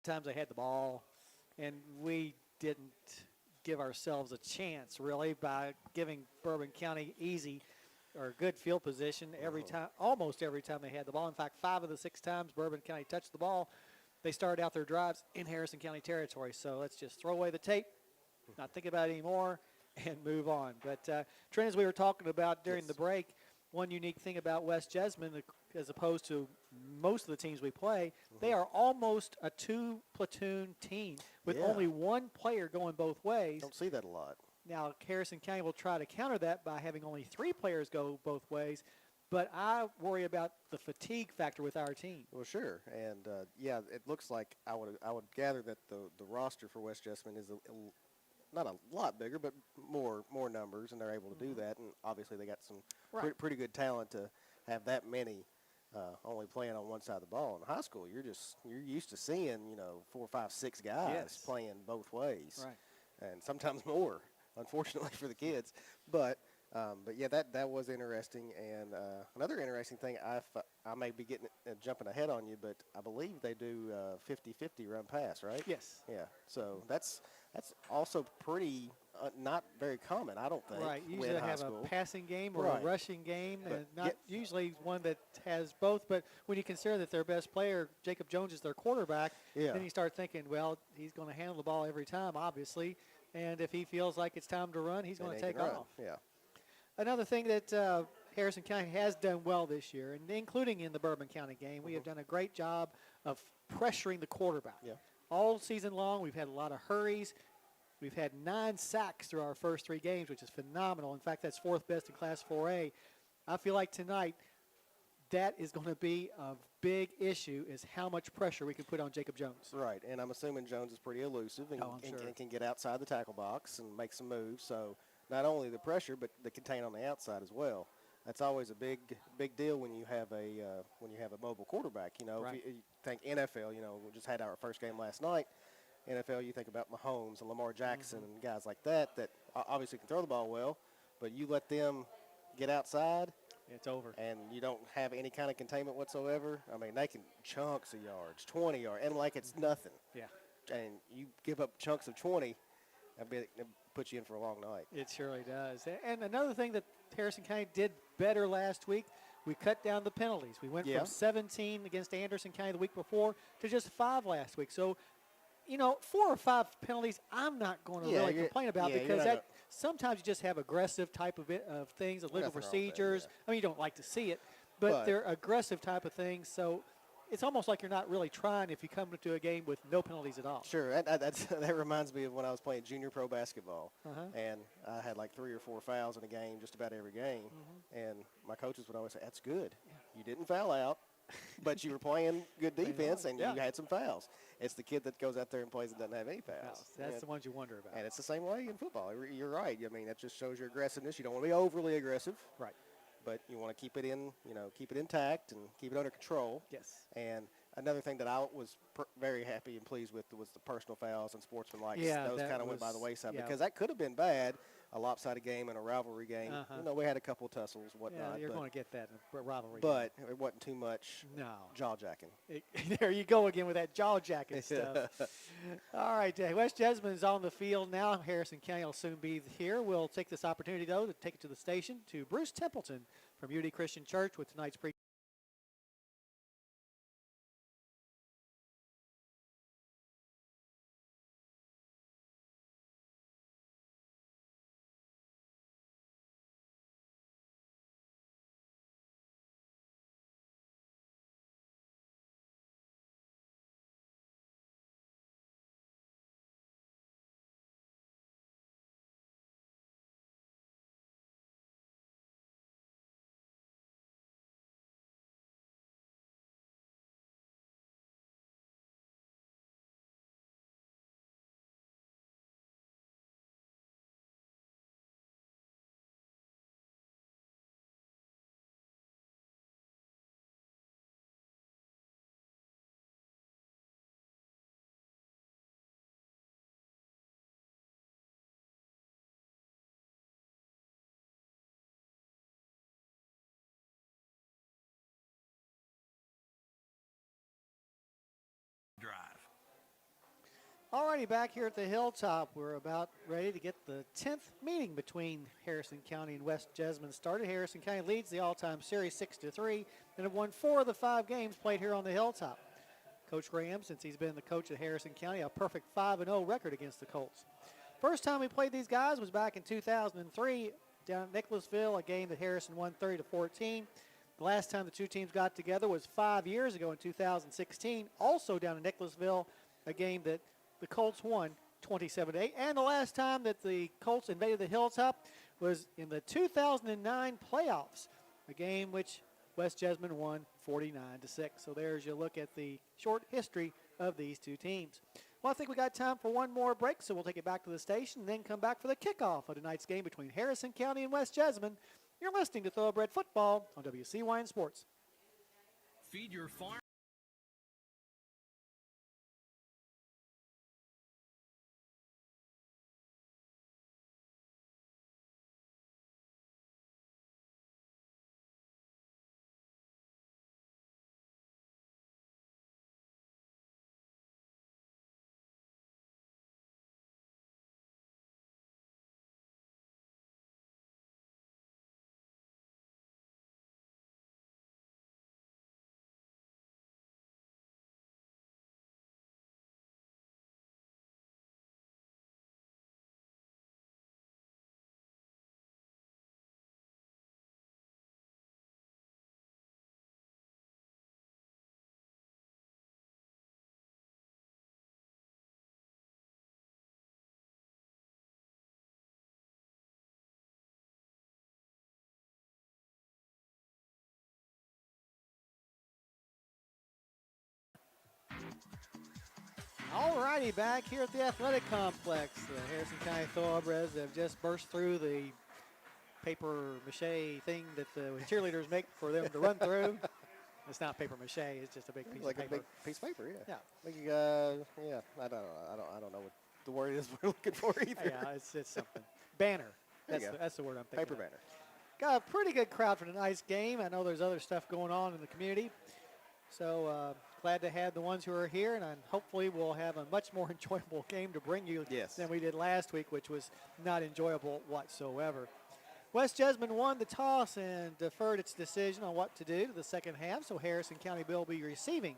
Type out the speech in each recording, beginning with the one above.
times they had the ball, and we didn't give ourselves a chance really by giving Bourbon County easy or good field position every time, almost every time they had the ball. In fact, 5 of the 6 times Bourbon County touched the ball, they started out their drives in Harrison County territory. So let's just throw away the tape, not think about it anymore, and move on. But Trent, as we were talking about during the break, one unique thing about West Jessamine, as opposed to most of the teams we play, they are almost a 2-platoon team with only one player going both ways. Don't see that a lot. Now, Harrison County will try to counter that by having only 3 players go both ways, but I worry about the fatigue factor with our team. Well, sure, and yeah, it looks like I would gather that the roster for West Jessamine is not a lot bigger, but more numbers, and they're able to do that. And obviously, they got some pretty good talent to have that many only playing on one side of the ball. In high school, you're used to seeing 4, 5, 6 guys playing both ways, and sometimes more. Unfortunately for the kids, but yeah, that was interesting. And another interesting thing, I may be jumping ahead on you, but I believe they do 50-50 run pass, right? Yes. Yeah. So that's also pretty not very common, I don't think. Right. Usually they have a passing game or a rushing game, and not usually one that has both. But when you consider that their best player, Jacob Jones, is their quarterback, then you start thinking, well, he's going to handle the ball every time, obviously. And if he feels like it's time to run, he's going to take off. Yeah. Another thing that Harrison County has done well this year, and including in the Bourbon County game, we have done a great job of pressuring the quarterback. Yeah. All season long, we've had a lot of hurries. We've had 9 sacks through our first 3 games, which is phenomenal. In fact, that's 4th best in Class 4A. I feel like tonight that is going to be a big issue, is how much pressure we can put on Jacob Jones. Right, and I'm assuming Jones is pretty elusive and, and can get outside the tackle box and make some moves. So not only the pressure, but the contain on the outside as well. That's always a big deal when you have a mobile quarterback. If you think NFL, we just had our first game last night. NFL, you think about Mahomes and Lamar Jackson and guys like that obviously can throw the ball well, but you let them get outside, it's over. And you don't have any kind of containment whatsoever. I mean, they can chunks of yards, 20 yards, and like it's nothing. Yeah. And you give up chunks of 20, it puts you in for a long night. It surely does. And another thing that Harrison County did better last week, we cut down the penalties. We went from 17 against Anderson County the week before to just 5 last week. So, 4 or 5 penalties, I'm not going to really complain about because sometimes you just have aggressive type of things, illegal procedures. I mean, you don't like to see it, but they're aggressive type of things. So it's almost like you're not really trying if you come into a game with no penalties at all. Sure. That reminds me of when I was playing junior pro basketball, and I had like 3 or 4 fouls in a game, just about every game. And my coaches would always say, that's good. You didn't foul out, but you were playing good defense, and you had some fouls. It's the kid that goes out there and plays and doesn't have any fouls. That's the ones you wonder about. And it's the same way in football. You're right. I mean, that just shows your aggressiveness. You don't want to be overly aggressive. Right. But you want to keep it keep it intact and keep it under control. Yes. And another thing that I was very happy and pleased with was the personal fouls and sportsmanlike. Yeah, those kind of went by the wayside because that could have been bad. A lopsided game and a rivalry game. We had a couple of tussles, whatnot. Yeah, you're going to get that in a rivalry game. It wasn't too much jaw-jacking. There you go again with that jaw-jacking stuff. All right, West Jessamine is on the field now. Harrison County will soon be here. We'll take this opportunity, though, to take it to the station to Bruce Templeton from UD Christian Church with tonight's pre Alrighty, back here at the Hilltop, we're about ready to get the 10th meeting between Harrison County and West Jessamine started. Harrison County leads the all-time series 6-3 and have won 4 of the 5 games played here on the Hilltop. Coach Graham, since he's been the coach at Harrison County, a perfect 5-0 record against the Colts. First time we played these guys was back in 2003 down at Nicholasville, a game that Harrison won 30-14. The last time the two teams got together was 5 years ago in 2016, also down in Nicholasville, a game that the Colts won 27-8. And the last time that the Colts invaded the Hilltop was in the 2009 playoffs, a game which West Jessamine won 49-6. So there's your look at the short history of these two teams. Well, I think we got time for one more break, so we'll take it back to the station and then come back for the kickoff of tonight's game between Harrison County and West Jessamine. You're listening to Thoroughbred Football on WCYN Sports. Feed your farm. All righty, back here at the athletic complex. The Harrison County Thoroughbreds have just burst through the paper mache thing that the cheerleaders make for them to run through. It's not paper mache; it's just a big piece Like of a paper. big piece of paper, yeah. Yeah. Like, yeah. I don't know what the word is we're looking for either. Yeah, it's something. Banner. There you That's go. the word I'm thinking. Paper of. banner. Got a pretty good crowd for tonight's game. I know there's other stuff going on in the community. So glad to have the ones who are here, and hopefully we'll have a much more enjoyable game to bring you Yes. than we did last week, which was not enjoyable whatsoever. West Jessamine won the toss and deferred its decision on what to do to the second half, so Harrison County will be receiving.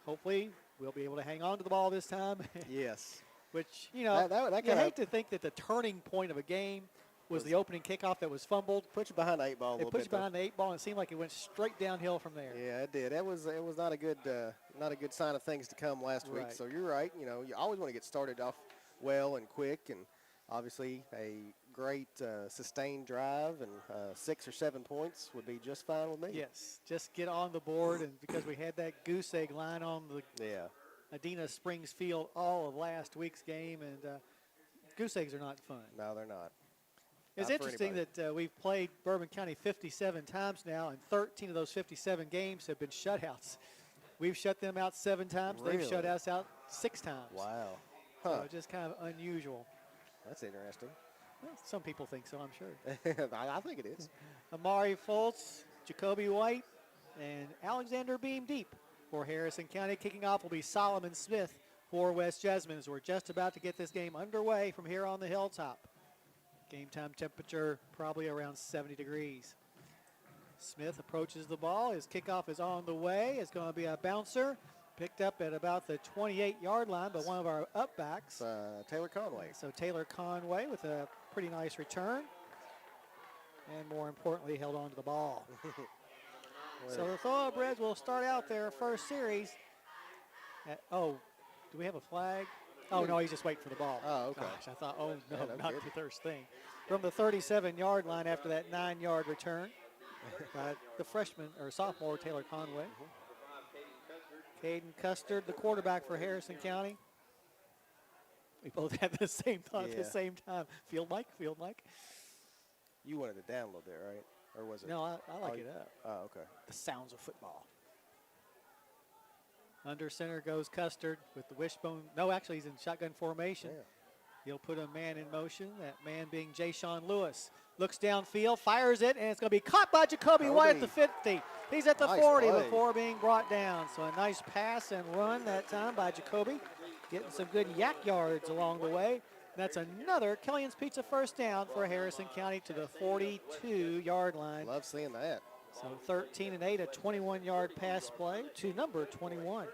Hopefully we'll be able to hang on to the ball this time. Yes. Which, you know, That you kinda hate to think that the turning point of a game was the opening kickoff that was fumbled. puts you behind the 8 ball a It little puts bit. you behind the 8 ball, and it seemed like it went straight downhill from there. Yeah, it did. It was not a good sign of things to come last week. Right. So you're right. You know, you always want to get started off well and quick, and obviously a great sustained drive and 6 or 7 points would be just fine with me. Yes, just get on the board, and because we had that goose egg line on the Yeah. Adena Springs field all of last week's game, and goose eggs are not fun. No, they're not. It's Not for interesting anybody. that we've played Bourbon County 57 times now, and 13 of those 57 games have been shutouts. We've shut them out 7 times. They've shut Really? us out 6 times. Wow. So Huh. just kind of unusual. That's interesting. Well, some people think so, I'm sure. I think it is. Amari Foltz, Jacoby White, and Alexander Beam Deep for Harrison County. Kicking off will be Solomon Smith for West Jessamine, as we're just about to get this game underway from here on the Hilltop. Game time temperature probably around 70 degrees. Smith approaches the ball. His kickoff is on the way. It's going to be a bouncer. Picked up at about the 28-yard line by one of our upbacks. Taylor Conway. So Taylor Conway with a pretty nice return. And more importantly, held on to the ball. So the Thoroughbreds will start out their first series. Do we have a flag? Oh, no, he's just waiting for the ball. Oh, okay. Gosh, I thought, oh, no, Yeah, no not kidding. the first thing. From the 37-yard line after that 9-yard return by the freshman or sophomore Taylor Conway. Caden Custard, the quarterback for Harrison County. We both had the same thought at the Yeah. same time. Field mic. You wanted it down a little bit, right? Or was it? No, I like it up. Oh, okay. The sounds of football. Under center goes Custard with the wishbone. No, actually, he's in shotgun formation. Yeah. He'll put a man in motion, that man being Jay-Sean Lewis. Looks downfield, fires it, and it's going to be caught by Jacoby White at the 50. He's at the Nice 40 play. before being brought down. So a nice pass and run that time by Jacoby. getting some good yak yards along the way. That's another Killian's Pizza first down for Harrison County to the 42-yard line. Love seeing that. So 13 and 8, a 21-yard pass play to number 21.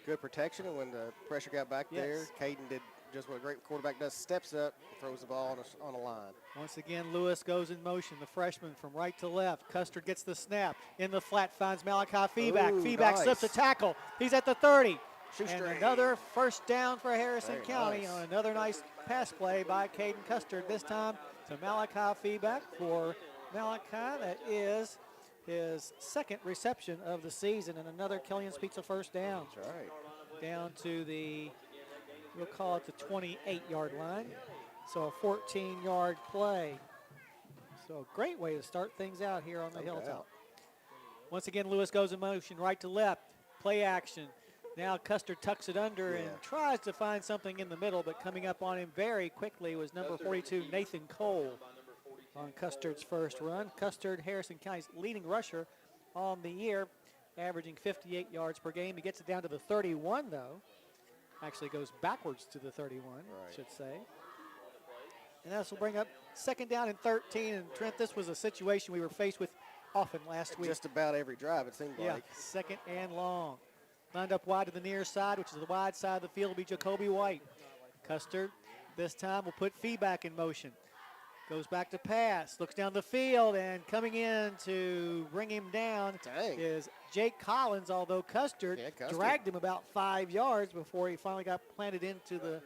Good protection, and when the pressure got back there, Yes. Caden did just what a great quarterback does, steps up, throws the ball on a line. Once again, Lewis goes in motion, the freshman from right to left. Custard gets the snap. In the flat, finds Malachi Feeback. Ooh, Feeback nice. slips a tackle. He's at the 30. And Shoestring. another first down for Harrison Very County nice. on another nice pass play by Caden Custard, this time to Malachi Feeback. For Malachi, that is his second reception of the season, and another Killian's Pizza first down. That's right. Down to the, we'll call it the 28-yard line. So a 14-yard play. So a great way to start things out here on the No Hilltop. doubt. Once again, Lewis goes in motion, right to left, play action. Now Custard tucks it under and tries to find something in the middle, but coming up on him very quickly was number 42, Nathan Cole, on Custard's first run. Custard, Harrison County's leading rusher on the year, averaging 58 yards per game. He gets it down to the 31, though. Actually goes backwards to the 31, I should say. And this will bring up second down and 13. And Trent, this was a situation we were faced with often last week. Just about every drive, it seemed Yeah, like. second and long. Lined up wide to the near side, which is the wide side of the field, will be Jacoby White. Custard this time will put Feeback in motion. Goes back to pass, looks down the field, and coming in to bring him down is Jake Collins, although Custard dragged him about 5 yards before he finally got planted into the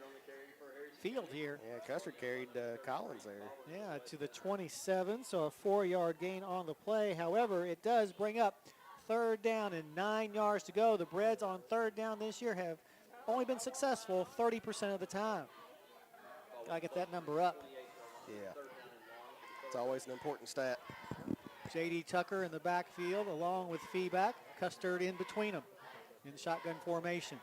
field here. Yeah, Custard carried Collins there. Yeah, to the 27, so a 4-yard gain on the play. However, it does bring up third down and 9 yards to go. The Breads on third down this year have only been successful 30% of the time. Gotta get that number up. Yeah. It's always an important stat. J.D. Tucker in the backfield along with Feeback. Custard in between them in shotgun formation.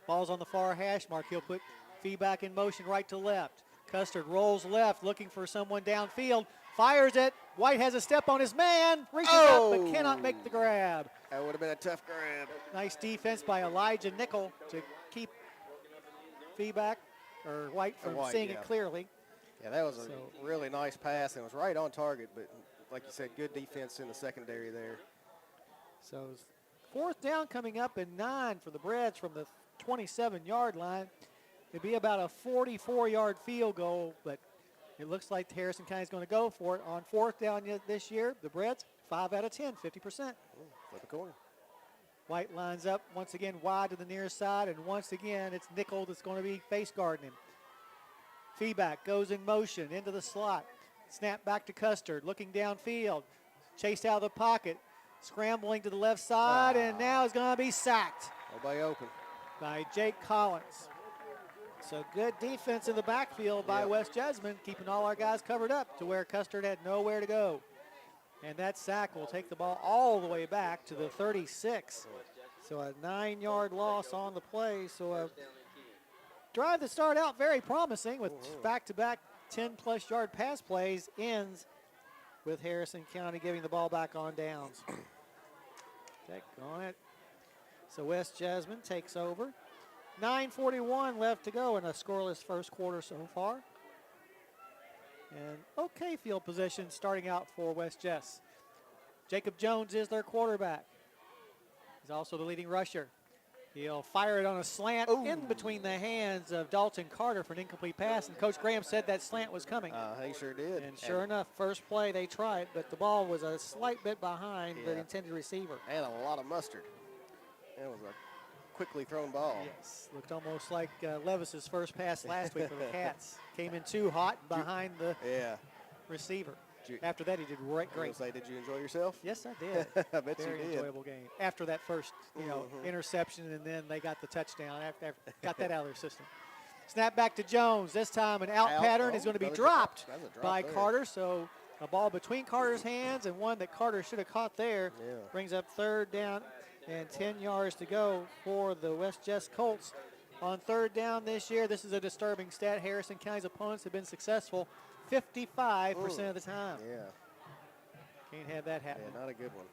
Ball's on the far hash mark. He'll put Feeback in motion right to left. Custard rolls left looking for someone downfield. Fires it. White has a step on his man. Reaches up but cannot make the grab. That would have been a tough grab. Nice defense by Elijah Nickel to keep Feeback or White from seeing it clearly. Yeah, that was a really nice pass, and it was right on target, but like you said, good defense in the secondary there. So fourth down coming up and 9 for the Breads from the 27-yard line. It'd be about a 44-yard field goal, but it looks like Harrison County is going to go for it on fourth down this year. The Breads, 5 out of 10, 50%. Flip a corner. White lines up once again wide to the near side, and once again it's Nickel that's going to be face guarding him. Feeback goes in motion into the slot. Snap back to Custard, looking downfield. Chased out of the pocket, scrambling to the left side, and now is going to be sacked. Nobody open. By Jake Collins. So good defense in the backfield by West Jessamine, keeping all our guys covered up to where Custard had nowhere to go. And that sack will take the ball all the way back to the 36. So a 9-yard loss on the play. So a drive that started out very promising with back-to-back 10-plus yard pass plays ends with Harrison County giving the ball back on downs. Take on it. So West Jessamine takes over. 9:41 left to go in a scoreless first quarter so far. And okay field position starting out for West Jess. Jacob Jones is their quarterback. He's also the leading rusher. He'll fire it on a slant in between the hands of Dalton Carter for an incomplete pass, and Coach Graham said that slant was coming. He sure did. And sure enough, first play they tried, but the ball was a slight bit behind the intended receiver. And a lot of mustard. It was a quickly thrown ball. Yes, looked almost like Levis's first pass last week for the Cats. Came in too hot behind the receiver. After that, he did great. Did you enjoy yourself? Yes, I did. I bet you did. Very enjoyable game. After that first, interception, and then they got the touchdown. After got that out of their system. Snap back to Jones. This time an out pattern is going to be dropped by Carter. So a ball between Carter's hands and one that Carter should have caught there. Brings up third down and 10 yards to go for the West Jess Colts. On third down this year, this is a disturbing stat. Harrison County's opponents have been successful 55% of the time. Yeah. Can't have that happen. Yeah, not a good one.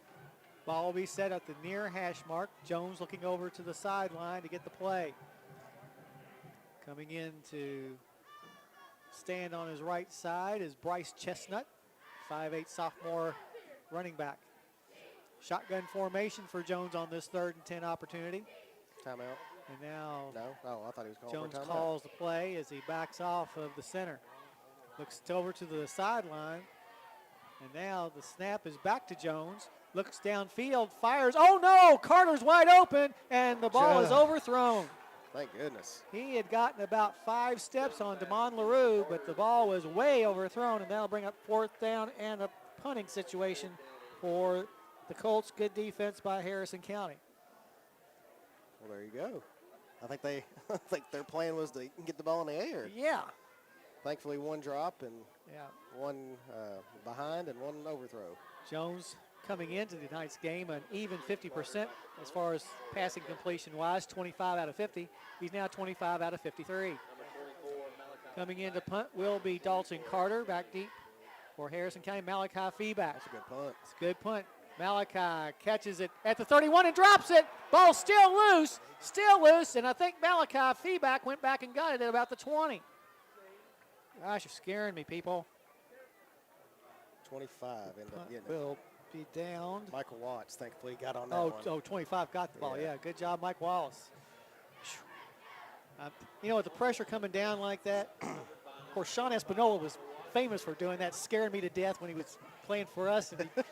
Ball will be set at the near hash mark. Jones looking over to the sideline to get the play. Coming in to stand on his right side is Bryce Chestnut, 5'8" sophomore running back. Shotgun formation for Jones on this 3rd and 10 opportunity. Timeout. And now No? Oh, I thought he was calling Jones for a timeout. calls the play as he backs off of the center. Looks over to the sideline. And now the snap is back to Jones. Looks downfield, fires. Oh no, Carter's wide open, and the ball is overthrown. Thank goodness. He had gotten about 5 steps on Damon LaRue, but the ball was way overthrown, and that'll bring up 4th down and a punting situation for the Colts. Good defense by Harrison County. Well, there you go. I think I think their plan was to get the ball in the air. Yeah. Thankfully, one drop and Yeah. one behind and one overthrow. Jones coming into tonight's game an even 50% as far as passing completion wise, 25 out of 50. He's now 25 out of 53. Coming into punt will be Dalton Carter, back deep for Harrison County. Malachi Feeback. That's a good punt. It's a good punt. Malachi catches it at the 31 and drops it. Ball still loose, and I think Malachi Feeback went back and got it at about the 20. Gosh, you're scaring me, people. 25 ended up Punt getting it. will be downed. Michael Watts, thankfully, got on that Oh, one. 25 got the ball. Yeah. Yeah, good job, Mike Wallace. You know, with the pressure coming down like that, of course, Sean Espinola was famous for doing that, scaring me to death when he was playing for us. And he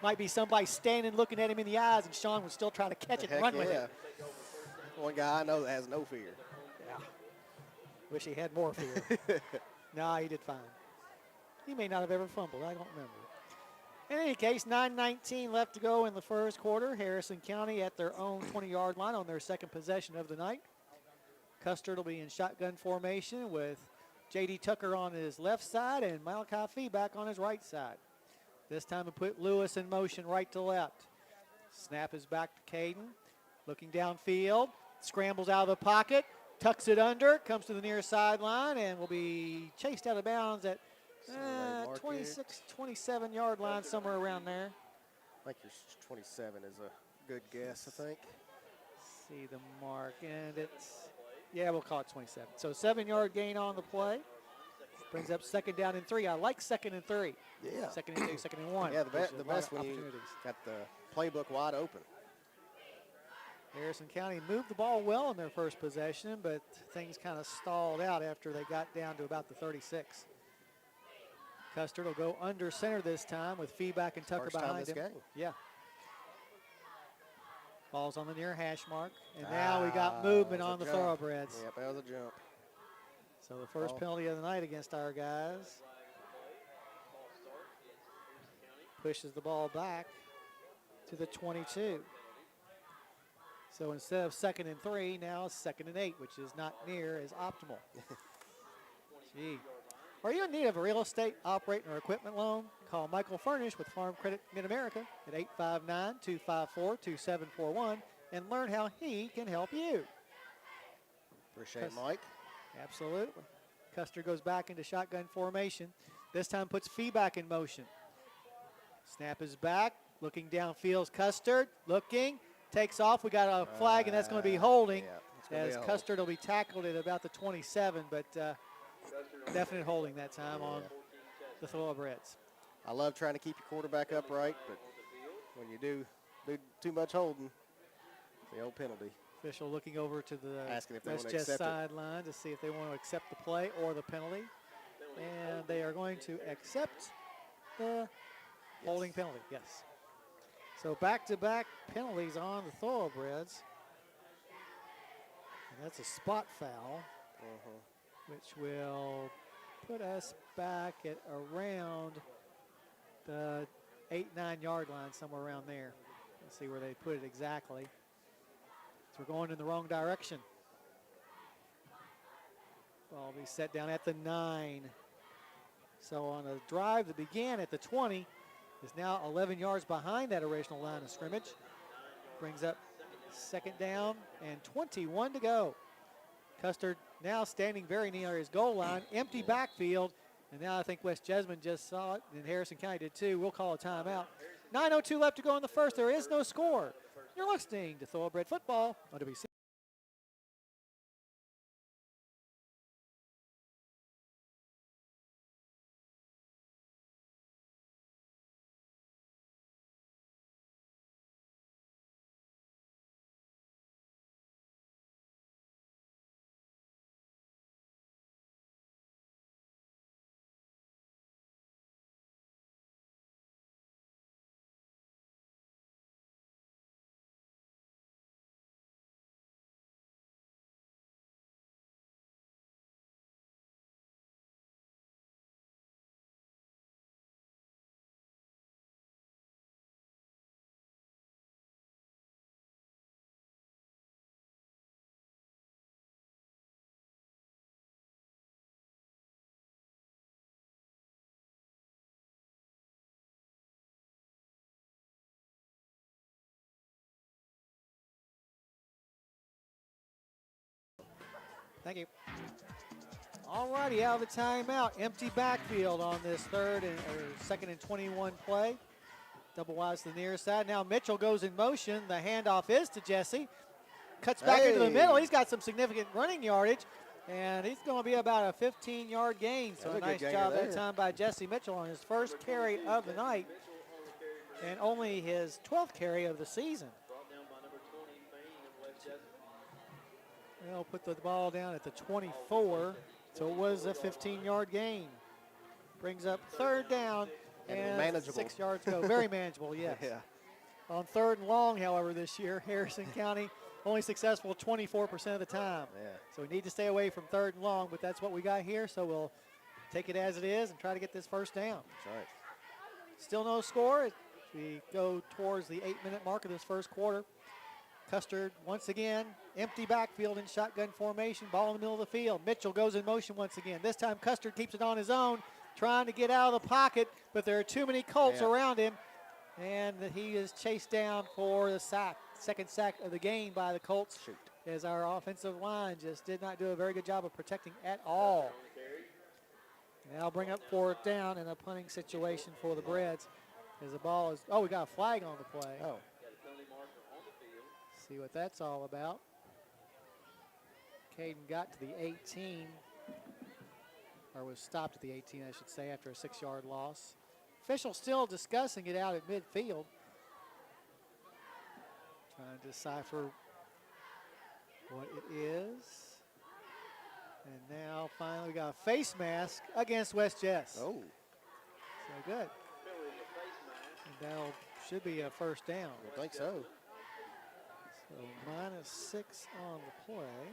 might be somebody standing looking at him in the eyes, and Sean would still try to catch it and Heck run with yeah. it. One guy I know that has no fear. Yeah. Wish he had more fear. No, he did fine. He may not have ever fumbled. I don't remember. In any case, 9:19 left to go in the first quarter. Harrison County at their own 20-yard line on their second possession of the night. Custer will be in shotgun formation with J.D. Tucker on his left side and Malachi Feeback on his right side. This time we put Lewis in motion right to left. Snap is back to Caden. Looking downfield. Scrambles out of the pocket. Tucks it under. Comes to the near sideline and will be chased out of bounds at 26, 27-yard line, somewhere around there. I think your 27 is a good guess, I think. See the mark, and yeah, we'll call it 27. So 7-yard gain on the play. Brings up 2nd down and 3. I like 2nd and 3. Yeah. 2nd and 2, 2nd and 1. Yeah, There's the a lot best of when you opportunities. got the playbook wide open. Harrison County moved the ball well in their first possession, but things kind of stalled out after they got down to about the 36. Custer will go under center this time with Feeback and Tucker First time behind this him. game. Yeah. Ball's on the near hash mark, and now we got movement that was on a the jump. thoroughbreds. Yep, that was a jump. So the first penalty of the night against our guys. Pushes the ball back to the 22. So instead of 2nd and 3, now it's 2nd and 8, which is not near as optimal. Gee. Are you in need of a real estate, operating, or equipment loan? Call Michael Furnish with Farm Credit Mid-America at 859-254-2741 and learn how he can help you. Appreciate it, Mike. Absolutely. Custer goes back into shotgun formation. This time puts Feeback in motion. Snap is back. Looking downfield. Custer looking. Takes off. We got a flag, and that's going to be holding. Yeah, it's gonna be As a hold. Custer will be tackled at about the 27, but definite holding that time on the thoroughbreds. I love trying to keep your quarterback upright, but when you do too much holding, the old penalty. Official looking over to the Asking if they West want to Chest accept it. sideline to see if they want to accept the play or the penalty. And they are going to accept the holding penalty, yes. So back-to-back penalties on the thoroughbreds. And that's a spot foul, which will put us back at around the 8-9 yard line, somewhere around there. Let's see where they put it exactly. So we're going in the wrong direction. Ball will be set down at the 9. So on a drive that began at the 20 is now 11 yards behind that original line of scrimmage. Brings up 2nd down and 21 to go. Custer now standing very near his goal line, empty backfield, and now I think West Jessamine just saw it, and Harrison County did too. We'll call a timeout. 9:02 left to go in the first. There is no score. You're listening to Thoroughbred Football on WC. Thank you. All righty, out of the timeout. Empty backfield on this second and 21 play. Double wides to the near side. Now Mitchell goes in motion. The handoff is to Jesse. Cuts back into the middle. He's got some significant running yardage, and he's going to be about a 15-yard gain. So a nice job that time by Jesse Mitchell on his first carry of the night, and only his 12th carry of the season. They'll put the ball down at the 24, so it was a 15-yard gain. Brings up third down, and manageable. 6 yards to go. Very manageable, yes. Yeah. On third and long, however, this year, Harrison County only successful 24% of the time. Yeah. So we need to stay away from third and long, but that's what we got here, so we'll take it as it is and try to get this first down. That's right. Still no score as we go towards the 8-minute mark of this first quarter. Custard once again, empty backfield in shotgun formation, ball in the middle of the field. Mitchell goes in motion once again. This time Custard keeps it on his own, trying to get out of the pocket, but there are too many Colts around him, and he is chased down for the sack. Second sack of the game by the Colts, as our offensive line just did not do a very good job of protecting at all. Now bring up fourth down in a punting situation for the Breads. As the ball is, we got a flag on the play. Oh. See what that's all about. Caden got to the 18, or was stopped at the 18, I should say, after a 6-yard loss. Official still discussing it out at midfield. Trying to decipher what it is. And now finally we got a face mask against West Jess. Oh. So good. And that should be a first down. I think so. So -6 on the play.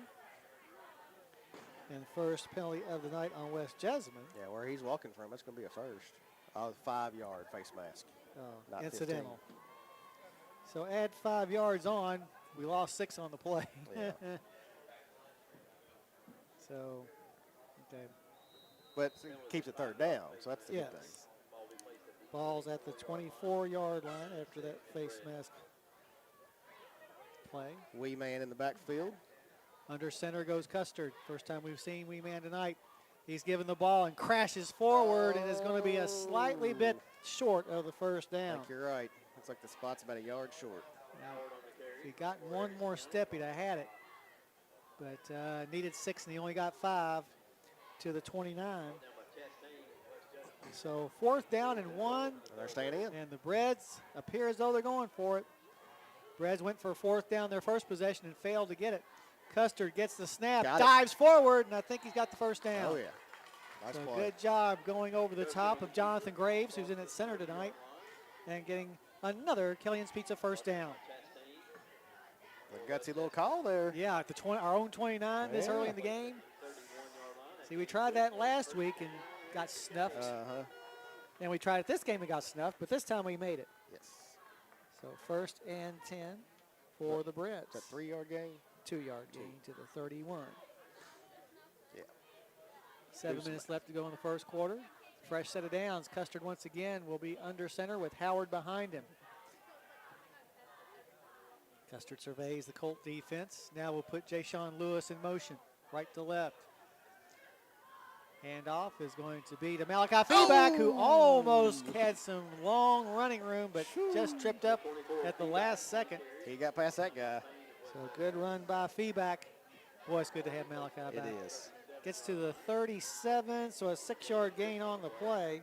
And first penalty of the night on West Jessamine. Yeah, where he's walking from, that's going to be a first. 5-yard face mask. Not Incidental. 15. So add 5 yards on. We lost 6 on the play. Yeah. So, okay. But it keeps it third down, so that's the good thing. Ball's at the 24-yard line after that face mask play. Wee man in the backfield. Under center goes Custard. First time we've seen Wee man tonight. He's given the ball and crashes forward and is going to be a slightly bit short of the first down. I think you're right. Looks like the spot's about a yard short. Now, if he got one more step, he'd have had it. But needed 6, and he only got 5 to the 29. So fourth down and 1. And they're staying in. And the Breads appear as though they're going for it. Breads went for fourth down their first possession and failed to get it. Custard gets the snap, dives forward, and I think he's got the first down. Oh, yeah. Nice so play. good job going over the top of Jonathan Graves, who's in at center tonight, and getting another Killian's Pizza first down. A gutsy little call there. Yeah, at the our own 29 this early in the game. See, we tried that last week and got snuffed. And we tried it this game and got snuffed, but this time we made it. Yes. So first and 10 for the Breads. It's a 3-yard gain. 2-yard gain to the 31. Yeah. 7 minutes left to go in the first quarter. Fresh set of downs. Custard once again will be under center with Howard behind him. Custard surveys the Colt defense. Now we'll put Jay-Sean Lewis in motion, right to left. Handoff is going to be to Malachi Feeback, who almost had some long running room, but just tripped up at the last second. He got past that guy. So good run by Feeback. Boy, it's good to have Malachi back. It is. Gets to the 37, so a 6-yard gain on the play.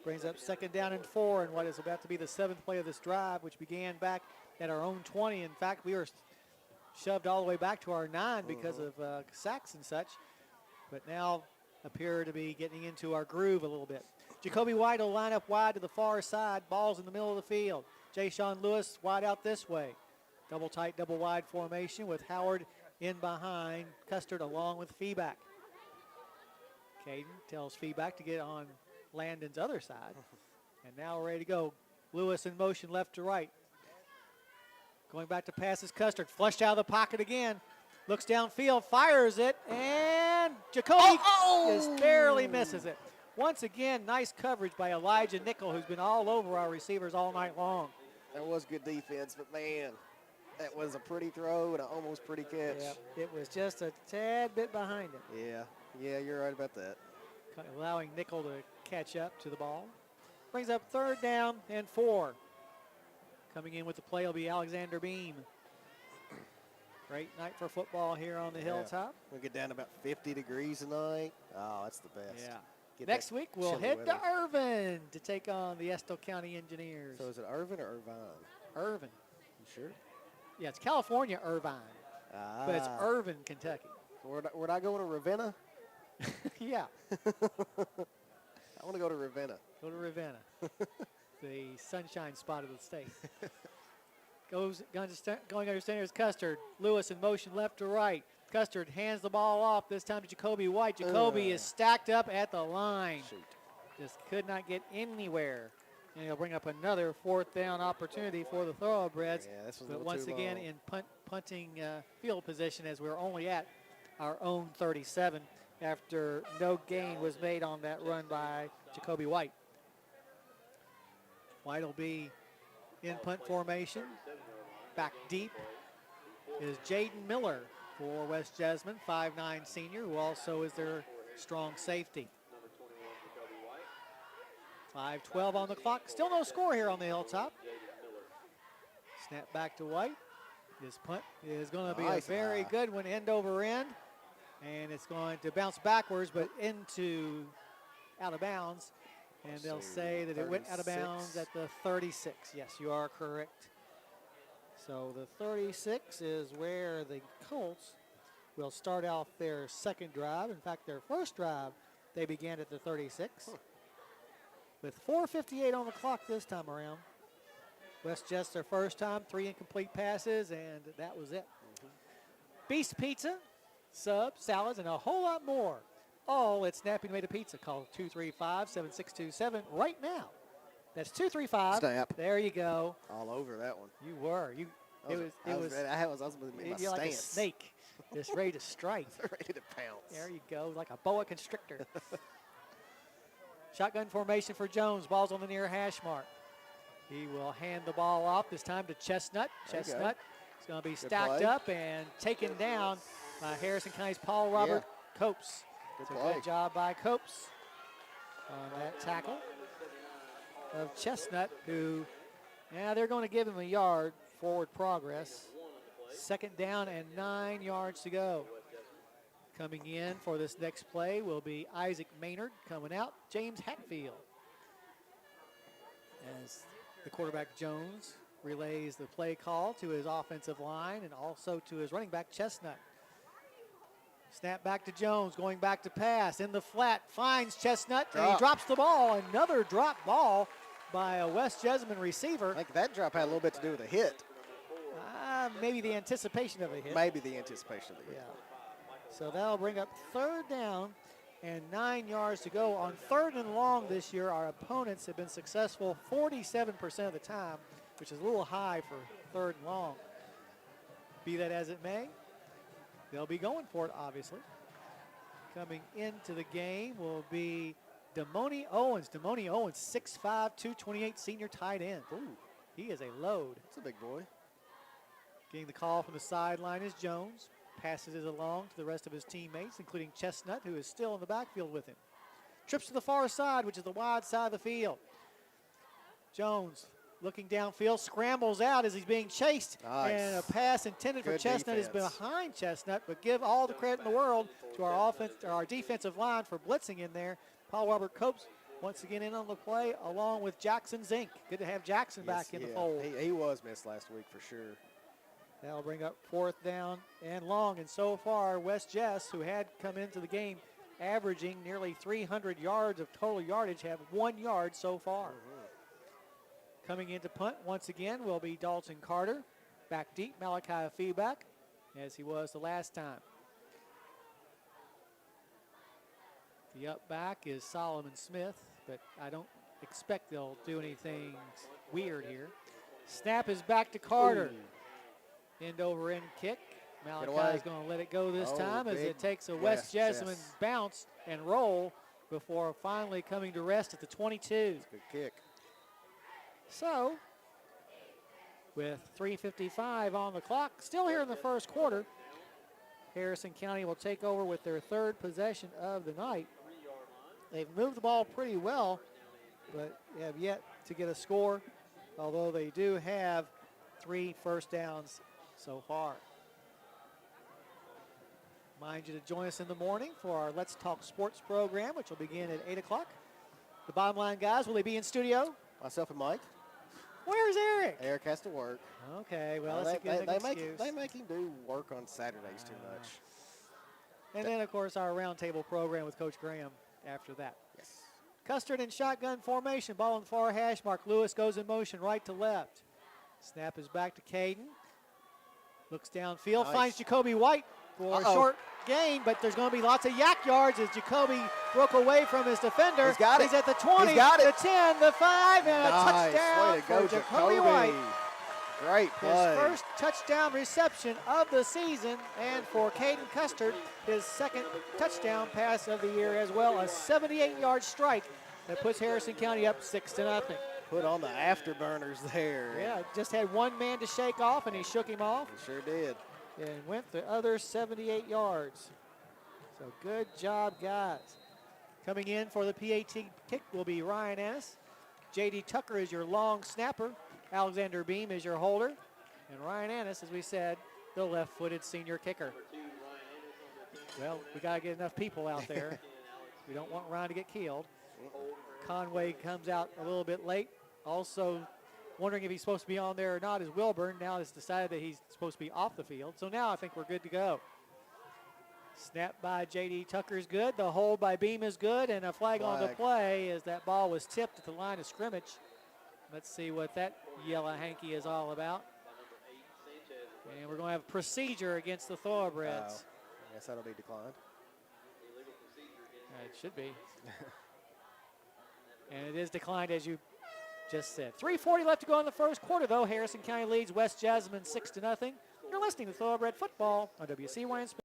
Brings up second down and 4 in what is about to be the 7th play of this drive, which began back at our own 20. In fact, we were shoved all the way back to our 9 because of sacks and such, but now appear to be getting into our groove a little bit. Jacoby White will line up wide to the far side. Ball's in the middle of the field. Jay-Sean Lewis wide out this way. Double tight, double wide formation with Howard in behind Custard along with Feeback. Caden tells Feeback to get on Landon's other side. And now we're ready to go. Lewis in motion left to right. Going back to pass is Custard. Flushed out of the pocket again. Looks downfield, fires it, and Jacoby just barely misses it. Once again, nice coverage by Elijah Nickel, who's been all over our receivers all night long. That was good defense, but man, That was a pretty throw and an almost pretty catch. Yep, it was just a tad bit behind him, Yeah, you're right about that. allowing Nickel to catch up to the ball. Brings up 3rd down and 4. Coming in with the play will be Alexander Beam. Great night for football here on the hilltop. We'll get down to about 50 degrees tonight. Oh, that's the best. Yeah. Get Next that week, we'll chilly head weather. to Irvin to take on the Estill County Engineers. So is it Irvin or Irvine? Irvin. You sure? Yeah, it's California, Irvine, but it's Irvin, Kentucky. We're not going to Ravenna? Yeah, I want to go to Ravenna. go to Ravenna, the sunshine spot of the state. Going under center is Custard. Lewis in motion left to right. Custard hands the ball off, this time to Jacoby White. Jacoby is stacked up at the line. Shoot. Just could not get anywhere. And he'll bring up another 4th down opportunity for the Thoroughbreds. Yeah, this was a But little once too again long. in punting field position, as we're only at our own 37 after no gain was made on that run by Jacoby White. White will be in punt formation. Back deep is Jaden Miller for West Jessamine, 5'9" senior, who also is their strong safety. 5:12 on the clock. Still no score here on the hilltop. Snap back to White. This punt is going to be Nice. a very good one, end over end. And it's going to bounce backwards, but out of bounds. And they'll say that it went out of bounds 36. at the 36. Yes, you are correct. So the 36 is where the Colts will start off their second drive. In fact, their first drive, they began at the 36. With 4:58 on the clock this time around. West Jess their first time, 3 incomplete passes, and that was it. Beast Pizza, subs, salads, and a whole lot more. All at Snappy Tomato Pizza. Call 235-7627 right now. That's 235. Snap. There you go. All over that one. You were. I was in my You're like a stance. snake, just ready to strike. Ready to pounce. There you go, like a boa constrictor. Shotgun formation for Jones. Ball's on the near hash mark. He will hand the ball off, this time to Chestnut. There you go. Chestnut is going to be stacked play. up and taken down by Harrison County's Paul Robert Copes. Good So play. good job by Copes on that tackle of Chestnut, who, they're going to give him a yard, forward progress. 2nd down and 9 yards to go. Coming in for this next play will be Isaac Maynard. Coming out, James Hatfield. As the quarterback Jones relays the play call to his offensive line and also to his running back Chestnut. Snap back to Jones, going back to pass in the flat, finds Chestnut, and he drops the ball. Another drop ball by a West Jessamine receiver. I think that drop had a little bit to do with a hit. Maybe the anticipation of a hit. Maybe the anticipation of the hit. Yeah. So that'll bring up 3rd down and 9 yards to go. On 3rd and long this year, our opponents have been successful 47% of the time, which is a little high for 3rd and long. Be that as it may, they'll be going for it, obviously. Coming into the game will be Damoni Owens. Damoni Owens, 6'5", 228 senior tight end. Ooh, he is a load. That's a big boy. Getting the call from the sideline is Jones. Passes it along to the rest of his teammates, including Chestnut, who is still in the backfield with him. Trips to the far side, which is the wide side of the field. Jones looking downfield, scrambles out as he's being chased. Nice. And a pass intended for Good Chestnut is defense. behind Chestnut, but give all the credit in the world to our defensive line for blitzing in there. Paul Robert Copes once again in on the play, along with Jackson Zink. Good to have Jackson back in the fold. He was missed last week for sure. That'll bring up 4th down and long. And so far, West Jess, who had come into the game averaging nearly 300 yards of total yardage, have 1 yard so far. Coming into punt once again will be Dalton Carter. Back deep, Malachi feedback, as he was the last time. The up back is Solomon Smith, but I don't expect they'll do anything weird here. Snap is back to Carter. End over end kick. Malachi's going to let it go this time as it takes a West Jessamine bounce and roll before finally coming to rest at the 22. Good kick. So, with 3:55 on the clock. Still here in the first quarter. Harrison County will take over with their third possession of the night. They've moved the ball pretty well, but have yet to get a score, although they do have 3 first downs so far. Mind you to join us in the morning for our Let's Talk Sports program, which will begin at 8 o'clock. The bottom line guys, will they be in studio? Myself and Mike. Where's Eric? Eric has to work. Okay, well, that's a good excuse. They make him do work on Saturdays too much. And then, of course, our roundtable program with Coach Graham after that. Yes. Custard in shotgun formation. Ball on the far hash mark. Lewis goes in motion right to left. Snap is back to Caden. Looks downfield. Nice. Finds Jacoby White for a short gain, but there's going to be lots of yak yards as Jacoby broke away from his defender. He's got it. He's at the 20, He's got it. the 10, the 5, and Nice. a touchdown Way to go, for Jacoby White. Great play. His first touchdown reception of the season, and for Caden Custard, his second touchdown pass of the year as well. A 78-yard strike that puts Harrison County up 6-0. Put on the afterburners there. Yeah, just had one man to shake off, and he shook him off. He sure did. And went the other 78 yards. So good job, guys. Coming in for the PAT kick will be Ryan Annis. J.D. Tucker is your long snapper. Alexander Beam is your holder. And Ryan Annis, as we said, the left-footed senior kicker. Well, we got to get enough people out there. We don't want Ryan to get killed. Conway comes out a little bit late. Also wondering if he's supposed to be on there or not is Wilburn. Now it's decided that he's supposed to be off the field. So now I think we're good to go. Snap by J.D. Tucker is good. The hold by Beam is good. And a flag on the play as that ball was tipped at the line of scrimmage. Let's see what that yellow hanky is all about. And we're going to have a procedure against the Thoroughbreds. I guess that'll be declined. It should be. And it is declined, as you just said. 3:40 left to go in the first quarter, though. Harrison County leads West Jessamine 6-0. You're listening to Thoroughbred Football on WCYN Sports.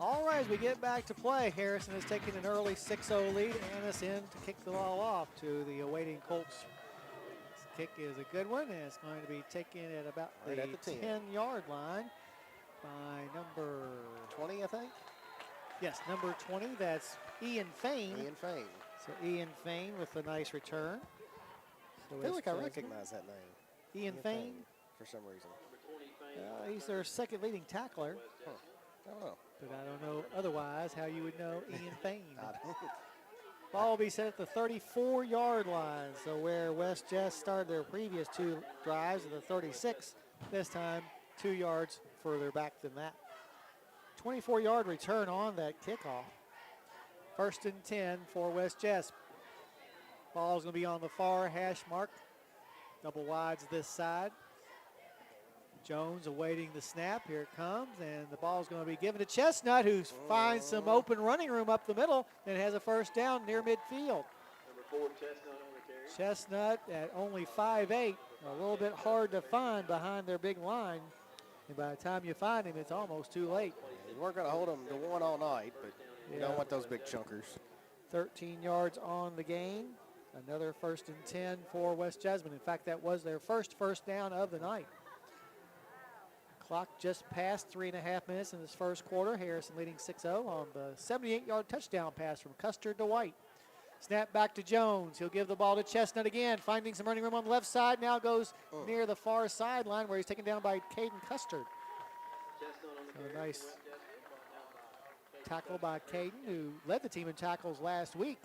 All right, as we get back to play, Harrison has taken an early 6-0 lead. Annis in to kick the ball off to the awaiting Colts. This kick is a good one, and it's going to be taken at about Right the at the 10-yard line by number 20, I think. Yes, number 20. That's Ian Fain. Ian Fain. So Ian Fain with a nice return. So I feel like I it's recognize that name. Ian Fain. For some reason. He's their second leading tackler. Huh. I don't know. But I don't know otherwise how you would know Ian Fain. I don't. Ball will be set at the 34-yard line. So where West Jess started their previous 2 drives at the 36, this time 2 yards further back than that. 24-yard return on that kickoff. 1st and 10 for West Jess. Ball's going to be on the far hash mark. Double wides this side. Jones awaiting the snap. Here it comes, and the ball's going to be given to Chestnut, who finds some open running room up the middle and has a first down near midfield. Number 4, Chestnut on the carry. Chestnut at only 5'8", a little bit hard to find behind their big line. And by the time you find him, it's almost too late. We weren't going to hold them to 1 all night, but you don't want those big chunkers. 13 yards on the gain. Another 1st and 10 for West Jessamine. In fact, that was their first down of the night. Clock just passed 3.5 minutes in this first quarter. Harrison leading 6-0 on the 78-yard touchdown pass from Custard to White. Snap back to Jones. He'll give the ball to Chestnut again, finding some running room on the left side. Now goes near the far sideline where he's taken down by Caden Custard. Chestnut on the So carry. a nice West Jessamine, brought down by tackle by Caden, who led the team in tackles last week.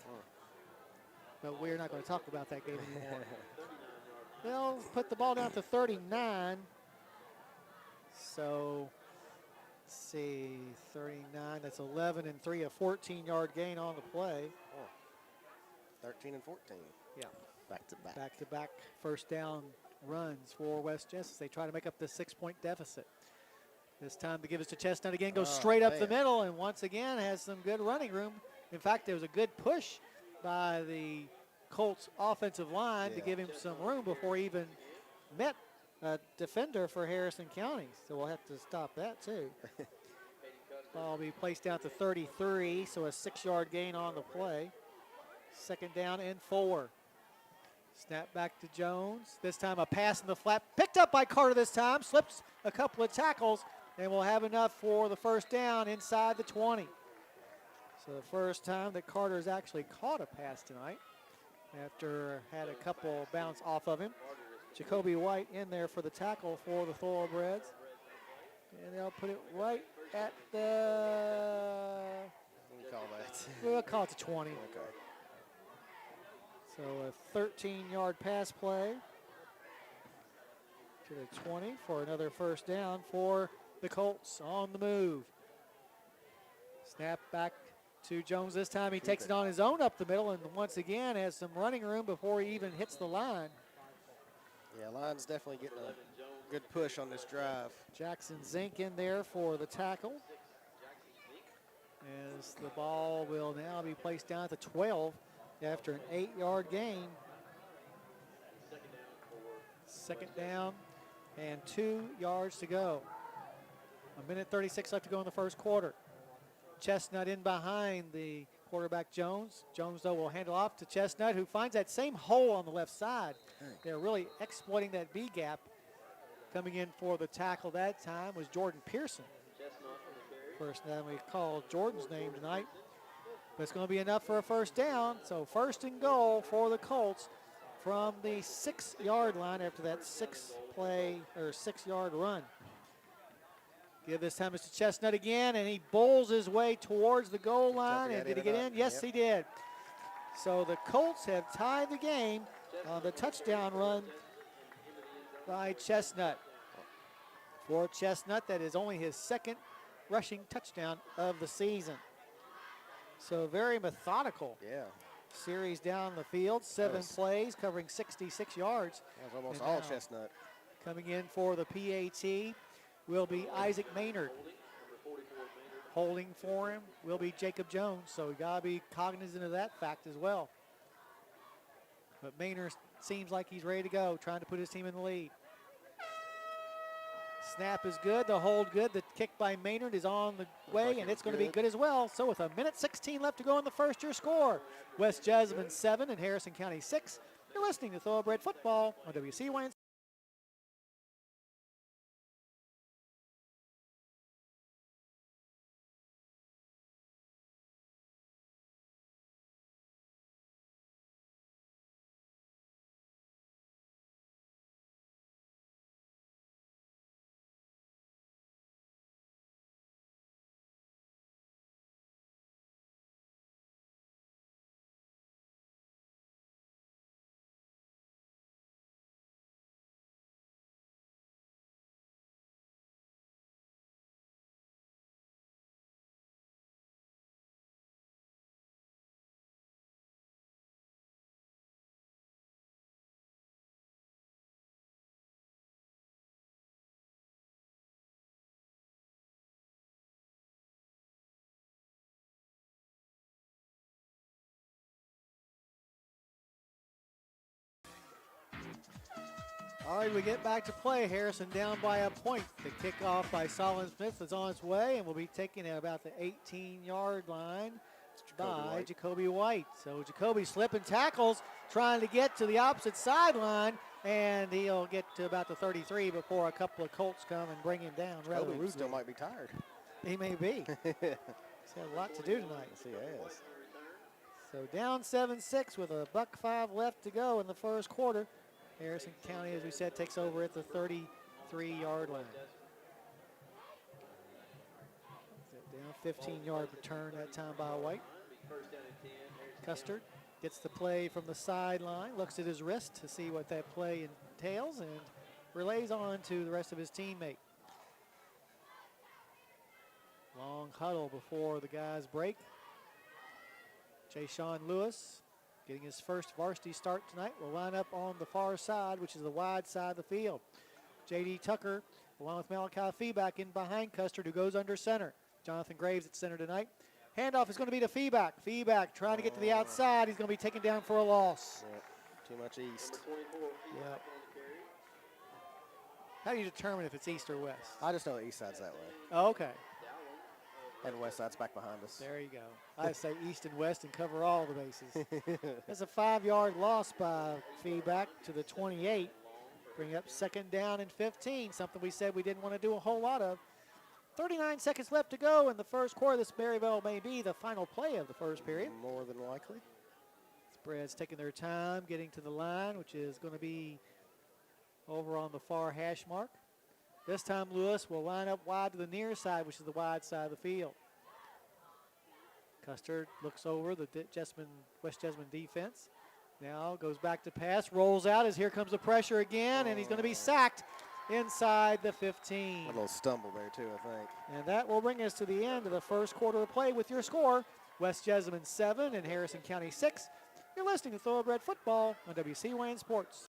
But we're not going to talk about that game anymore. They'll put the ball down to 39. So, let's see, 39, that's 11 and 3, a 14-yard gain on the play. 13 and 14. Yeah. Back to back. Back-to-back first down runs for West Jess as they try to make up the 6-point deficit. This time to give us to Chestnut again, goes straight up the middle, and once again has some good running room. In fact, there was a good push by the Colts offensive line to give him some room before he even met a defender for Harrison County. So we'll have to stop that too. Ball will be placed down to 33, so a 6-yard gain on the play. Second down and 4. Snap back to Jones. This time a pass in the flat. Picked up by Carter this time. Slips a couple of tackles, and we'll have enough for the first down inside the 20. So the first time that Carter's actually caught a pass tonight after had a couple bounce off of him. Jacoby White in there for the tackle for the Thoroughbreds. And they'll put it right at the, What do you call that? we'll call it the 20. Okay. So a 13-yard pass play to the 20 for another first down for the Colts on the move. Snap back to Jones this time. He takes it on his own up the middle and once again has some running room before he even hits the line. Yeah, line's definitely getting a good push on this drive. Jackson Zink in there for the tackle. As the ball will now be placed down at the 12 after an 8-yard gain. Second down and 2 yards to go. 1:36 left to go in the first quarter. Chestnut in behind the quarterback Jones. Jones, though, will hand it off to Chestnut, who finds that same hole on the left side. They're really exploiting that B gap. Coming in for the tackle that time was Jordan Pearson. First time we called Jordan's name tonight. But it's going to be enough for a first down. So first and goal for the Colts from the 6-yard line after that 6-yard run. Give this time to Chestnut again, and he bowls his way towards the goal line. And did he get in? Yes, he did. So the Colts have tied the game on the touchdown run by Chestnut. For Chestnut, that is only his second rushing touchdown of the season. So very methodical series down the field. 7 plays covering 66 yards. That was almost And all now Chestnut. Coming in for the PAT will be Isaac Maynard. Holding for him will be Jacob Jones. So we got to be cognizant of that fact as well. But Maynard seems like he's ready to go, trying to put his team in the lead. Snap is good, the hold good. The kick by Maynard is on the way, and it's going to be good as well. So with 1:16 left to go in the first, your score. West Jessamine 7 and Harrison County 6. You're listening to Thoroughbred Football on WCYN. All right, we get back to play. Harrison down by a point. The kickoff by Solomon Smith is on its way and will be taken at about the 18-yard line by Jacoby White. So Jacoby slipping tackles, trying to get to the opposite sideline, and he'll get to about the 33 before a couple of Colts come and bring him down rather Jacoby rudely. still might be tired. He may be. He's had a lot to do tonight. Yes, he has. So down 7-6 with a $1.05 left to go in the first quarter. Harrison County, as we said, takes over at the 33-yard line. Down 15-yard return that time by White. Custard gets the play from the sideline, looks at his wrist to see what that play entails, and relays on to the rest of his teammate. Long huddle before the guys break. Jay-Sean Lewis getting his first varsity start tonight will line up on the far side, which is the wide side of the field. J.D. Tucker, along with Malachi Feeback, in behind Custard, who goes under center. Jonathan Graves at center tonight. Handoff is going to be to Feeback. Feeback trying to get to the outside. He's going to be taken down for a loss. Yeah, too much east. Yep. How do you determine if it's east or west? I just know the east side's that way. Oh, okay. And west side's back behind us. There you go. I say east and west and cover all the bases. That's a 5-yard loss by Feeback to the 28. Bring up second down and 15, something we said we didn't want to do a whole lot of. 39 seconds left to go in the first quarter. This Maryville may be the final play of the first period. More than likely. Spread's taking their time getting to the line, which is going to be over on the far hash mark. This time Lewis will line up wide to the near side, which is the wide side of the field. Custard looks over the West Jessamine defense. Now goes back to pass, rolls out as here comes the pressure again, and he's going to be sacked inside the 15. A little stumble there too, I think. And that will bring us to the end of the first quarter of play with your score, West Jessamine 7 and Harrison County 6. You're listening to Thoroughbred Football on WCYN Sports.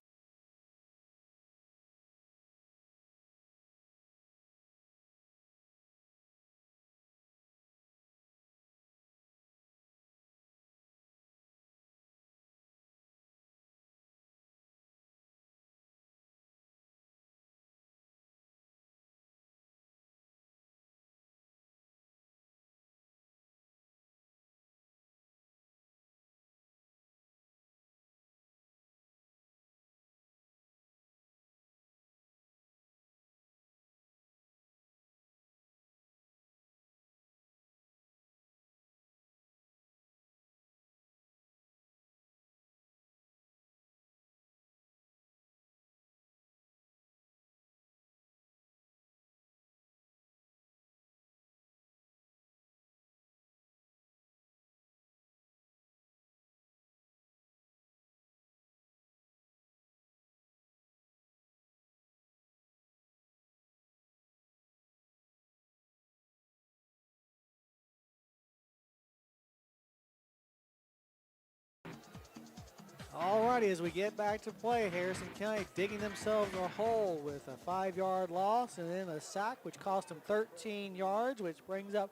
All righty, as we get back to play, Harrison County digging themselves a hole with a 5-yard loss and then a sack, which cost them 13 yards, which brings up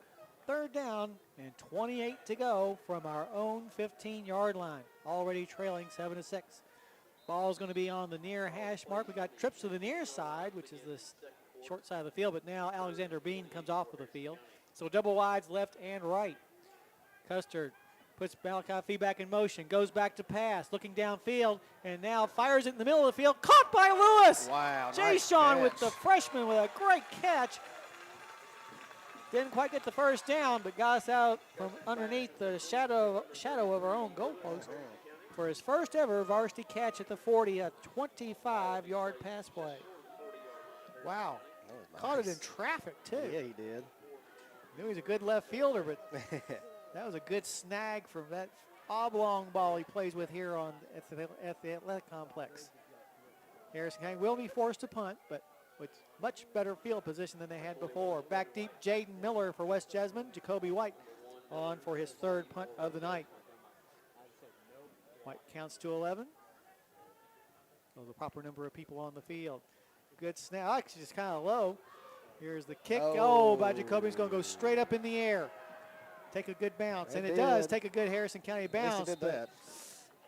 third down and 28 to go from our own 15-yard line, already trailing 7-6. Ball's going to be on the near hash mark. We got trips to the near side, which is this short side of the field, but now Alexander Bean comes off of the field. So double wides left and right. Custard puts Malachi Feeback in motion, goes back to pass, looking downfield, and now fires it in the middle of the field. Caught by Lewis! Wow, Jay-Sean nice with the freshman with a great catch. Didn't quite get the first down, but got us out from underneath the shadow of our own goalpost for his first ever varsity catch at the 40, a 25-yard pass play. Wow. Caught it in traffic, too. Yeah, he did. Knew he's a good left fielder, but that was a good snag from that oblong ball he plays with here at the athletic complex. Harrison County will be forced to punt, but with much better field position than they had before. Back deep, Jaden Miller for West Jessamine. Jacoby White on for his third punt of the night. White counts to 11. So the proper number of people on the field. Good snap. Actually, just kind of low. Here's the kick. Oh, by Jacoby. He's going to go straight up in the air. Take a good bounce. And it does take a good Harrison County bounce. Did that.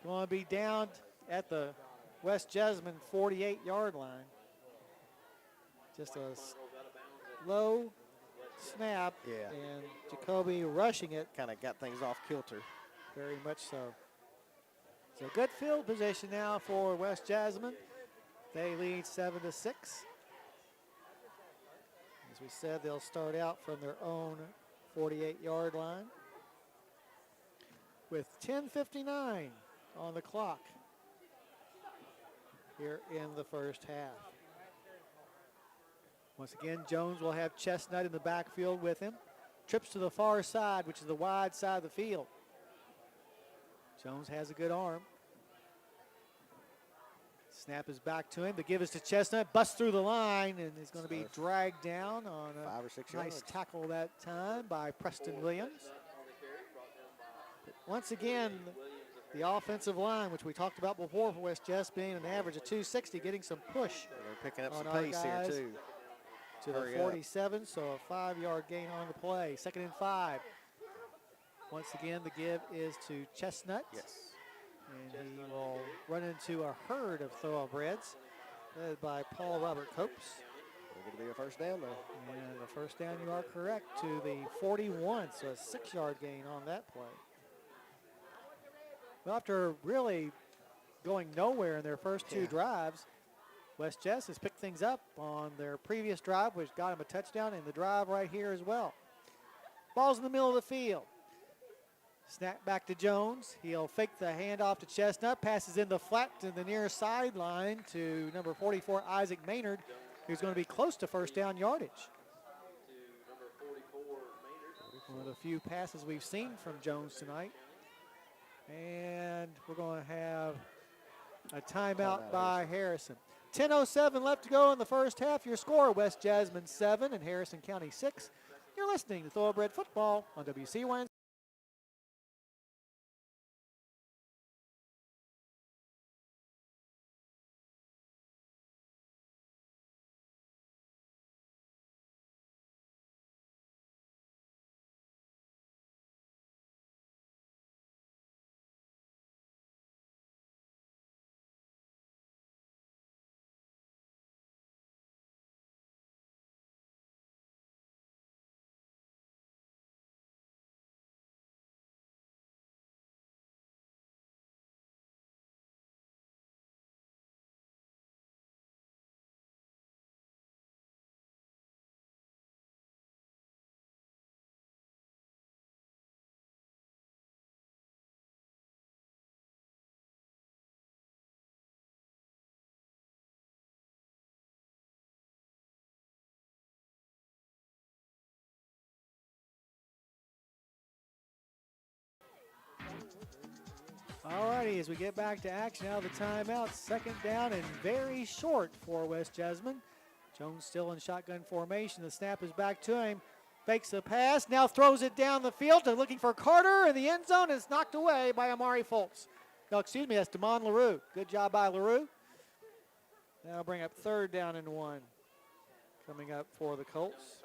Going to be down at the West Jessamine 48-yard line. Just a low snap. Yeah. And Jacoby rushing it. Kind of got things off kilter. Very much so. So good field position now for West Jessamine. They lead 7-6. As we said, they'll start out from their own 48-yard line. with 10:59 on the clock here in the first half. Once again, Jones will have Chestnut in the backfield with him. Trips to the far side, which is the wide side of the field. Jones has a good arm. Snap is back to him. The give is to Chestnut. Busts through the line and is going to be dragged down on a 5 or 6 nice yards. tackle that time by Preston Williams. But once again, the offensive line, which we talked about before for West Jess, being an average of 260, getting some push They're picking up on some our pace here, guys too. to the Hurry up. 47, so a 5-yard gain on the play. 2nd and 5. Once again, the give is to Chestnut. Yes. And he will run into a herd of thoroughbreds led by Paul Robert Copes. Going to be a first down, though. And the first down, you are correct, to the 41, so a 6-yard gain on that play. Well, after really going nowhere in their first 2 drives, West Jess has picked things up on their previous drive, which got him a touchdown, and the drive right here as well. Ball's in the middle of the field. Snap back to Jones. He'll fake the handoff to Chestnut. Passes in the flat to the near sideline to number 44, Isaac Maynard, who's going to be close to first down yardage. One of the few passes we've seen from Jones tonight. And we're going to have a timeout by Harrison. 10:07 left to go in the first half. Your score, West Jasmine 7 and Harrison County 6. You're listening to Thoroughbred Football on WCYN. All righty, as we get back to action out of the timeout, 2nd down and very short for West Jasmine. Jones still in shotgun formation. The snap is back to him. Fakes the pass, now throws it down the field to looking for Carter in the end zone. It's knocked away by Amari Foltz. No, excuse me, that's Damon LaRue. Good job by LaRue. That'll bring up 3rd down and 1. Coming up for the Colts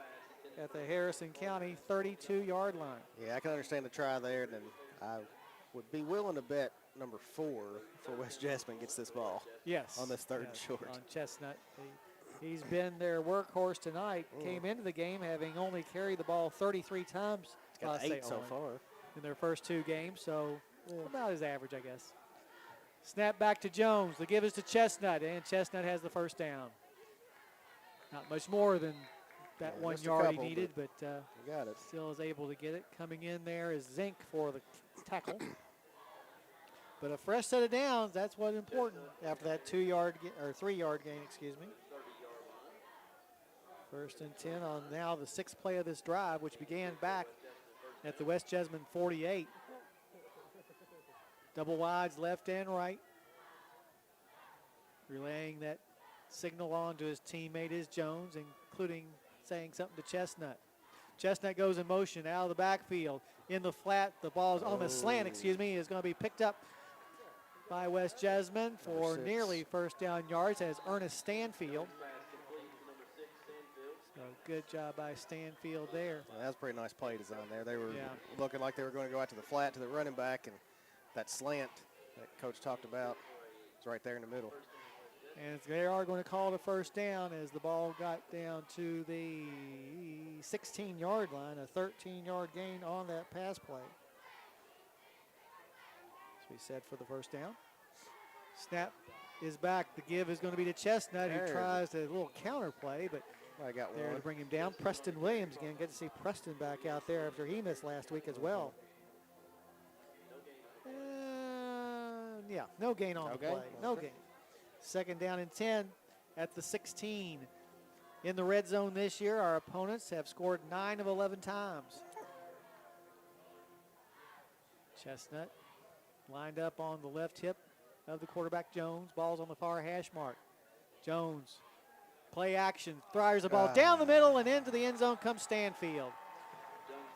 at the Harrison County 32-yard line. Yeah, I can understand the try there. Then I would be willing to bet number 4 for West Jasmine gets this ball. Yes. On this 3rd and yes, short. On Chestnut. He's been their workhorse tonight. Came into the game having only carried the ball 33 times. It's got 8 so far. In their first 2 games, so about his average, I guess. Snap back to Jones. The give is to Chestnut, and Chestnut has the first down. Not much more than that 1 just a yard he couple, needed, but You got it. still is able to get it. Coming in there is Zink for the tackle. But a fresh set of downs, that's what's important after that 2-yard or 3-yard gain, excuse me. 1st and 10 on now the 6th play of this drive, which began back at the West Jasmine 48. Double wides left and right. Relaying that signal on to his teammate is Jones, including saying something to Chestnut. Chestnut goes in motion out of the backfield. In the flat, the ball's on the slant, excuse me, is going to be picked up by West Jasmine for nearly first down yards as Ernest Stanfield. So good job by Stanfield there. Well, that was a pretty nice play design there. They were looking like they were going to go out to the flat to the running back, and that slant that Coach talked about is right there in the middle. And they are going to call the first down as the ball got down to the 16-yard line, a 13-yard gain on that pass play. As we said for the first down. Snap is back. The give is going to be to Chestnut, who tries a little counter play, but I got there one. to bring him down. Preston Williams again. Good to see Preston back out there after he missed last week as well. Yeah, no gain on No the gain? play. No Okay. gain. Second down and 10 at the 16. In the red zone this year, our opponents have scored 9 of 11 times. Chestnut lined up on the left hip of the quarterback, Jones. Ball's on the far hash mark. Jones, play action, fires the ball down the middle and into the end zone comes Stanfield.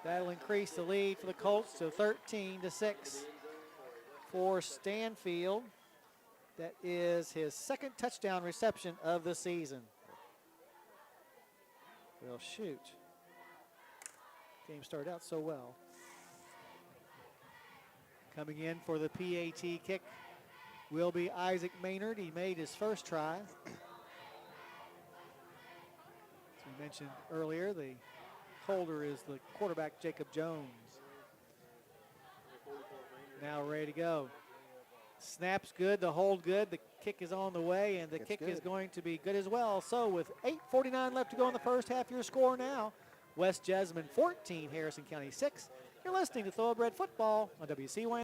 That'll increase the lead for the Colts to 13-6 for Stanfield. That is his second touchdown reception of the season. Well, shoot. Game started out so well. Coming in for the PAT kick will be Isaac Maynard. He made his first try. As we mentioned earlier, the holder is the quarterback, Jacob Jones. Now ready to go. Snap's good, the hold good, the kick is on the way, and the It's kick is good. going to be good as well. So with 8:49 left to go in the first half, your score now, West Jessamine 14, Harrison County 6. You're listening to Thoroughbred Football on WCY.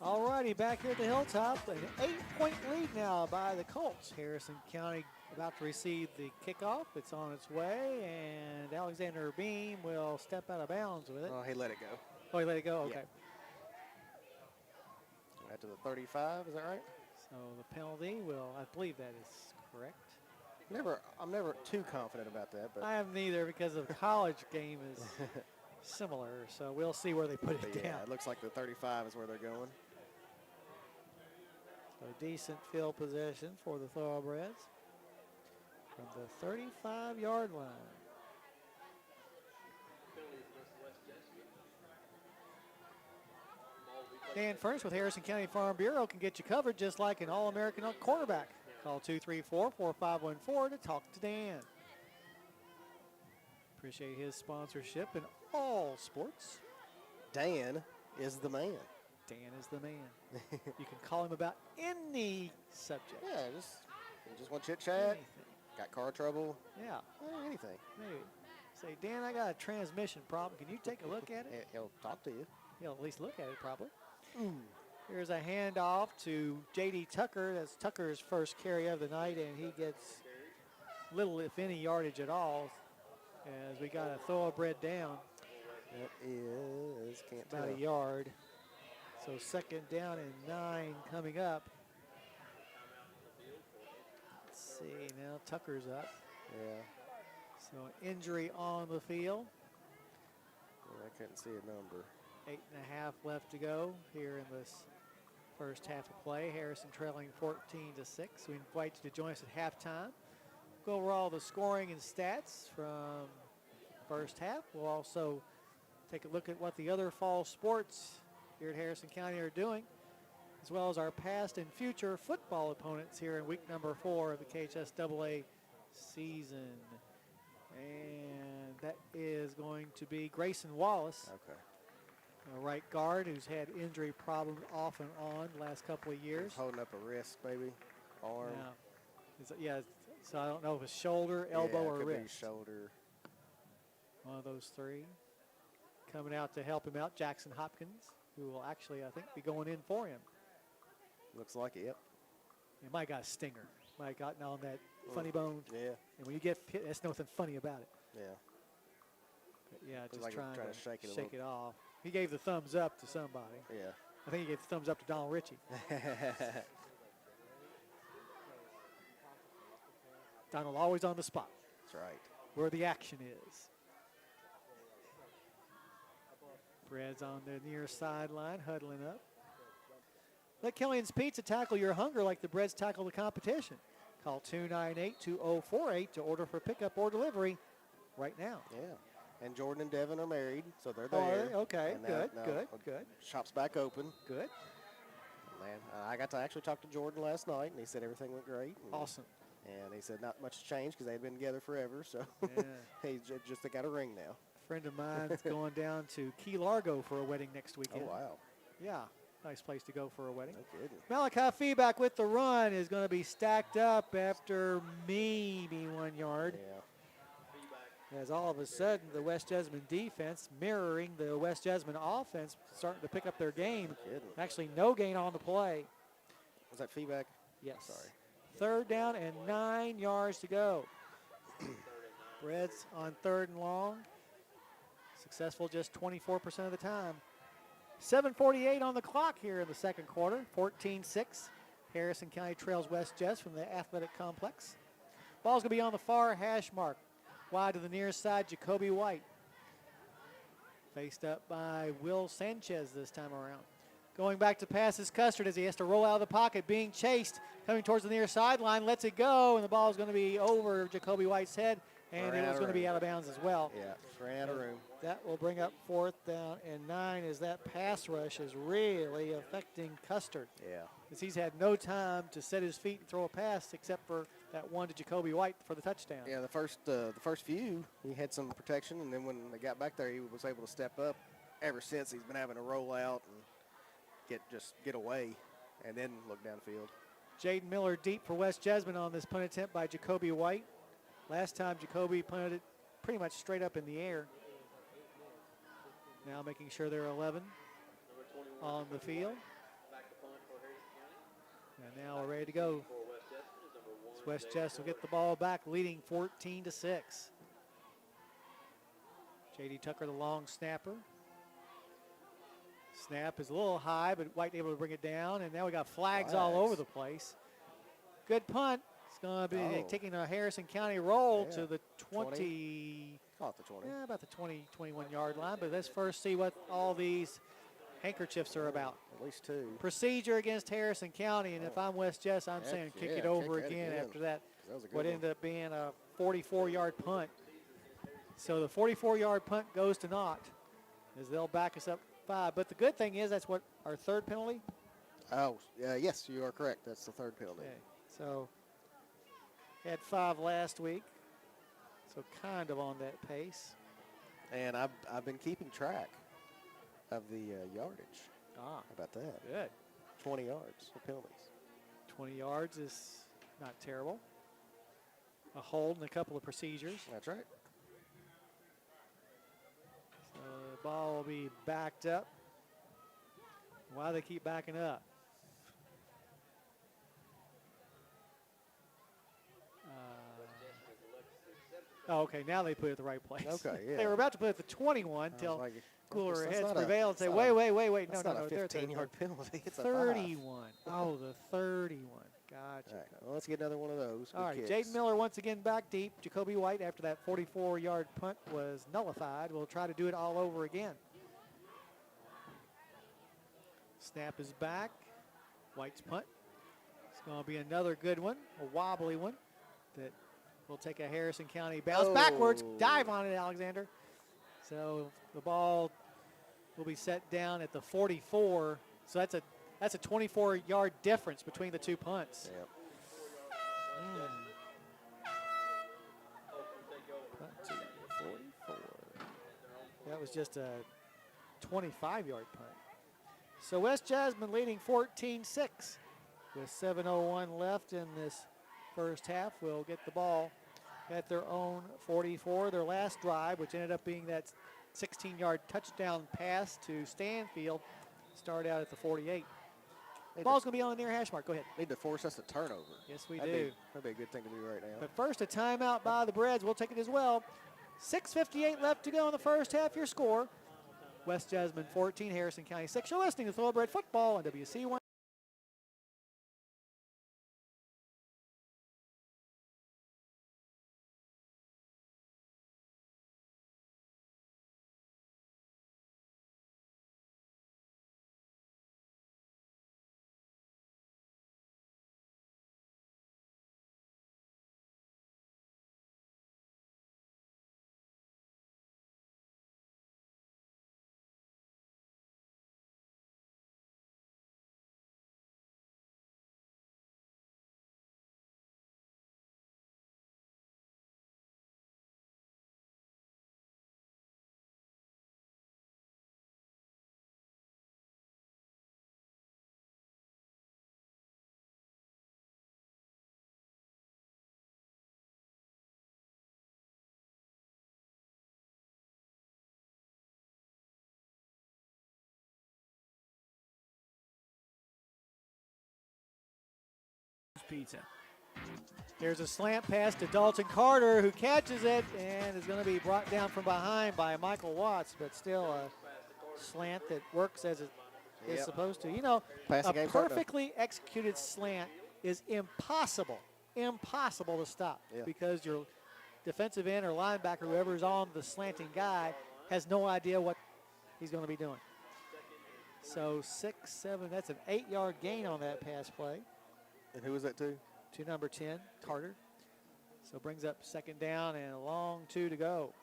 All righty, back here at the Hilltop, an 8-point lead now by the Colts. Harrison County about to receive the kickoff. It's on its way, and Alexander Beam will step out of bounds with it. Oh, he let it go. Oh, he let it go? Yeah. Okay. Right to the 35, is that right? So the penalty will, I believe that is correct. I'm never too confident about that, but I am neither because the college game is similar, so we'll see where they put it yeah, down. it looks like the 35 is where they're going. So decent field position for the Thoroughbreds from the 35-yard line. Dan Furnish with Harrison County Farm Bureau can get you covered just like an All-American quarterback. Call 234-4514 to talk to Dan. Appreciate his sponsorship in all sports. Dan is the man. Dan is the man. You can call him about any subject. Yeah, just want chit chat. Anything. Got car trouble. Yeah, Anything. maybe. Say, Dan, I got a transmission problem. Can you take a look at it? He'll talk to you. He'll at least look at it probably. Here's a handoff to J.D. Tucker. That's Tucker's first carry of the night, and he gets little, if any, yardage at all as we got a thoroughbred down That is, can't about tell. a yard. So second down and 9 coming up. Let's see, now Tucker's up. Yeah. So injury on the field. I couldn't see a number. 8.5 left to go here in this first half of play. Harrison trailing 14-6. We invite you to join us at halftime. Go over all the scoring and stats from first half. We'll also take a look at what the other fall sports here at Harrison County are doing, as well as our past and future football opponents here in week number 4 of the KHSAA season. And that is going to be Grayson Wallace, Okay. a right guard who's had injury problems off and on the last couple of years. He's holding up a wrist, maybe. Arm. Yeah, so I don't know if it's shoulder, elbow, Yeah, or could be wrist. shoulder. One of those three. Coming out to help him out, Jackson Hopkins, who will actually, I think, be going in for him. Looks like it, yep. He might got a stinger. Might gotten on that funny bone. Yeah, And when you get hit, there's nothing funny about it. yeah. But yeah, Looks just like trying trying to to shake it a shake little. it off. He gave the thumbs up to somebody. Yeah. I think he gave the thumbs up to Donald Ritchie. Donald always on the spot, That's right. where the action is. Brad's on the near sideline, huddling up. Let Killian's Pizza tackle your hunger like the Breads tackle the competition. Call 298-2048 to order for pickup or delivery right now. Yeah. And Jordan and Devin are married, so they're Oh, are there. they? Okay, And good, now good. Shop's back open. Good. Man, I got to actually talk to Jordan last night, and he said everything went great. And, Awesome. And he said not much changed because they had been together forever. So Yeah. they got a ring now. A friend of mine's going down to Key Largo for a wedding next weekend. Oh, wow. Yeah, nice place to go for a wedding. No kidding. Malachi Feedback with the run is going to be stacked up after maybe 1 yard. Yeah. As all of a sudden, the West Jessamine defense mirroring the West Jessamine offense starting to pick up their game. Kidding. Actually, no gain on the play. Was that feedback? Yes. Sorry. 3rd down and 9 yards to go. Reds on 3rd and long. Successful just 24% of the time. 7:48 on the clock here in the second quarter. 14-6. Harrison County trails West Jess from the athletic complex. Ball's going to be on the far hash mark. Wide to the near side, Jacoby White. Faced up by Will Sanchez this time around. Going back to pass is Custard as he has to roll out of the pocket, being chased, coming towards the near sideline, lets it go, and the ball is going to be over Jacoby White's head, and it was going to be out of bounds as well. Yeah, just ran out of room. That will bring up 4th down and 9 as that pass rush is really affecting Custard. Yeah. As he's had no time to set his feet and throw a pass except for that one to Jacoby White for the touchdown. Yeah, the first few, he had some protection, and then when they got back there, he was able to step up. Ever since, he's been having to roll out and get away, and then look downfield. Jaden Miller deep for West Jessamine on this punt attempt by Jacoby White. Last time Jacoby punted it pretty much straight up in the air. Now making sure they're 11 on the field. And now we're ready to go. West Jess will get the ball back, leading 14-6. J.D. Tucker, the long snapper. Snap is a little high, but White able to bring it down, and now we got flags all over the place. Good punt. It's going to be taking a Harrison County roll to the 20. Caught the 20. Yeah, about the 20, 21-yard line. But let's first see what all these handkerchiefs are about. At least 2. Procedure against Harrison County, and if I'm West Jess, I'm saying kick it over again after that. That was a good What one. ended up being a 44-yard punt. So the 44-yard punt goes to naught as they'll back us up 5. But the good thing is that's what our 3rd penalty. Oh, yes, you are correct. That's the 3rd penalty. Okay, so had 5 last week, so kind of on that pace. And I've been keeping track of the yardage. Ah, How about that? good. 20 yards of penalties. 20 yards is not terrible. A hold and a couple of procedures. That's right. So the ball will be backed up. Why do they keep backing up? Okay, now they put it at the right place. Okay, yeah. They were about to put it at the 21 I was till like, cooler that's heads not a- prevail and say, that's wait. not No, That's not no, a they're at the 15-yard penalty. It's a 31. Oh, the 31. Gotcha. All right, well, let's get another one of those. All right, Good Jaden kicks. Miller once again back deep. Jacoby White, after that 44-yard punt was nullified, will try to do it all over again. Snap is back. White's punt. It's going to be another good one, a wobbly one that will take a Harrison County bounce backwards. Dive on it, Alexander. So the ball will be set down at the 44. So that's a 24-yard difference between the two punts. Yep. Punt to 44. That was just a 25-yard punt. So West Jessamine leading 14-6 with 7:01 left in this first half. Will get the ball at their own 44. Their last drive, which ended up being that 16-yard touchdown pass to Stanfield, started out at the 48. The ball's going to be on the near hash mark. Go ahead. Need to force us a turnover. Yes, we That'd do. That'd be a good thing to do right now. But first, a timeout by the Breads. We'll take it as well. 6:58 left to go in the first half. Your score, West Jessamine 14, Harrison County 6. You're listening to Thoroughbred Football on WC1. Pizza. Here's a slant pass to Dalton Carter, who catches it and is going to be brought down from behind by Michael Watts, but still a slant that works as it is Yep. supposed to. You know, Passing a game starting to- perfectly executed slant is impossible to stop Yeah. because your defensive end or linebacker, whoever's on the slanting guy, has no idea what he's going to be doing. So 6, 7, that's an 8-yard gain on that pass play. And who was that to? To number 10, Carter. So brings up second down and a long 2 to go.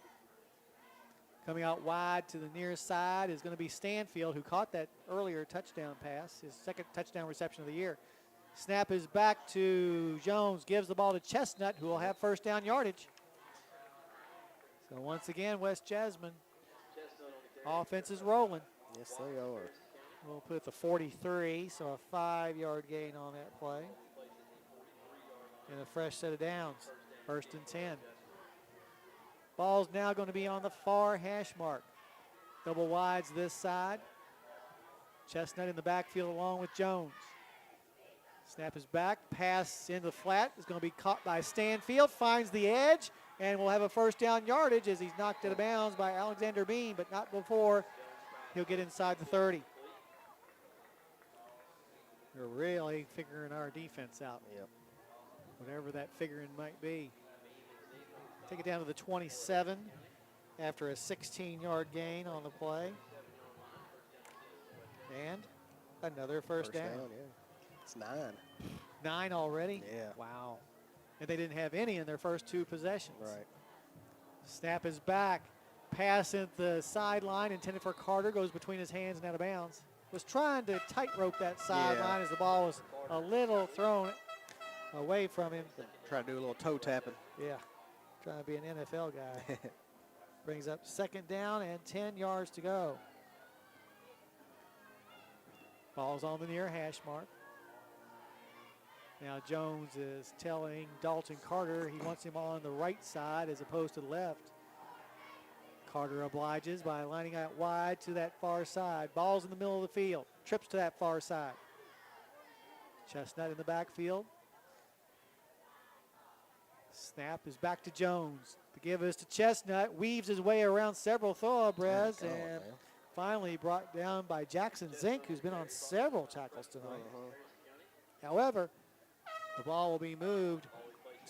Coming out wide to the near side is going to be Stanfield, who caught that earlier touchdown pass, his second touchdown reception of the year. Snap is back to Jones, gives the ball to Chestnut, who will have first down yardage. So once again, West Jessamine, offense is rolling. Yes, they are. We'll put it at the 43, so a 5-yard gain on that play. And a fresh set of downs, first and 10. Ball's now going to be on the far hash mark. Double wides this side. Chestnut in the backfield along with Jones. Snap is back, pass into the flat is going to be caught by Stanfield, finds the edge, and will have a first down yardage as he's knocked out of bounds by Alexander Bean, but not before he'll get inside the 30. We're really figuring our defense out, Yep. whatever that figuring might be. Take it down to the 27 after a 16-yard gain on the play. And another first down. Yeah. It's 9. 9 already? Yeah. Wow. And they didn't have any in their first 2 possessions. Right. Snap is back. Pass at the sideline intended for Carter, goes between his hands and out of bounds. Was trying to tightrope that sideline as the ball was a little thrown away from him. Try to do a little toe tapping. Yeah, trying to be an NFL guy. Brings up second down and 10 yards to go. Ball's on the near hash mark. Now Jones is telling Dalton Carter he wants him on the right side as opposed to the left. Carter obliges by lining out wide to that far side. Ball's in the middle of the field. Trips to that far side. Chestnut in the backfield. Snap is back to Jones. The give is to Chestnut. Weaves his way around several thoroughbreds and finally brought down by Jackson Zink, who's been on several tackles tonight. However, the ball will be moved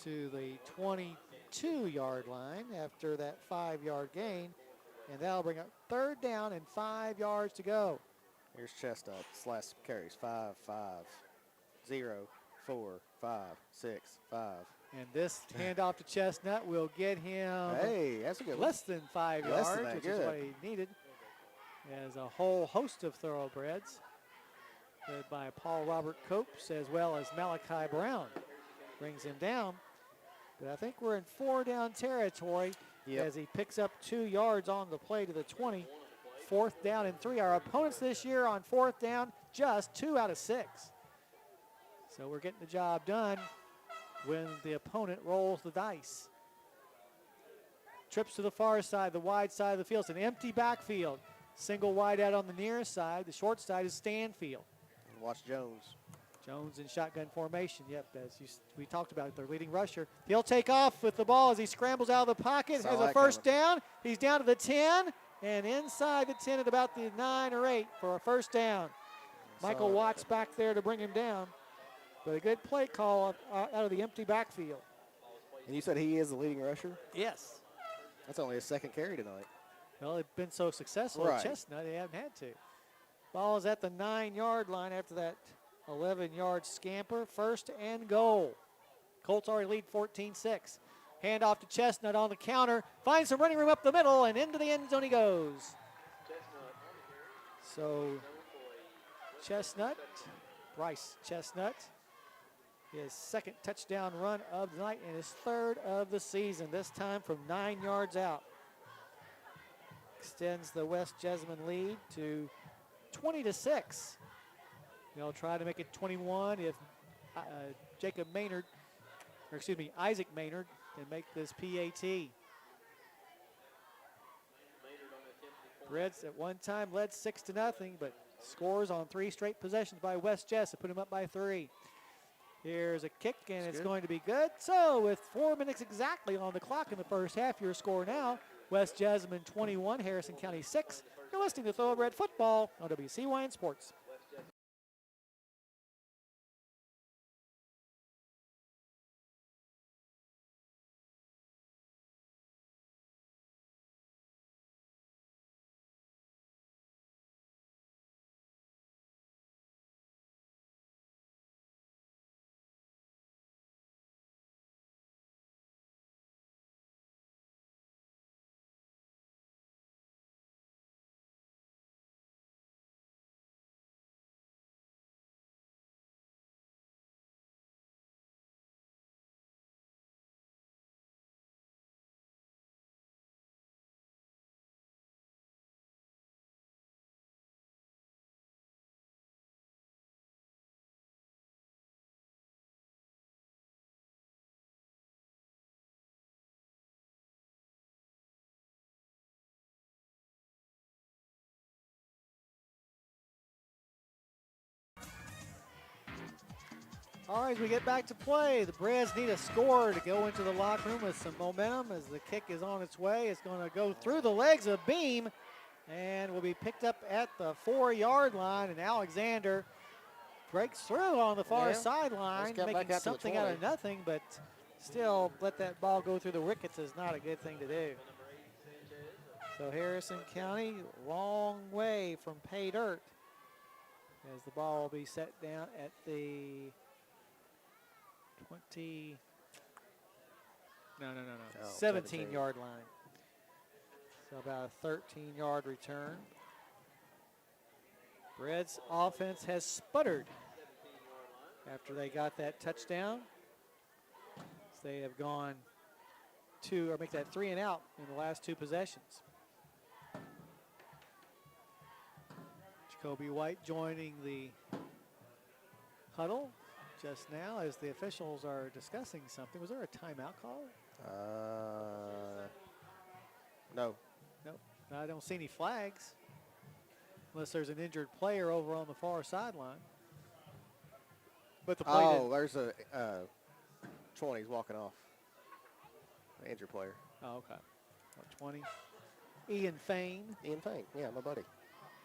to the 22-yard line after that 5-yard gain, and that'll bring up third down and 5 yards to go. Here's Chestnut. Last carries 5, 5, 0, 4, 5, 6, 5. And this handoff to Chestnut will get him Hey, that's a good one. less than 5 Less yards, than that, which is good. what he needed. As a whole host of thoroughbreds, led by Paul Robert Copes as well as Malachi Brown, brings him down. But I think we're in 4-down territory as he picks up 2 yards on the play to the 20. 4th down and 3. Our opponents this year on 4th down, just 2 out of 6. So we're getting the job done when the opponent rolls the dice. Trips to the far side, the wide side of the field. It's an empty backfield. Single wide out on the near side. The short side is Stanfield. Watch Jones. Jones in shotgun formation. Yep, we talked about it, their leading rusher. He'll take off with the ball as he scrambles out of the pocket. Saw Has a that first down. He's down to the 10 and inside the 10 at about the 9 or 8 for a first down. Michael Watts back there to bring him down, but a good play call out of the empty backfield. And you said he is the leading rusher? Yes. That's only his second carry tonight. Well, they've been so successful Right. at Chestnut, they haven't had to. Ball is at the 9-yard line after that 11-yard scamper. First and goal. Colts already lead 14-6. Hand off to Chestnut on the counter. Finds some running room up the middle, and into the end zone he goes. So Chestnut, Bryce Chestnut, his second touchdown run of the night and his third of the season, this time from 9 yards out. Extends the West Jessamine lead to 20-6. They'll try to make it 21 if Isaac Maynard can make this PAT. Reds at one time led 6-0, but scores on 3 straight possessions by West Jess to put him up by 3. Here's a kick, and it's going to be good. So with 4 minutes exactly on the clock in the first half, your score now, West Jessamine 21, Harrison County 6. You're listening to Thoroughbred Football on WCYN Sports. All right, as we get back to play, the Braves need a score to go into the locker room with some momentum as the kick is on its way. It's going to go through the legs of Beam and will be picked up at the 4-yard line. And Alexander breaks through on the far sideline, making something out of nothing, but still let that ball go through the wickets is not a good thing to do. So Harrison County, long way from pay dirt as the ball will be set down at the 17-yard line. So about a 13-yard return. Reds offense has sputtered after they got that touchdown. So they have gone make that 3 and out in the last 2 possessions. Jacoby White joining the huddle just now as the officials are discussing something. Was there a timeout call? No. Nope. I don't see any flags unless there's an injured player over on the far sideline. But the play there's a 20's walking off. An injured player. Oh, okay. 20. Ian Fain. Ian Fain, yeah, my buddy.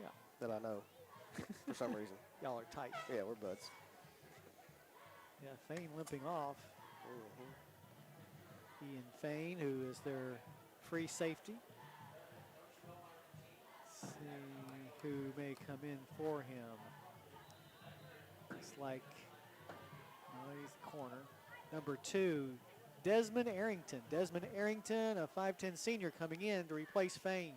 Yeah. That I know for some reason. Y'all are tight. Yeah, we're buds. Yeah, Fain limping off. Ian Fain, who is their free safety. Let's see who may come in for him. Looks like he's the corner. Number 2, Desmond Arrington. Desmond Arrington, a 5'10 senior coming in to replace Fain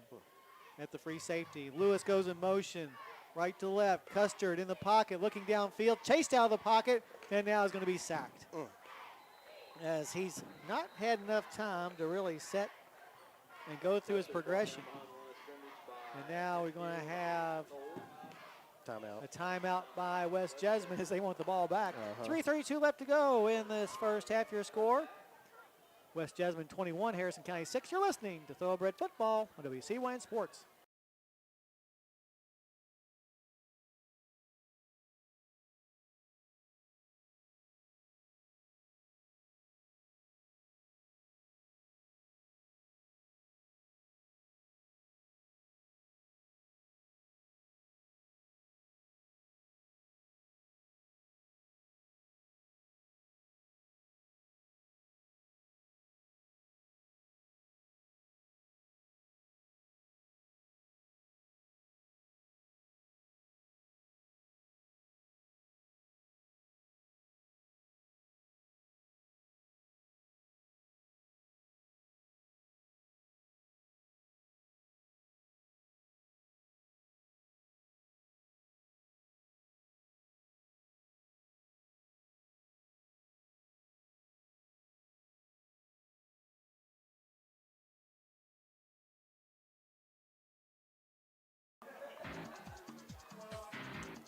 at the free safety. Lewis goes in motion, right to left. Custard in the pocket, looking downfield, chased out of the pocket, and now is going to be sacked. As he's not had enough time to really set and go through his progression. And now we're going to have a timeout by West Jessamine as they want the ball back. 3:32 left to go in this first half. Your score, West Jessamine 21, Harrison County 6. You're listening to Thoroughbred Football on WCYN Sports.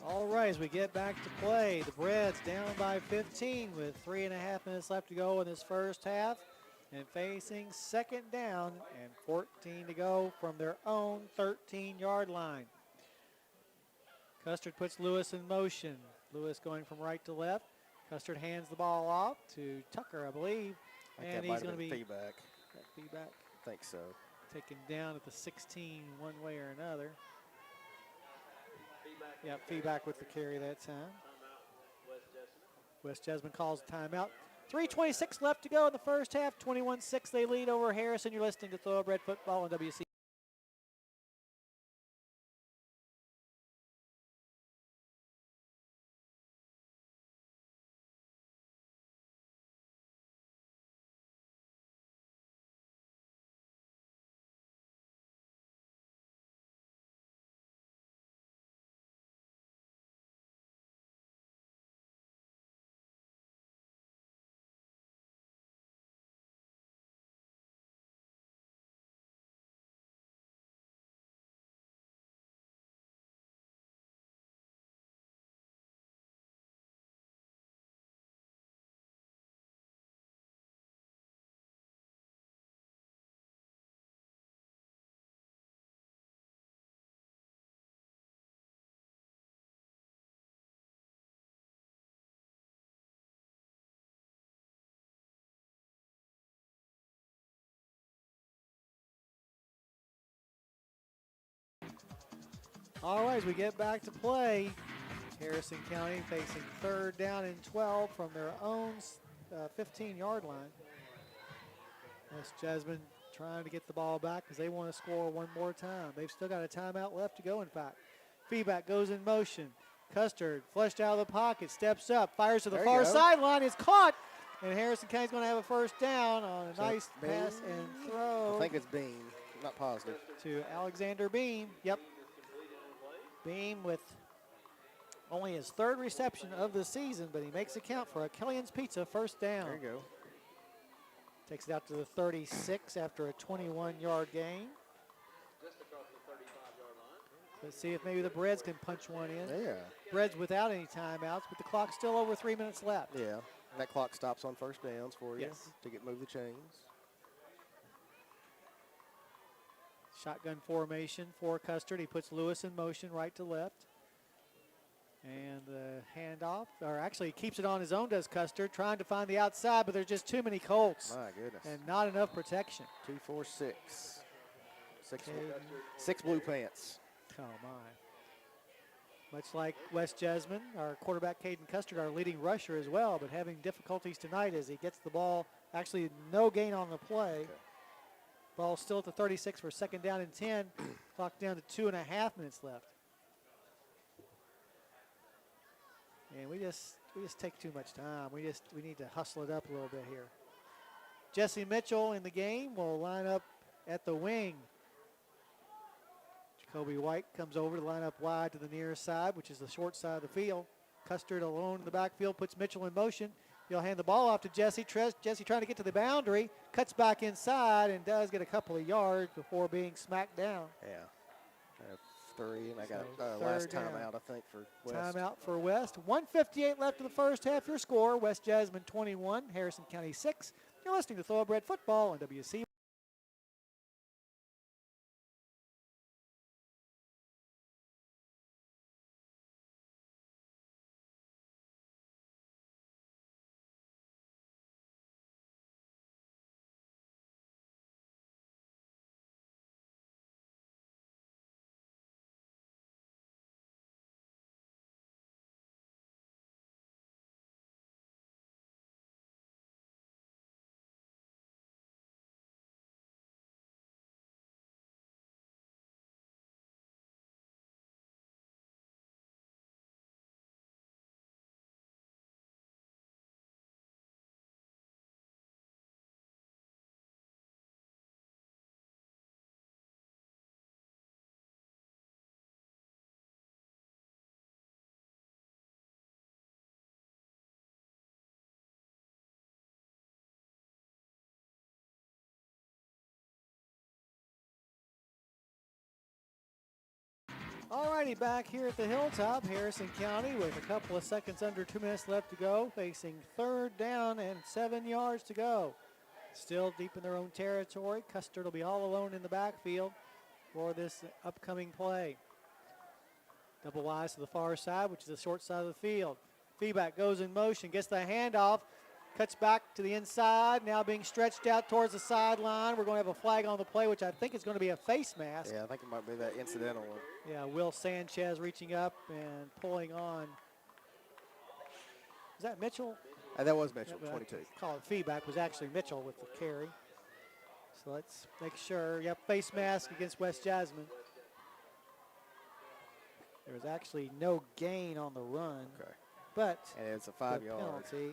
All right, as we get back to play, the Reds down by 15 with 3.5 minutes left to go in this first half and facing second down and 14 to go from their own 13-yard line. Custard puts Lewis in motion. Lewis going from right to left. Custard hands the ball off to Tucker, I believe. I think And that might he's have going to been be feedback. feedback I think so. taken down at the 16 one way or another. Yeah, feedback with the carry that time. West Jessamine calls a timeout. 3:26 left to go in the first half. 21-6 they lead over Harrison. You're listening to Thoroughbred Football on WC. All right, as we get back to play, Harrison County facing third down and 12 from their own 15-yard line. West Jessamine trying to get the ball back because they want to score one more time. They've still got a timeout left to go, in fact. Feedback goes in motion. Custard flushed out of the pocket, steps up, fires to the far sideline, is caught, and Harrison County's going to have a first down on a nice pass and throw. I think it's Bean. I'm not positive. To Alexander Beam. Yep. Beam with only his third reception of the season, but he makes it count for a Killian's Pizza first down. There you go. Takes it out to the 36 after a 21-yard gain. Let's see if maybe the Breads can punch one in. Yeah. Breads without any timeouts, but the clock's still over 3 minutes left. Yeah. That clock stops on first downs for you Yes. to move the chains. Shotgun formation for Custard. He puts Lewis in motion right to left. And the handoff, or actually he keeps it on his own, does Custard, trying to find the outside, but there's just too many Colts. My goodness. And not enough protection. 2, 4, 6. Okay. Six blue pants. Oh, my. Much like West Jessamine, our quarterback Caden Custard, our leading rusher as well, but having difficulties tonight as he gets the ball. Actually, no gain on the play. Okay. Ball still at the 36 for second down and 10. Clock down to 2.5 minutes left. And we just take too much time. We need to hustle it up a little bit here. Jesse Mitchell in the game will line up at the wing. Jacoby White comes over to line up wide to the near side, which is the short side of the field. Custard alone in the backfield puts Mitchell in motion. He'll hand the ball off to Jesse. Jesse trying to get to the boundary, cuts back inside and does get a couple of yards before being smacked down. Yeah. I have 3, and I got So last third down. timeout, I think, for West. Timeout for West. 1:58 left in the first half. Your score, West Jessamine 21, Harrison County 6. You're listening to Thoroughbred Football on WC. All righty, back here at the Hilltop, Harrison County with a couple of seconds under 2 minutes left to go, facing 3rd down and 7 yards to go. Still deep in their own territory. Custer will be all alone in the backfield for this upcoming play. Double wise to the far side, which is the short side of the field. Feedback goes in motion, gets the handoff, cuts back to the inside, now being stretched out towards the sideline. We're going to have a flag on the play, which I think is going to be a face mask. Yeah, I think it might be that incidental one. Yeah, Will Sanchez reaching up and pulling on. Is that Mitchell? That was Mitchell, Yeah, but 22. I call it feedback, was actually Mitchell with the carry. So let's make sure. Yep, face mask against West Jasmine. There was actually no gain on the run, Okay. but And it's a the 5 yard. penalty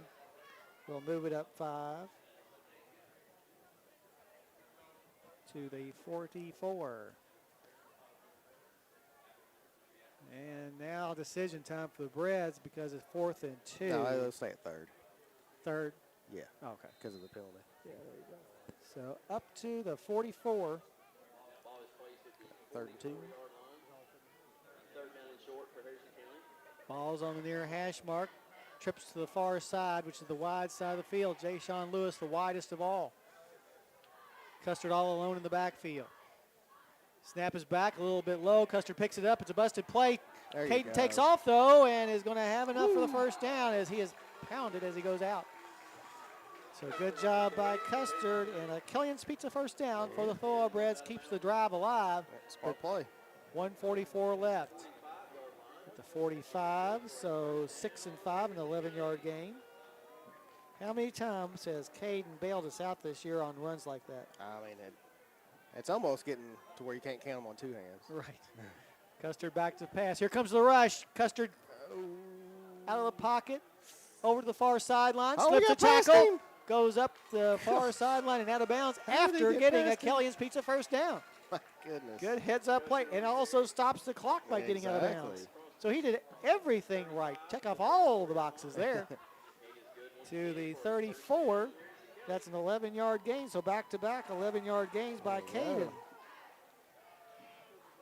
will move it up 5 to the 44. And now decision time for the Breads because it's 4th and 2. No, they'll stay at 3rd. 3rd. Yeah, Okay. because of the penalty. Yeah, there you go. So up to the 44. 3rd and 2. 3rd down and short for Harrison County. Ball's on the near hash mark. Trips to the far side, which is the wide side of the field. Jay-Sean Lewis, the widest of all. Custard all alone in the backfield. Snap is back a little bit low. Custard picks it up. It's a busted play. There you Caden go. takes off, though, and is going to have enough for the first down as he is pounded as he goes out. So good job by Custard, and a Killian's Pizza first down for the Thoroughbreds. Keeps the drive alive. Smart play. 1:44 left at the 45, so 6 and 5, an 11-yard gain. How many times has Caden bailed us out this year on runs like that? I mean, it's almost getting to where you can't count them on 2 hands. Right. Custard back to pass. Here comes the rush. Custard out of the pocket, over to the far sideline, Oh, slips we a got past tackle, him. goes up the far sideline and out of bounds How did he after get getting a past him? Killian's Pizza first down. My goodness. Good heads-up play, and also stops the clock by getting out of Exactly. bounds. So he did everything right. Check off all the boxes there. To the 34, that's an 11-yard gain. So back-to-back 11-yard gains by Caden.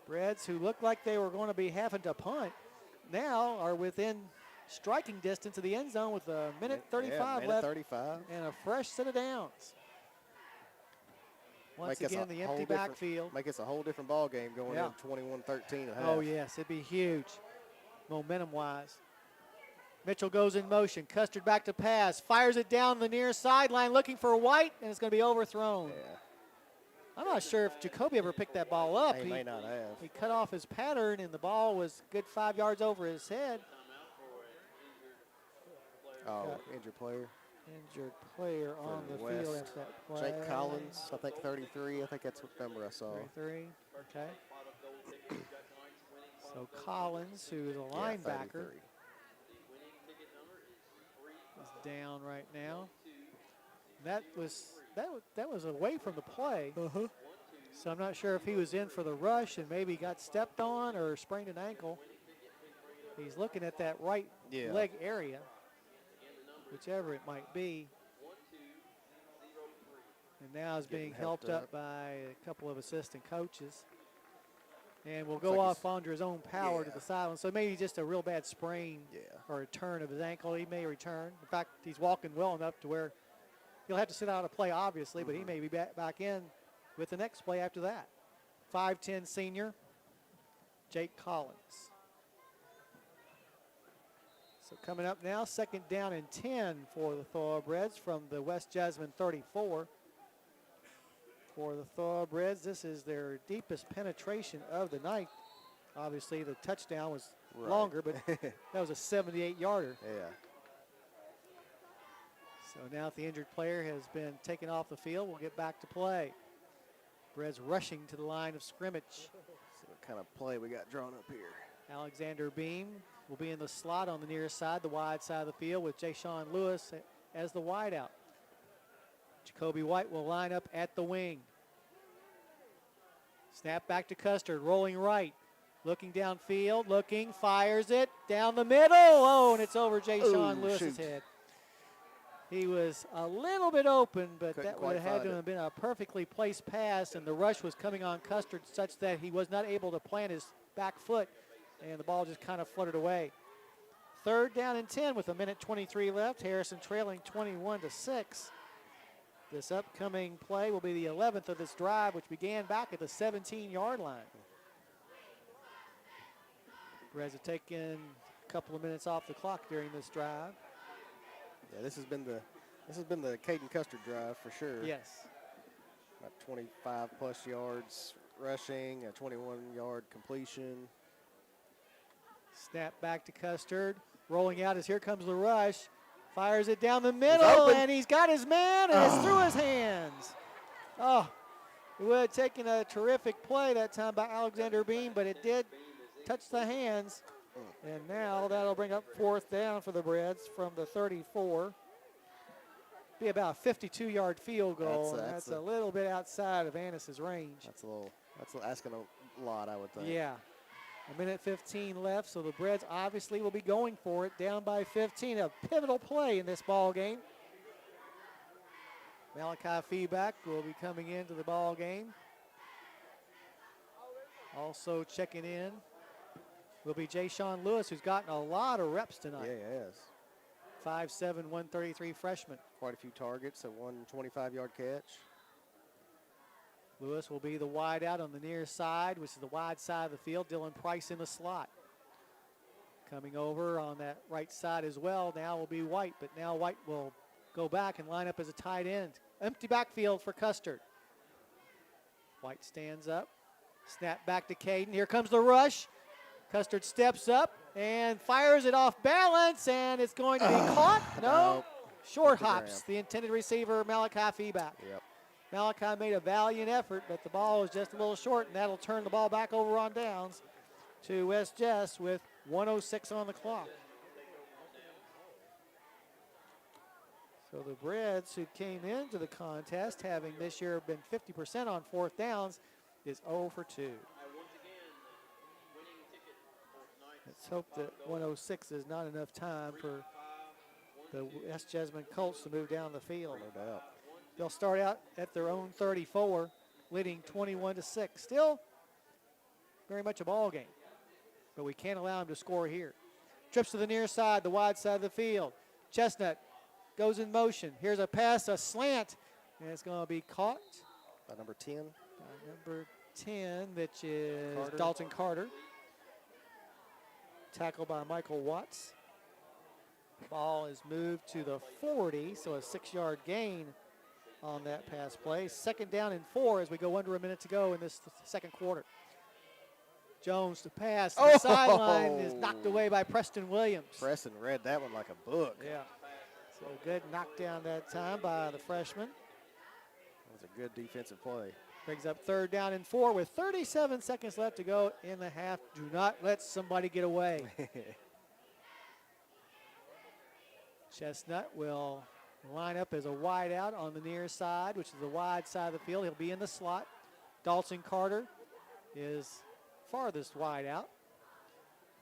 Breads, who looked like they were going to be having to punt, now are within striking distance of the end zone with a minute 35 minute left 35. and a fresh set of downs. Once Make us again, a the whole empty different- backfield. Make us a whole different ball game going Yeah. in 21-13 at half. Oh, yes, it'd be huge, momentum-wise. Mitchell goes in motion. Custard back to pass. Fires it down the near sideline, looking for White, and it's going to be overthrown. Yeah. I'm not sure if Jacoby ever picked that ball up. He may not have. He cut off his pattern, and the ball was good 5 yards over his head. Oh, injured player. Injured player on the field West. after that play. Jake Collins, I think 33. I think that's what number I saw. 33, okay. So Collins, who is a Yeah, linebacker, 33. is down right now. That was away from the play. So I'm not sure if he was in for the rush and maybe got stepped on or sprained an ankle. He's looking at that right Yeah. leg area, whichever it might be. And now is being Getting helped helped up by a couple of assistant coaches. And will go like off he's- under his own power to Yeah. the sideline. So maybe just a real bad sprain Yeah. or a turn of his ankle. He may return. In fact, he's walking well enough to where he'll have to sit out a play, obviously, but he may be back in with the next play after that. 5'10" senior, Jake Collins. So coming up now, 2nd down and 10 for the Thoroughbreds from the West Jasmine 34. For the Thoroughbreds, this is their deepest penetration of the night. Obviously, the touchdown was Right. longer, but that was a 78-yarder. Yeah. So now that the injured player has been taken off the field, we'll get back to play. Reds rushing to the line of scrimmage. So what kind of play we got drawn up here? Alexander Beam will be in the slot on the near side, the wide side of the field, with Jay-Sean Lewis as the wideout. Jacoby White will line up at the wing. Snap back to Custard, rolling right. Looking downfield, fires it down the middle. Oh, and it's over Jay-Sean Ooh, Lewis's shoot. head. He was a little bit open, but Couldn't that would quite have had find to it. have been a perfectly placed pass, and the rush was coming on Custard such that he was not able to plant his back foot and the ball just kind of fluttered away. 3rd down and 10 with 1:23 left. Harrison trailing 21-6. This upcoming play will be the 11th of this drive, which began back at the 17-yard line. Reds have taken a couple of minutes off the clock during this drive. Yeah, this has been the Caden Custard drive for sure. Yes. About 25+ yards rushing, a 21-yard completion. Snap back to Custard. Rolling out as here comes the rush. Fires it down the middle, open. and he's got his man, and it's through his hands. Oh, it would have taken a terrific play that time by Alexander Beam, but it did touch the hands. And now that'll bring up 4th down for the Reds from the 34. Be about a 52-yard field goal. That's a little bit outside of Annis's range. That's asking a lot, I would think. Yeah. 1:15 left, so the Reds obviously will be going for it, down by 15. A pivotal play in this ball game. Malachi Feedback will be coming into the ball game. Also checking in will be Jay-Sean Lewis, who's gotten a lot of reps tonight. Yeah, he has. 5'7", 133 freshman. Quite a few targets, a 125-yard catch. Lewis will be the wide out on the near side, which is the wide side of the field. Dylan Price in the slot. Coming over on that right side as well now will be White, but now White will go back and line up as a tight end. Empty backfield for Custard. White stands up. Snap back to Caden. Here comes the rush. Custard steps up and fires it off balance, and it's going to be caught. No. Short hops. The intended receiver, Malachi Feedback. Yep. Malachi made a valiant effort, but the ball was just a little short, and that'll turn the ball back over on downs to West Jess with 1:06 on the clock. So the Reds, who came into the contest having this year been 50% on 4th downs, is 0 for 2. Let's hope that 1:06 is not enough time for the West Jessamine Colts to move down the field. No doubt. They'll start out at their own 34, leading 21-6. Still very much a ball game, but we can't allow them to score here. Trips to the near side, the wide side of the field. Chestnut goes in motion. Here's a pass, a slant, and it's going to be caught By number 10. by number 10, which is Carter. Dalton Carter. Tackled by Michael Watts. Ball is moved to the 40, so a 6-yard gain on that pass play. 2nd down and 4 as we go under a minute to go in this second quarter. Jones to pass. The sideline is knocked away by Preston Williams. Preston read that one like a book. Yeah. So good knockdown that time by the freshman. That was a good defensive play. Brings up 3rd down and 4 with 37 seconds left to go in the half. Do not let somebody get away. Chestnut will line up as a wide out on the near side, which is the wide side of the field. He'll be in the slot. Dalton Carter is farthest wide out.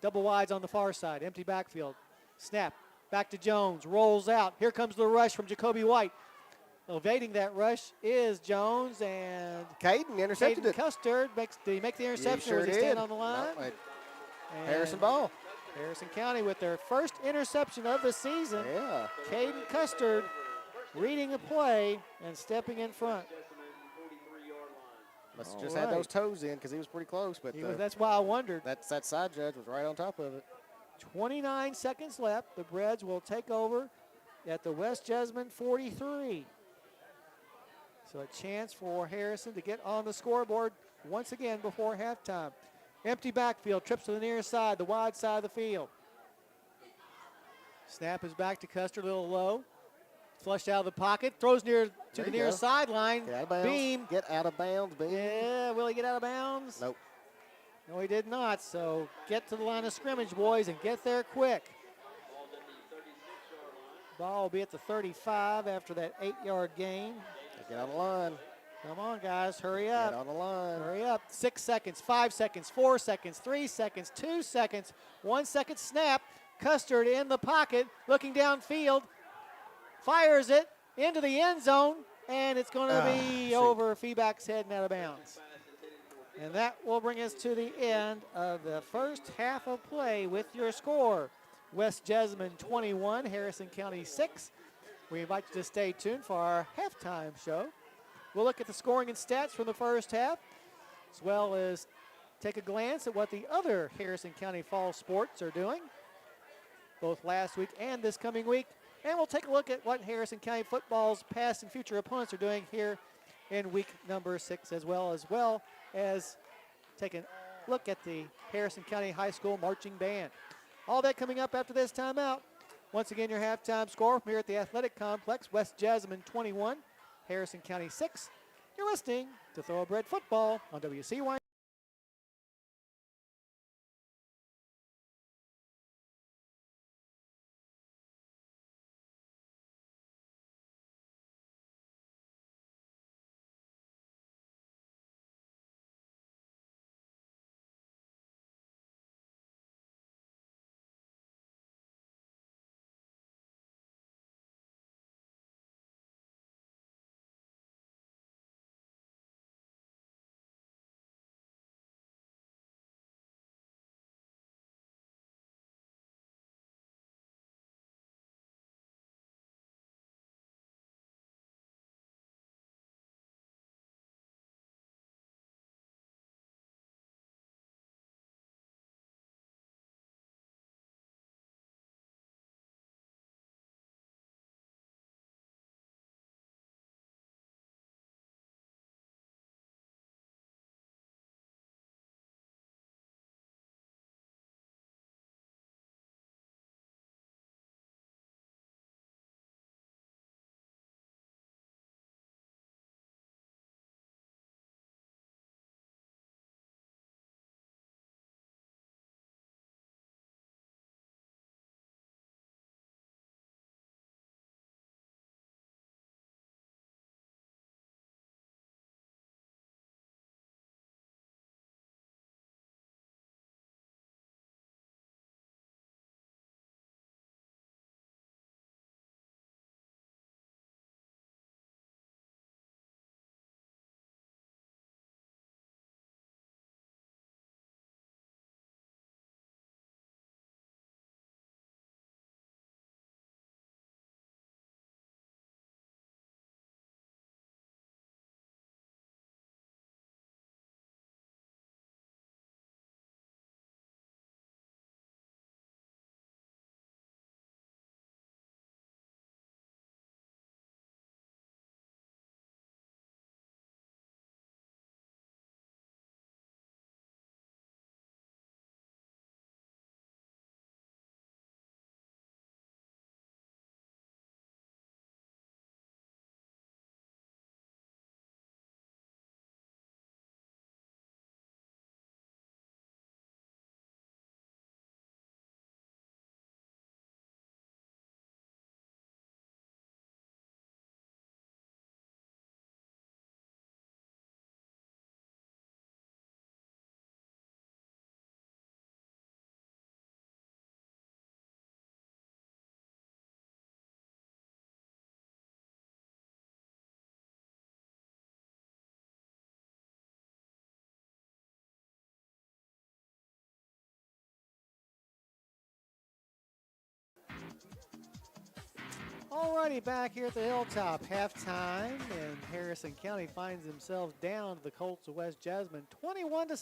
Double wides on the far side. Empty backfield. Snap. Back to Jones. Rolls out. Here comes the rush from Jacoby White. Evading that rush is Jones, and Caden intercepted Caden it. Custard did he make the interception, or was he stand on the line? No, And Harrison Ball. Harrison County with their first interception of the season. Yeah. Caden Custard reading the play and stepping in front. Must have All just had right. those toes in because he was pretty close, but That's why I wondered. that side judge was right on top of it. 29 seconds left. The Reds will take over at the West Jessamine 43. So a chance for Harrison to get on the scoreboard once again before halftime. Empty backfield, trips to the near side, the wide side of the field. Snap is back to Custard, a little low. Flushed out of the pocket, throws near to There the you near go. sideline. Get out of bounds. Beam. Get out of bounds, Beam. Yeah, will he get out of bounds? Nope. No, he did not. So get to the line of scrimmage, boys, and get there quick. Ball will be at the 35 after that 8-yard gain. Get on the line. Come on, guys, hurry up. Get on the line. Hurry up. 6 seconds, 5 seconds, 4 seconds, 3 seconds, 2 seconds, 1 second snap. Custard in the pocket, looking downfield, fires it into the end zone, and it's going to be shoot. over Feedback's head and out of bounds. And that will bring us to the end of the first half of play with your score. West Jessamine 21, Harrison County 6. We invite you to stay tuned for our halftime show. We'll look at the scoring and stats from the first half, as well as take a glance at what the other Harrison County fall sports are doing, both last week and this coming week. And we'll take a look at what Harrison County football's past and future opponents are doing here in week number 6, as well as take a look at the Harrison County High School Marching Band. All that coming up after this timeout. Once again, your halftime score from here at the Athletic Complex, West Jessamine 21, Harrison County 6. You're listening to Thoroughbred Football on WCY. Alrighty, back here at the Hilltop, halftime, and Harrison County finds themselves down to the Colts of West Jessamine, 21-6.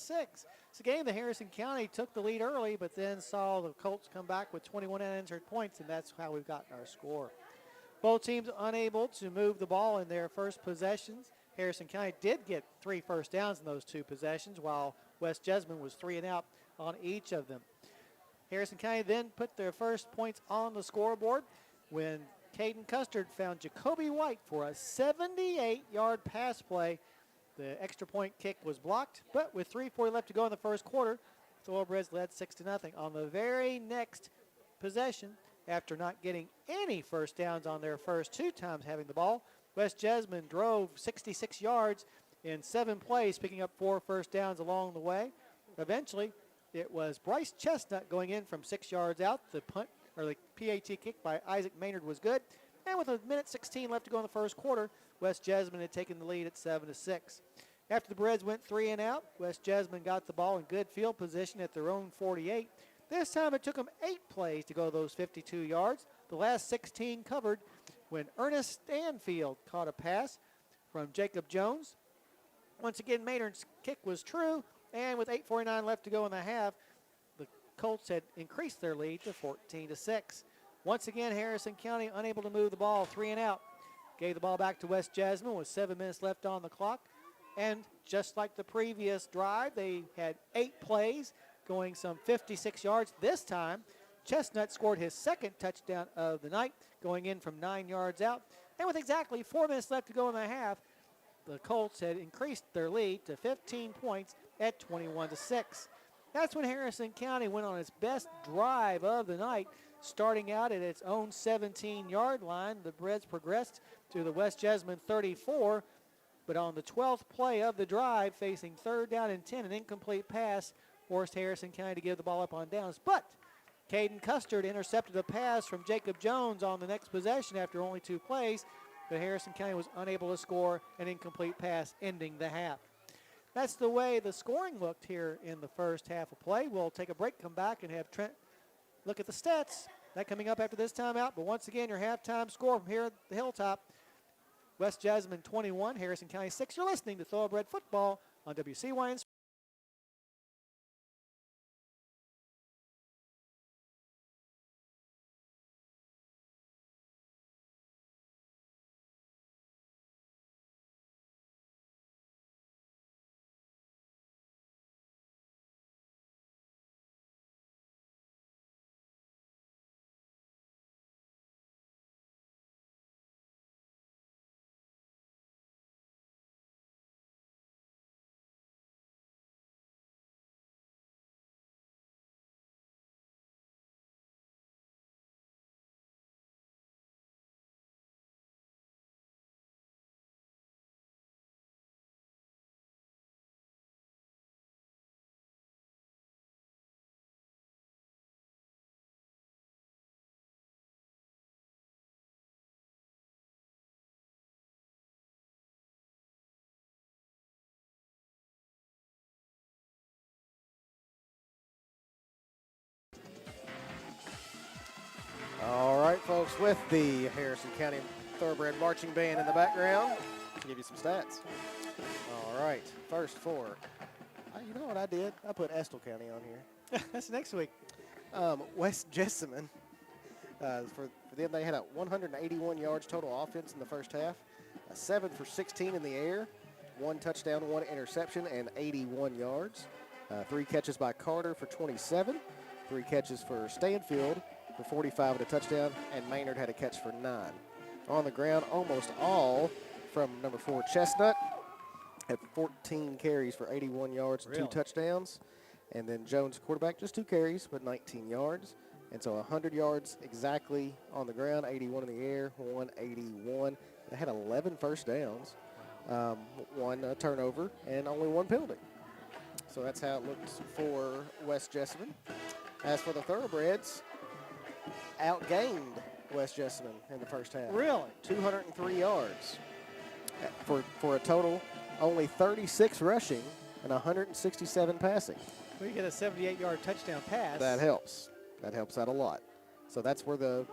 It's a game that Harrison County took the lead early, but then saw the Colts come back with 21 unanswered points, and that's how we've gotten our score. Both teams unable to move the ball in their first possessions. Harrison County did get 3 first downs in those 2 possessions, while West Jessamine was 3 and out on each of them. Harrison County then put their first points on the scoreboard when Caden Custard found Jacoby White for a 78-yard pass play. The extra point kick was blocked, but with 3:40 left to go in the first quarter, Thoroughbreds led 6-0. On the very next possession, after not getting any first downs on their first 2 times having the ball, West Jessamine drove 66 yards in 7 plays, picking up 4 first downs along the way. Eventually, it was Bryce Chestnut going in from 6 yards out. The punt or the PAT kick by Isaac Maynard was good. And with 1:16 left to go in the first quarter, West Jessamine had taken the lead at 7-6. After the Reds went 3 and out, West Jessamine got the ball in good field position at their own 48. This time it took them 8 plays to go those 52 yards. The last 16 covered when Ernest Stanfield caught a pass from Jacob Jones. Once again, Maynard's kick was true, and with 8:49 left to go in the half, the Colts had increased their lead to 14-6. Once again, Harrison County unable to move the ball, 3 and out. Gave the ball back to West Jessamine with 7 minutes left on the clock. And just like the previous drive, they had 8 plays going some 56 yards. This time, Chestnut scored his second touchdown of the night, going in from 9 yards out. And with exactly 4 minutes left to go in the half, the Colts had increased their lead to 15 points at 21-6. That's when Harrison County went on its best drive of the night, starting out at its own 17-yard line. The Reds progressed to the West Jessamine 34, but on the 12th play of the drive, facing 3rd down and 10, an incomplete pass forced Harrison County to give the ball up on downs. But Caden Custard intercepted a pass from Jacob Jones on the next possession after only 2 plays, but Harrison County was unable to score an incomplete pass, ending the half. That's the way the scoring looked here in the first half of play. We'll take a break, come back, and have Trent look at the stats. That coming up after this timeout. But once again, your halftime score from here at the Hilltop: West Jessamine 21, Harrison County 6. You're listening to Thoroughbred Football on WCYN. All right, folks, with the Harrison County Thoroughbred Marching Band in the background, to give you some stats. All right, first four. You know what I did? I put Estill County on here. That's next week. West Jessamine, for them, they had a 181 yards total offense in the first half, a 7 for 16 in the air, 1 touchdown, 1 interception, and 81 yards. 3 catches by Carter for 27, 3 catches for Stanfield for 45 and a touchdown, and Maynard had a catch for 9. On the ground, almost all from number 4, Chestnut, had 14 carries for 81 yards and 2 touchdowns. And then Jones, quarterback, just 2 carries, but 19 yards. And so 100 yards exactly on the ground, 81 in the air, 181. They had 11 first downs, 1 turnover, and only 1 penalty. So that's how it looked for West Jessamine. As for the Thoroughbreds, outgained West Jessamine in the first half. Really? 203 yards for a total only 36 rushing and 167 passing. We get a 78-yard touchdown pass. That helps. That helps out a lot. So that's where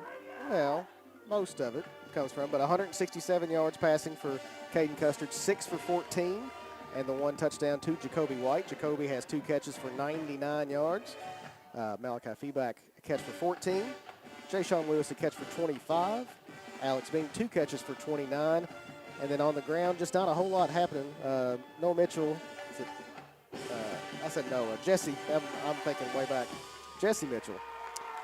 most of it comes from. But 167 yards passing for Caden Custard, 6 for 14, and the 1 touchdown to Jacoby White. Jacoby has 2 catches for 99 yards. Malachi Feeback, a catch for 14. Jay-Sean Lewis, a catch for 25. Alex Bean, 2 catches for 29. And then on the ground, just not a whole lot happening. Noah Mitchell, I said Noah. Jesse, I'm thinking way back. Jesse Mitchell,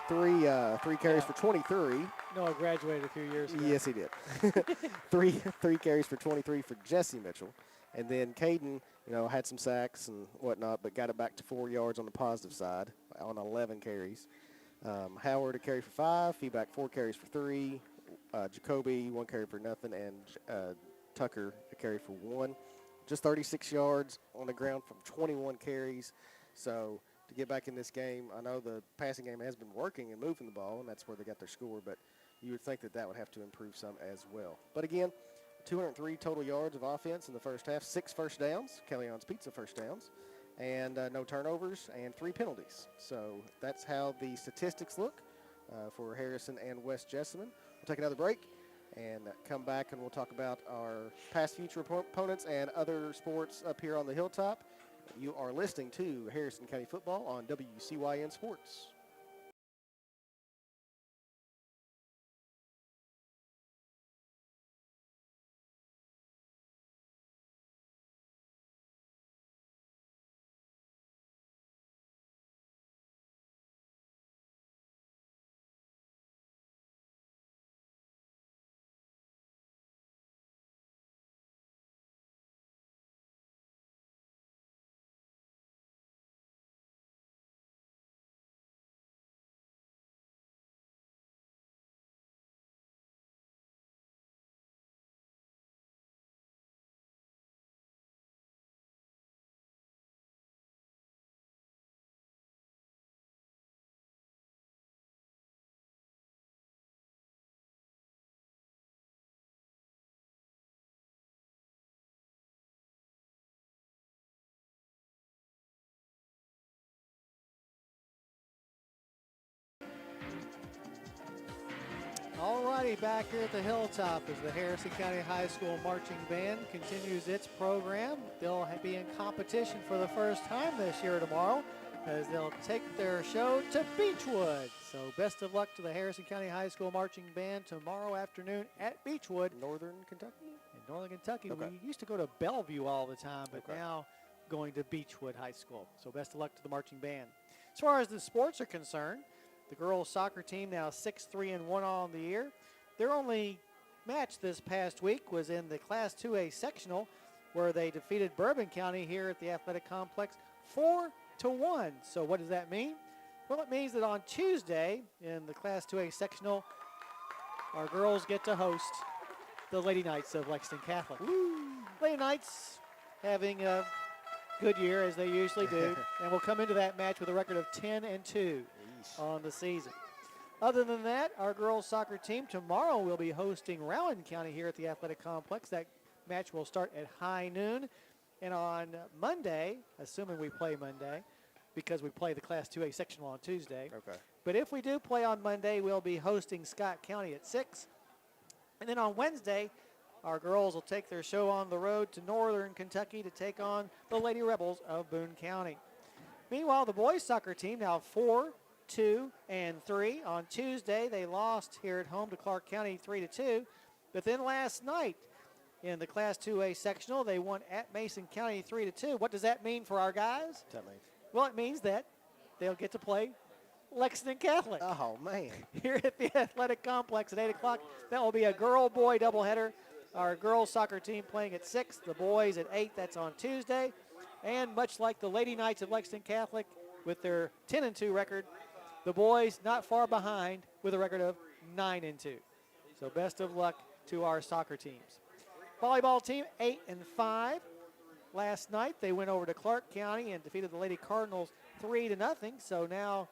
3 carries for 23. Noah graduated a few years ago. Yes, he did. 3 carries for 23 for Jesse Mitchell. And then Caden, had some sacks and whatnot, but got it back to 4 yards on the positive side on 11 carries. Howard, a carry for 5. Feedback, 4 carries for 3. Jacoby, 1 carry for nothing, and Tucker, a carry for 1. Just 36 yards on the ground from 21 carries. So to get back in this game, I know the passing game has been working and moving the ball, and that's where they got their score, but you would think that would have to improve some as well. But again, 203 total yards of offense in the first half, 6 first downs, Kellyan's Pizza first downs, and no turnovers and 3 penalties. So that's how the statistics look for Harrison and West Jessamine. We'll take another break and come back, and we'll talk about our past future opponents and other sports up here on the Hilltop. You are listening to Harrison County Football on WCYN Sports. All righty, back here at the Hilltop as the Harrison County High School Marching Band continues its program. They'll be in competition for the first time this year tomorrow as they'll take their show to Beechwood. So best of luck to the Harrison County High School Marching Band tomorrow afternoon at Beechwood. Northern Kentucky? In Northern Kentucky. Okay. We used to go to Bellevue all the time, but Okay. now going to Beechwood High School. So best of luck to the marching band. As far as the sports are concerned, the girls soccer team now 6-3-1 on the year. Their only match this past week was in the Class 2A sectional where they defeated Bourbon County here at the athletic complex 4-1. So what does that mean? Well, it means that on Tuesday in the Class 2A sectional, our girls get to host the Lady Knights of Lexington Catholic. Lady Knights having a good year as they usually do, and will come into that match with a record of 10-2 on the season. Other than that, our girls soccer team tomorrow will be hosting Rowan County here at the athletic complex. That match will start at high noon. And on Monday, assuming we play Monday, because we play the Class 2A sectional on Tuesday. Okay. But if we do play on Monday, we'll be hosting Scott County at 6. And then on Wednesday, our girls will take their show on the road to Northern Kentucky to take on the Lady Rebels of Boone County. Meanwhile, the boys soccer team now 4-2-3. On Tuesday, they lost here at home to Clark County 3-2. But then last night in the Class 2A sectional, they won at Mason County 3-2. What does that mean for our guys? What's that mean? Well, it means that they'll get to play Lexington Catholic Oh, man. here at the athletic complex at 8 o'clock. That will be a girl-boy doubleheader. Our girls soccer team playing at 6, the boys at 8. That's on Tuesday. And much like the Lady Knights of Lexington Catholic with their 10-2 record, the boys not far behind with a record of 9-2. So best of luck to our soccer teams. Volleyball team 8-5. Last night they went over to Clark County and defeated the Lady Cardinals 3-0. So now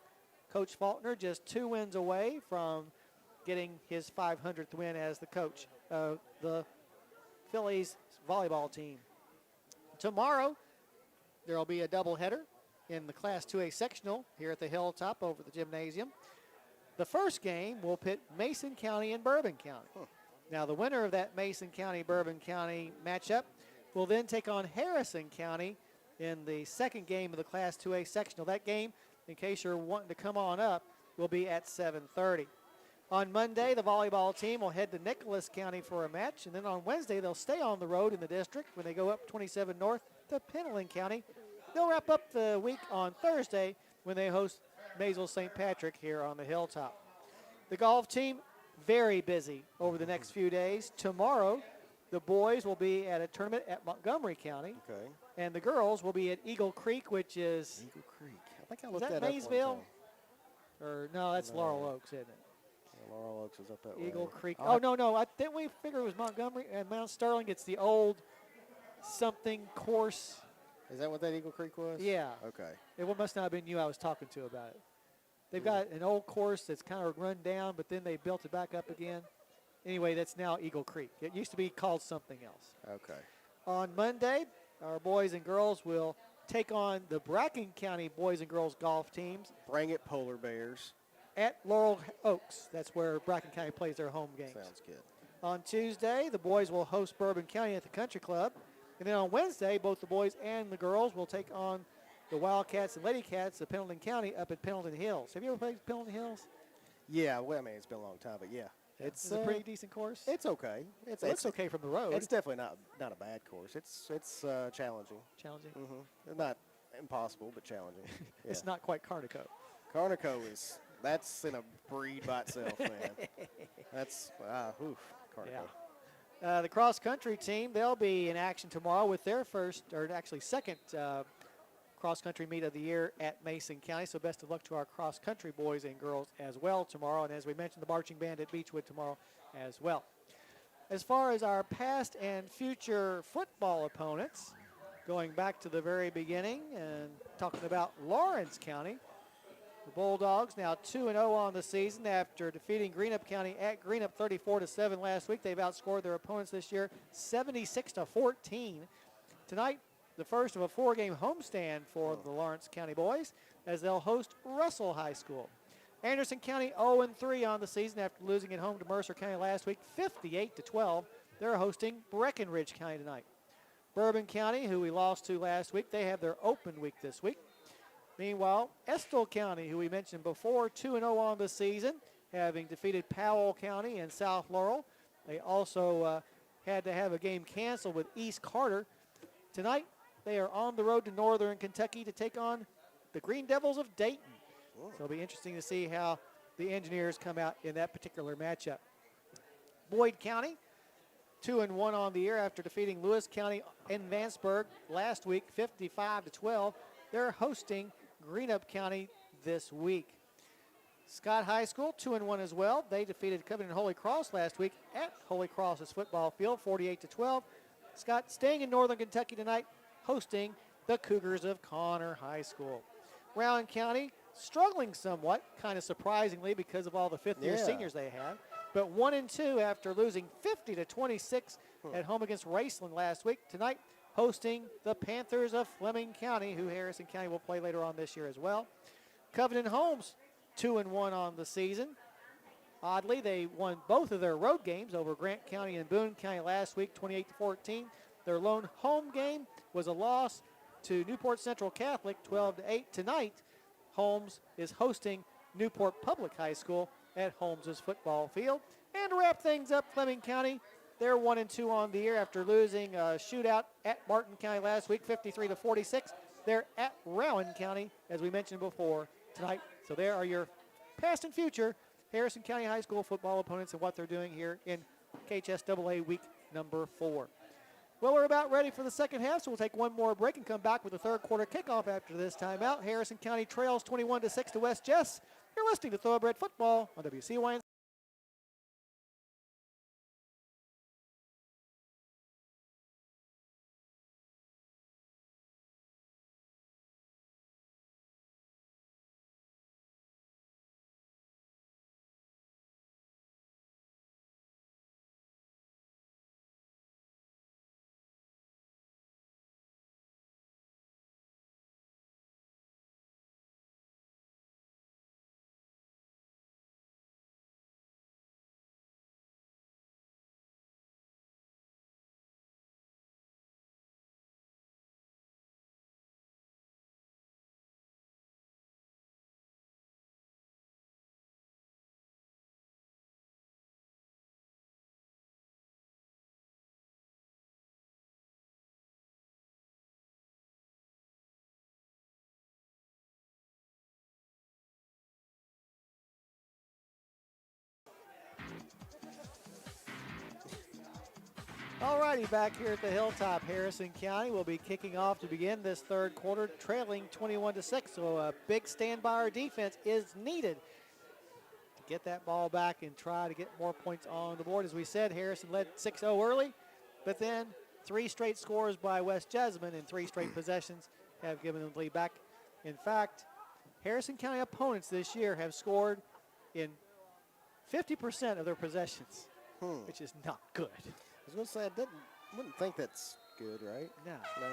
Coach Faulkner just 2 wins away from getting his 500th win as the coach of the Phillies volleyball team. Tomorrow there will be a doubleheader in the Class 2A sectional here at the Hilltop over the gymnasium. The first game will pit Mason County and Bourbon County. Now the winner of that Mason County-Bourbon County matchup will then take on Harrison County in the second game of the Class 2A sectional. That game, in case you're wanting to come on up, will be at 7:30. On Monday, the volleyball team will head to Nicholas County for a match, and then on Wednesday, they'll stay on the road in the district when they go up 27 north to Pendleton County. They'll wrap up the week on Thursday when they host Maysville St. Patrick here on the Hilltop. The golf team, very busy over the next few days. Tomorrow, the boys will be at a tournament at Montgomery County, Okay. and the girls will be at Eagle Creek, which is, Eagle Creek. I think I is looked that that up Maysville? one time. Or no, that's No. Laurel Oaks, isn't it? Yeah, Laurel Oaks is up that way. Eagle Creek. I'll Oh, have- no. I think we figured it was Montgomery and Mount Sterling. It's the old something course. Is that what that Eagle Creek was? Yeah. Okay. It must not have been you I was talking to about it. They've got an old course that's kind of run down, but then they built it back up again. Anyway, that's now Eagle Creek. It used to be called something else. Okay. On Monday, our boys and girls will take on the Bracken County boys and girls golf teams Bring it, Polar Bears. at Laurel Oaks. That's where Bracken County plays their home games. Sounds good. On Tuesday, the boys will host Bourbon County at the Country Club. And then on Wednesday, both the boys and the girls will take on the Wildcats and Lady Cats of Pendleton County up at Pendleton Hills. Have you ever played Pendleton Hills? Yeah, well, I mean, it's been a long time, but yeah. It's a pretty decent course. It's okay. It looks okay from the road. It's definitely not a bad course. It's challenging. Challenging. Not impossible, but challenging. Yeah. It's not quite Carnico. Carnico that's in a breed by itself, man. That's Carnico. Yeah. The cross-country team, they'll be in action tomorrow with their second cross-country meet of the year at Mason County. So best of luck to our cross-country boys and girls as well tomorrow. And as we mentioned, the marching band at Beechwood tomorrow as well. As far as our past and future football opponents, going back to the very beginning and talking about Lawrence County, the Bulldogs now 2-0 on the season after defeating Greenup County at Greenup 34-7 last week. They've outscored their opponents this year 76-14. Tonight, the first of a 4-game homestand for the Lawrence County boys as they'll host Russell High School. Anderson County 0-3 on the season after losing at home to Mercer County last week 58-12. They're hosting Breckenridge County tonight. Bourbon County, who we lost to last week, they have their open week this week. Meanwhile, Estill County, who we mentioned before, 2-0 on the season, having defeated Powell County and South Laurel. They also had to have a game canceled with East Carter. Tonight, they are on the road to Northern Kentucky to take on the Green Devils of Dayton. So it'll be interesting to see how the Engineers come out in that particular matchup. Boyd County, 2-1 on the year after defeating Lewis County in Vanceburg last week, 55-12. They're hosting Greenup County this week. Scott High School, 2-1 as well. They defeated Covington Holy Cross last week at Holy Cross's football field, 48-12. Scott staying in Northern Kentucky tonight, hosting the Cougars of Conner High School. Rowan County struggling somewhat, kind of surprisingly because of all the fifth-year seniors they have, but 1-2 after losing 50-26 at home against Raceland last week. Tonight, hosting the Panthers of Fleming County, who Harrison County will play later on this year as well. Covington Holmes, 2-1 on the season. Oddly, they won both of their road games over Grant County and Boone County last week, 28-14. Their lone home game was a loss to Newport Central Catholic, 12-8. Tonight, Holmes is hosting Newport Public High School at Holmes's football field. And to wrap things up, Fleming County, they're 1-2 on the year after losing a shootout at Martin County last week, 53-46. They're at Rowan County, as we mentioned before, tonight. So there are your past and future Harrison County High School football opponents and what they're doing here in KHSAA week number 4. Well, we're about ready for the second half, so we'll take one more break and come back with the third quarter kickoff after this timeout. Harrison County trails 21-6 to West Jess. You're listening to Thoroughbred Football on WCYN. All righty, back here at the Hilltop, Harrison County will be kicking off to begin this third quarter, trailing 21-6. So a big stand by our defense is needed to get that ball back and try to get more points on the board. As we said, Harrison led 6-0 early, but then 3 straight scores by West Jessamine and 3 straight possessions have given them the lead back. In fact, Harrison County opponents this year have scored in 50% of their possessions. which is not good. I was going to say, wouldn't think that's good, right? No. No.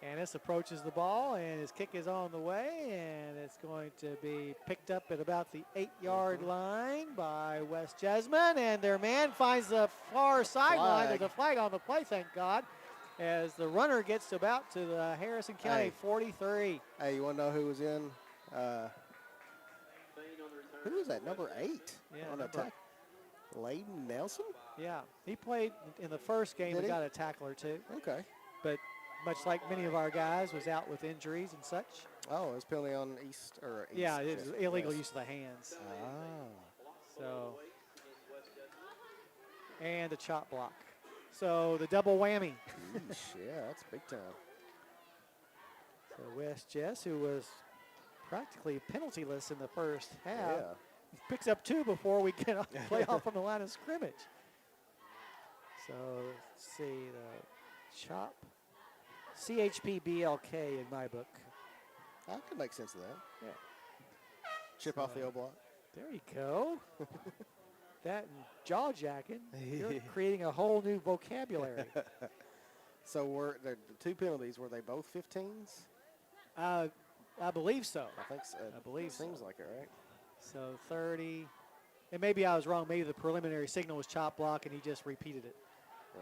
Annis approaches the ball, and his kick is on the way, and it's going to be picked up at about the 8-yard line by West Jessamine, and their man finds the far sideline. There's a flag on the play, thank God, as the runner gets about to the Harrison County 43. Hey, you want to know who was in? Who was that? Number 8 on attack. Layden Nelson? Yeah, he played in the first game. Did We he? got a tackle or two, Okay. but much like many of our guys, was out with injuries and such. Oh, it was penalty on East. Yeah, it's Yes. illegal use of the hands. Ah. So, and the chop block. So the double whammy. Yeesh, yeah, that's big time. So West Jess, who was practically penaltyless in the first half, Yeah. picks up 2 before we get off play off from the line of scrimmage. So let's see the chop. CHP BLK in my book. I could make sense of that. Yeah. Chip off the old block. There you go. That and jaw jacking. You're creating a whole new vocabulary. So were the 2 penalties, were they both 15s? I believe so. I think so. I believe so. Seems like it, right? So 30. And maybe I was wrong. Maybe the preliminary signal was chop block and he just repeated it.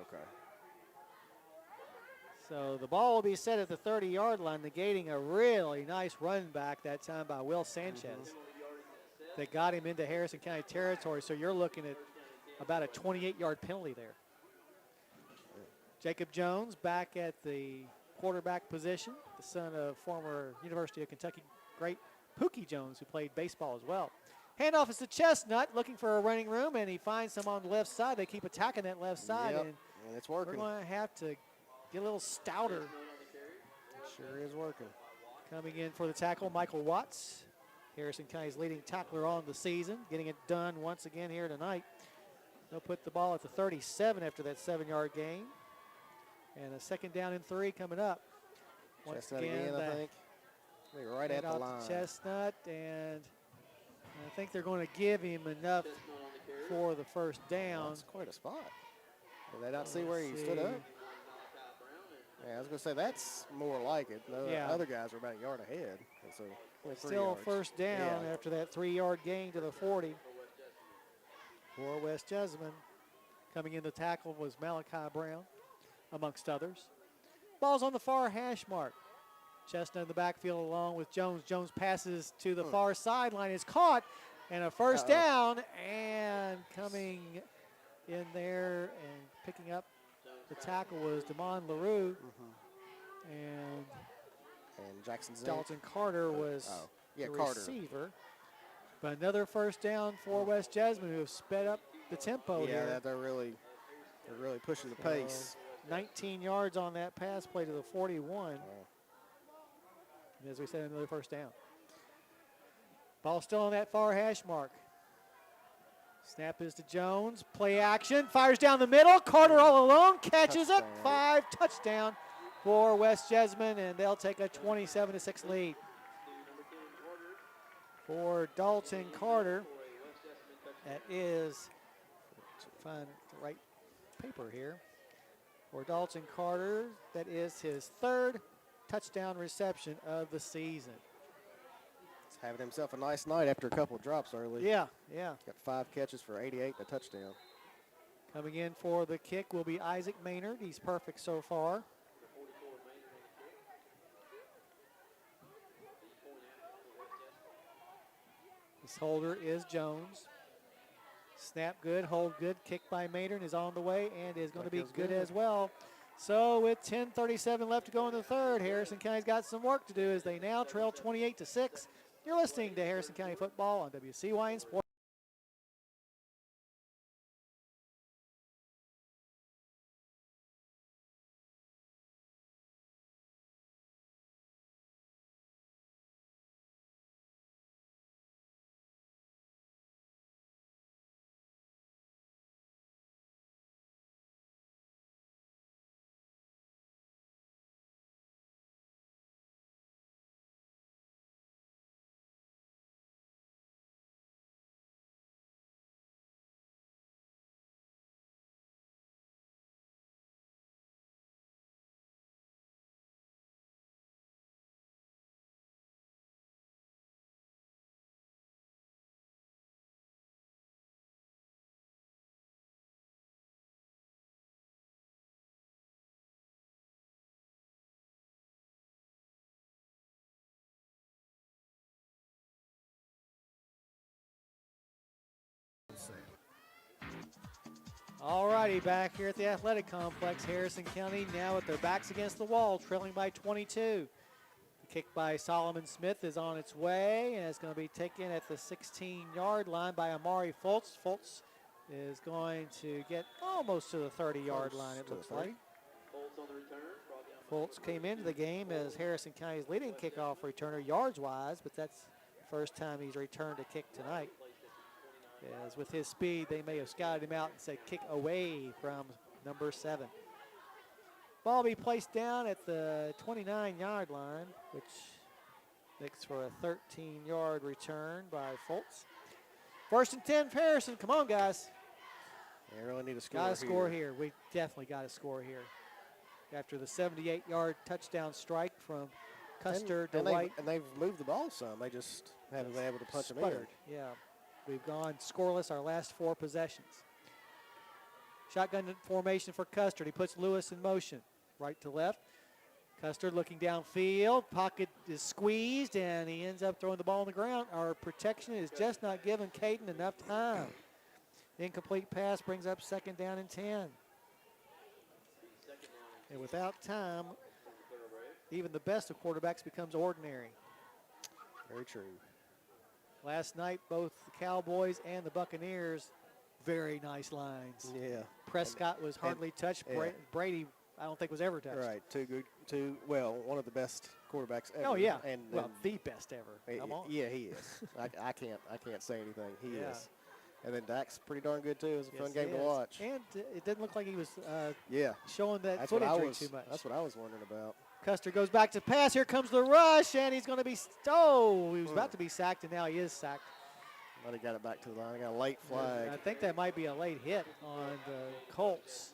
Okay. So the ball will be set at the 30-yard line, negating a really nice run back that time by Will Sanchez that got him into Harrison County territory. So you're looking at about a 28-yard penalty there. Jacob Jones back at the quarterback position, the son of former University of Kentucky great Pookie Jones, who played baseball as well. Handoff is to Chestnut, looking for a running room, and he finds some on the left side. They keep attacking that left side, Yep, and and it's we're working. going to have to get a little stouter. Sure is working. Coming in for the tackle, Michael Watts, Harrison County's leading tackler on the season, getting it done once again here tonight. They'll put the ball at the 37 after that 7-yard gain. And a 2nd down and 3 coming up. Once Chestnut again, again, I think. They're right at the handoff line. to Chestnut, and I think they're going to give him enough for the first down. That's quite a spot. Did they not see where he Let's stood see. up? Yeah, I was going to say that's more like it. The Yeah. other guys are about a yard ahead. And so only 3 Still yards. first down Yeah. after that 3-yard gain to the 40 for West Jessamine. Coming in the tackle was Malachi Brown, amongst others. Ball's on the far hash mark. Chestnut in the backfield along with Jones. Jones passes to the far sideline, is caught, and a first down, and coming in there and picking up the tackle was Damon LaRue, and Jackson Zink. Dalton Carter was yeah, the Carter. receiver. But another first down for West Jessamine, who have sped up the tempo Yeah, here. they're really pushing the pace. 19 yards on that pass play to the 41. And as we said, another first down. Ball still on that far hash mark. Snap is to Jones. Play action. Fires down the middle. Carter all alone. Catches it. Touchdown. 5 touchdown for West Jessamine, and they'll take a 27-6 lead. For Dalton Carter, that is, find the right paper here. For Dalton Carter, that is his 3rd touchdown reception of the season. He's having himself a nice night after a couple of drops early. Yeah, yeah. Got 5 catches for 88 and a touchdown. Coming in for the kick will be Isaac Maynard. He's perfect so far. This holder is Jones. Snap good, hold good, kick by Maynard is on the way and is going to be feels good good. as well. So with 10:37 left to go in the 3rd, Harrison County's got some work to do as they now trail 28-6. You're listening to Harrison County Football on WCYN Sports. All righty, back here at the athletic complex, Harrison County now with their backs against the wall, trailing by 22. The kick by Solomon Smith is on its way, and it's going to be taken at the 16-yard line by Amari Fultz. Fultz is going to get almost to the 30-yard line, it looks like. Colts on the return. Brought down Fultz came into the game as Harrison County's leading kickoff returner yards-wise, but that's the first time he's returned a kick tonight. As with his speed, they may have scouted him out and said kick away from number 7. Ball be placed down at the 29-yard line, which makes for a 13-yard return by Fultz. 1st and 10 for Harrison. Come on, guys. They really need a score. Got to score here. We definitely got to score here. After the 78-yard touchdown strike from Custer to White. And they've moved the ball some. They just haven't been able to punch them in. Sputtered, yeah. We've gone scoreless our last 4 possessions. Shotgun formation for Custer. He puts Lewis in motion. Right to left. Custer looking downfield. Pocket is squeezed, and he ends up throwing the ball on the ground. Our protection is just not giving Caden enough time. Incomplete pass brings up 2nd down and 10. And without time, even the best of quarterbacks becomes ordinary. Very true. Last night, both the Cowboys and the Buccaneers, very nice lines. Yeah. Prescott was hardly touched. yeah. Brady, I don't think, was ever touched. Right. One of the best quarterbacks ever. Oh, yeah. And well, the best ever. Come on. Yeah, he is. I can't say anything. He Yeah. is. And then Dak's pretty darn good too. It was a fun Yes, game he to is. watch. And it didn't look like he was Yeah. showing that That's what foot I injury was. too much. That's what I was wondering about. Custer goes back to pass. Here comes the rush, and he's going to be he was about to be sacked, and now he is sacked. But he got it back to the line. Got a late flag. I think that might be a late hit on the Colts,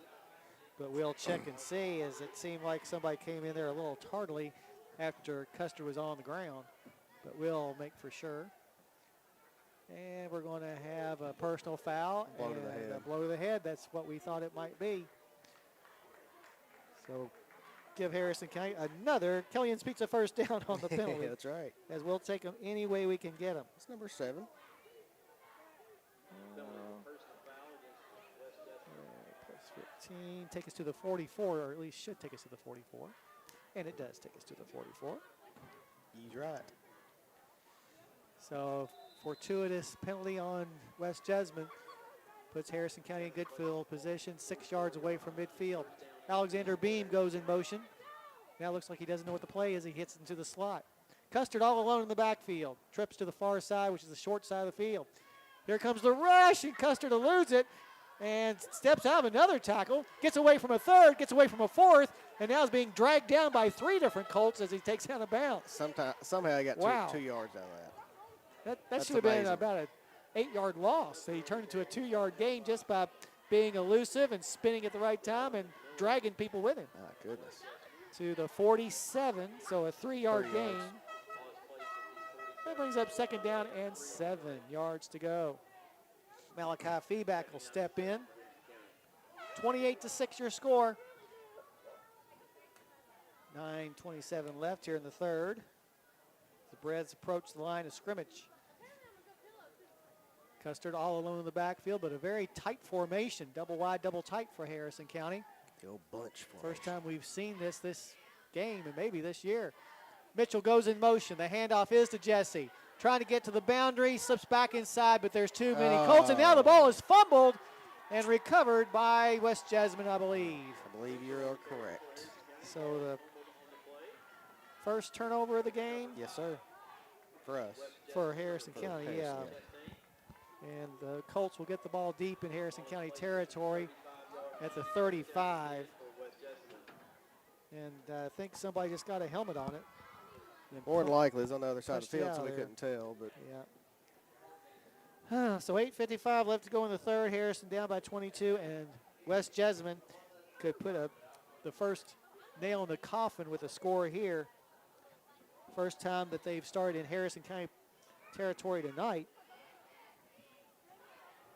but we'll check and see, as it seemed like somebody came in there a little tardily after Custer was on the ground, but we'll make for sure. And we're going to have a personal foul Blow and to the head. a blow to the head. That's what we thought it might be. So give Harrison County another Kellyan's Pizza first down on the penalty. That's right. As we'll take them any way we can get them. It's number 7. Plus 15, take us to the 44, or at least should take us to the 44. And it does take us to the 44. He's right. So fortuitous penalty on West Jessamine puts Harrison County in good field position, 6 yards away from midfield. Alexander Beam goes in motion. Now looks like he doesn't know what the play is. He hits into the slot. Custard all alone in the backfield. Trips to the far side, which is the short side of the field. Here comes the rush, and Custard eludes it and steps out of another tackle, gets away from a third, gets away from a fourth, and now is being dragged down by 3 different Colts as he takes out of bounds. Somehow he got Wow. 2 yards out of that. That That's should have been amazing. about an 8-yard loss. So he turned it into a 2-yard gain just by being elusive and spinning at the right time and dragging people with him. My goodness. To the 47, so a 3-yard 3 gain. yards. That brings up 2nd down and 7 yards to go. Malachi Feeback will step in. 28-6 your score. 9:27 left here in the third. The Breads approach the line of scrimmage. Custard all alone in the backfield, but a very tight formation. Double wide, double tight for Harrison County. The old bunch for First time we've seen this game, and maybe this year. Mitchell goes in motion. The handoff is to Jesse. Trying to get to the boundary, slips back inside, but there's too many Colts, and now the ball is fumbled and recovered by West Jessamine, I believe. I believe you are correct. So the first turnover of the game Yes, sir. For us. for Harrison For County, Harrison, And the Colts will get the ball deep in Harrison County territory at the 35. And I think somebody just got a helmet on it. And More than likely, it's on the other side of pushed the it field, out so they there. couldn't tell. But Yeah. So 8:55 left to go in the third. Harrison down by 22, and West Jessamine could put the first nail in the coffin with a score here. First time that they've started in Harrison County territory tonight.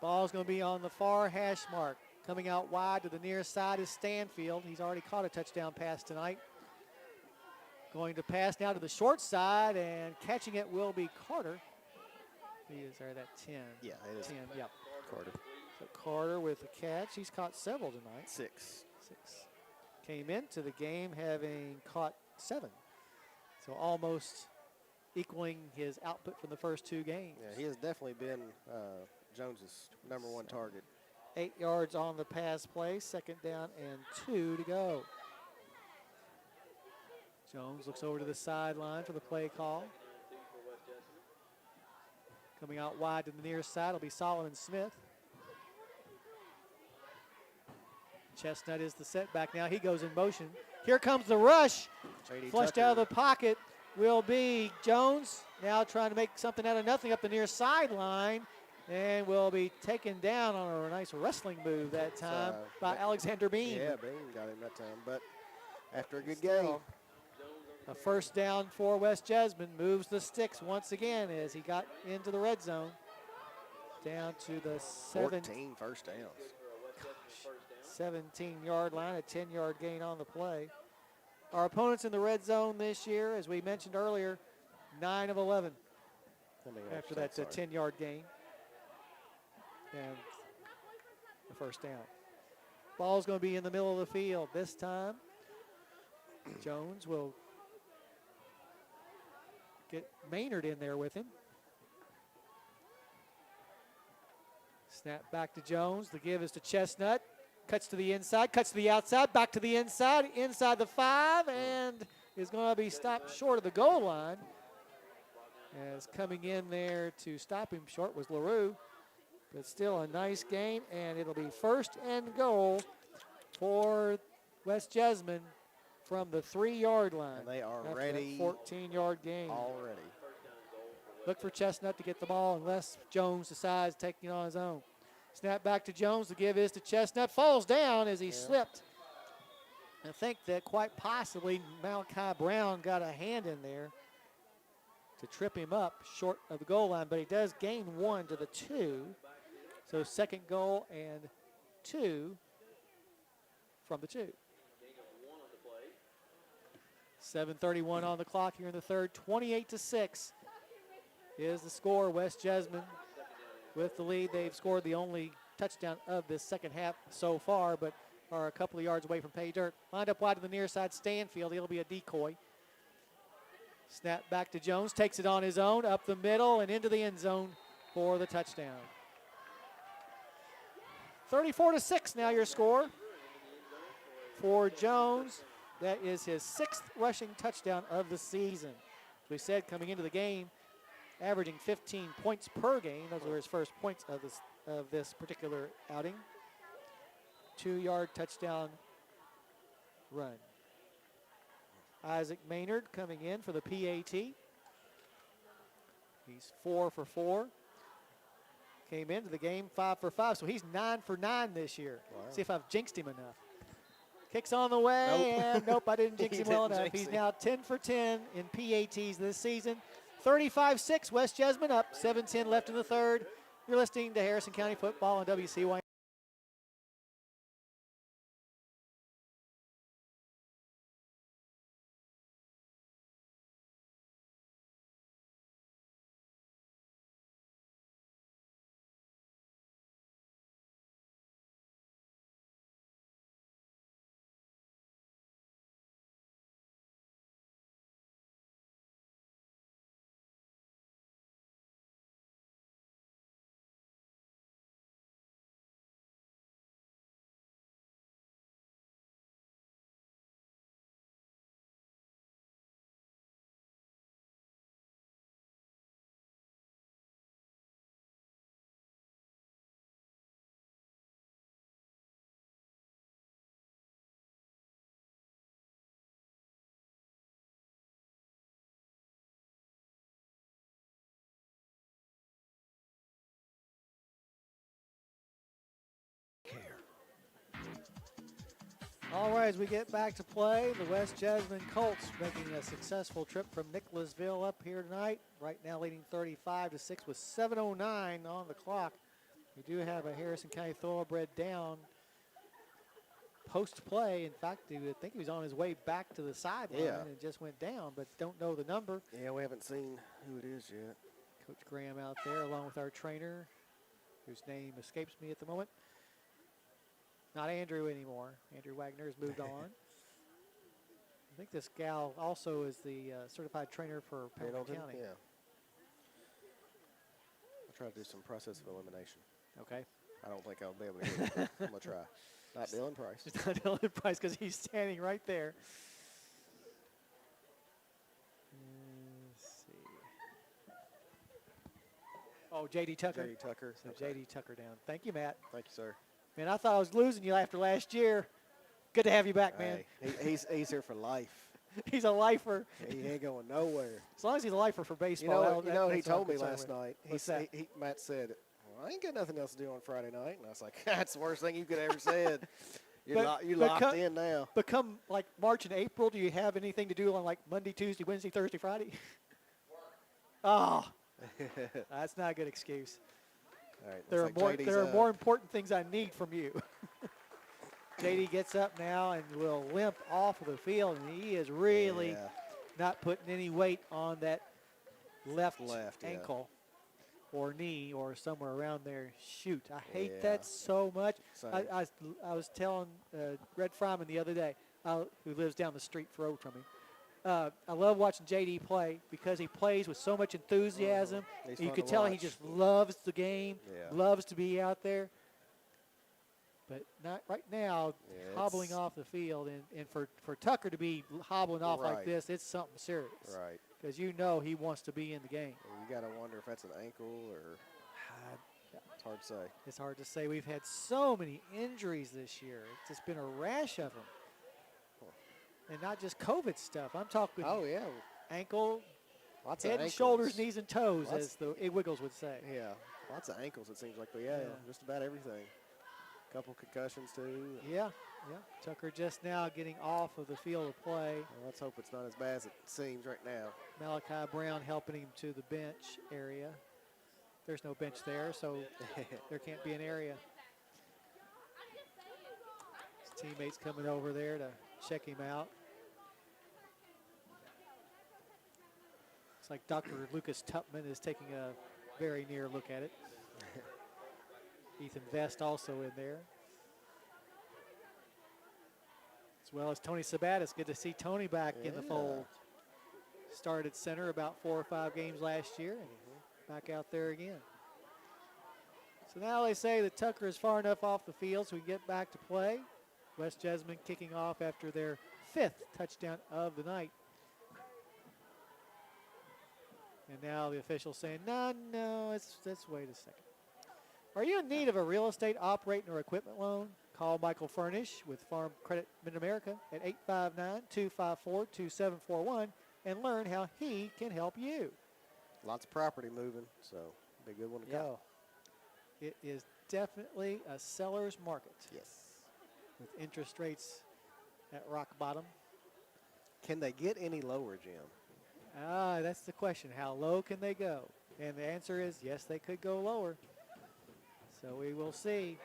Ball's going to be on the far hash mark. Coming out wide to the near side is Stanfield. He's already caught a touchdown pass tonight. Going to pass now to the short side, and catching it will be Carter. He is there, that 10. yeah, it is 10, yep. Carter. So Carter with the catch. He's caught several tonight. 6. Came into the game having caught 7. So almost equaling his output from the first 2 games. Yeah, he has definitely been Jones's number 1 target. 8 yards on the pass play, 2nd down and 2 to go. Jones looks over to the sideline for the play call. Coming out wide to the near side will be Solomon Smith. Chestnut is the setback now. He goes in motion. Here comes the rush. J.D. Flushed Tucker. out of the pocket will be Jones. Now trying to make something out of nothing up the near sideline. And will be taken down on a nice wrestling move that time by Alexander Bean. Yeah, Bean got him that time. But after a good game. A first down for West Jessamine. Moves the sticks once again as he got into the red zone. Down to the 14 first downs. 17-yard line, a 10-yard gain on the play. Our opponents in the red zone this year, as we mentioned earlier, 9 of 11 after that 10-yard gain. And the first down. Ball's going to be in the middle of the field this time. Jones will get Maynard in there with him. Snap back to Jones. The give is to Chestnut. Cuts to the inside, cuts to the outside, back to the inside the 5, and is going to be stopped short of the goal line. As coming in there to stop him short was LaRue. But still a nice gain, and it'll be 1st and goal for West Jessamine from the 3-yard line. And they are after ready. 14-yard gain. Already. Look for Chestnut to get the ball unless Jones decides to take it on his own. Snap back to Jones. The give is to Chestnut. Falls down as he slipped. I think that quite possibly Malachi Brown got a hand in there to trip him up short of the goal line, but he does gain 1 to the 2. So 2nd goal and 2 from the 2. 7:31 on the clock here in the third. 28-6 is the score. West Jessamine with the lead. They've scored the only touchdown of this second half so far, but are a couple of yards away from pay dirt. Lined up wide to the near side, Stanfield. He'll be a decoy. Snap back to Jones. Takes it on his own, up the middle and into the end zone for the touchdown. 34-6 now your score for Jones. That is his 6th rushing touchdown of the season. As we said, coming into the game, averaging 15 points per game. Those were his first points of this particular outing. 2-yard touchdown run. Isaac Maynard coming in for the PAT. He's 4 for 4. Came into the game 5 for 5, so he's 9 for 9 this year. Wow. See if I've jinxed him enough. Kicks on the way, and nope, I didn't jinx him well enough. He's now 10 for 10 in PATs this season. 35-6, West Jessamine up, 7:10 left in the third. You're listening to Harrison County Football on WCY. All right, as we get back to play, the West Jessamine Colts making a successful trip from Nicholasville up here tonight. Right now leading 35-6 with 7:09 on the clock. We do have a Harrison County Thoroughbred down post-play. In fact, I think he was on his way back to the sideline and just went down, but don't know the number. Yeah, we haven't seen who it is yet. Coach Graham out there along with our trainer, whose name escapes me at the moment. Not Andrew anymore. Andrew Wagner has moved on. I think this gal also is the certified trainer for Pendleton County. Yeah. I'll try to do some process of elimination. Okay. I don't think I'll be able to get it, but I'm going to try. Not Dylan Price. It's not Dylan Price because he's standing right there. Let's see. Oh, J.D. Tucker. J.D. Tucker. So Okay. J.D. Tucker down. Thank you, Matt. Thank you, sir. Man, I thought I was losing you after last year. Good to have you back, man. Hey, he's here for life. He's a lifer. He ain't going nowhere. As long as he's a lifer for You baseball. know what he that's all I'm told me concerned last with. night? What's that? Matt said, well, I ain't got nothing else to do on Friday night. And I was like, that's the worst thing you could ever said. You're But locked in now. But come like March and April, do you have anything to do on like Monday, Tuesday, Wednesday, Thursday, Friday? Oh, that's not a good excuse. All right, There are looks more. like JD's There are up. more important things I need from you. JD gets up now and will limp off of the field, and he is really Yeah. not putting any weight on that left yeah. ankle or knee or somewhere around there. Shoot, I hate Yeah. that so much. Same. I was telling Red Fryman the other day, who lives down the street from me. I love watching JD play because he plays with so much enthusiasm. He's You fun could to tell he watch. just loves the game, Yeah. loves to be out there. But not right now, Yeah, hobbling it's- off the field. And for Tucker to be hobbling off like Right. this, it's something serious. Right. Because you know he wants to be in the game. And you got to wonder if that's an ankle or it's hard to say. It's hard to say. We've had so many injuries this year. It's just been a rash of them. And not just COVID stuff. I'm talking Oh, yeah. ankle, Lots head of and ankles. shoulders, knees and toes, Lots- as the Wiggles would say. Yeah. Lots of ankles, it seems like. But, yeah, Yeah. just about everything. Couple concussions, too. Yeah. Tucker just now getting off of the field of play. Well, let's hope it's not as bad as it seems right now. Malachi Brown helping him to the bench area. There's no bench there, so there can't be an area. His teammates coming over there to check him out. Looks like Dr. Lucas Tupman is taking a very near look at it. Ethan Vest also in there. As well as Tony Sabatis. Good to see Tony back in the Yeah. fold. Started at center about 4 or 5 games last year and back out there again. So now they say that Tucker is far enough off the field so we can get back to play. West Jessamine kicking off after their 5th touchdown of the night. And now the official's saying, no, let's wait a second. Are you in need of a real estate operating or equipment loan? Call Michael Furnish with Farm Credit Mid-America at 859-254-2741 and learn how he can help you. Lots of property moving, so be a good one to go. It is definitely a seller's market Yes. with interest rates at rock bottom. Can they get any lower, Jim? That's the question. How low can they go? And the answer is yes, they could go lower. So we will see.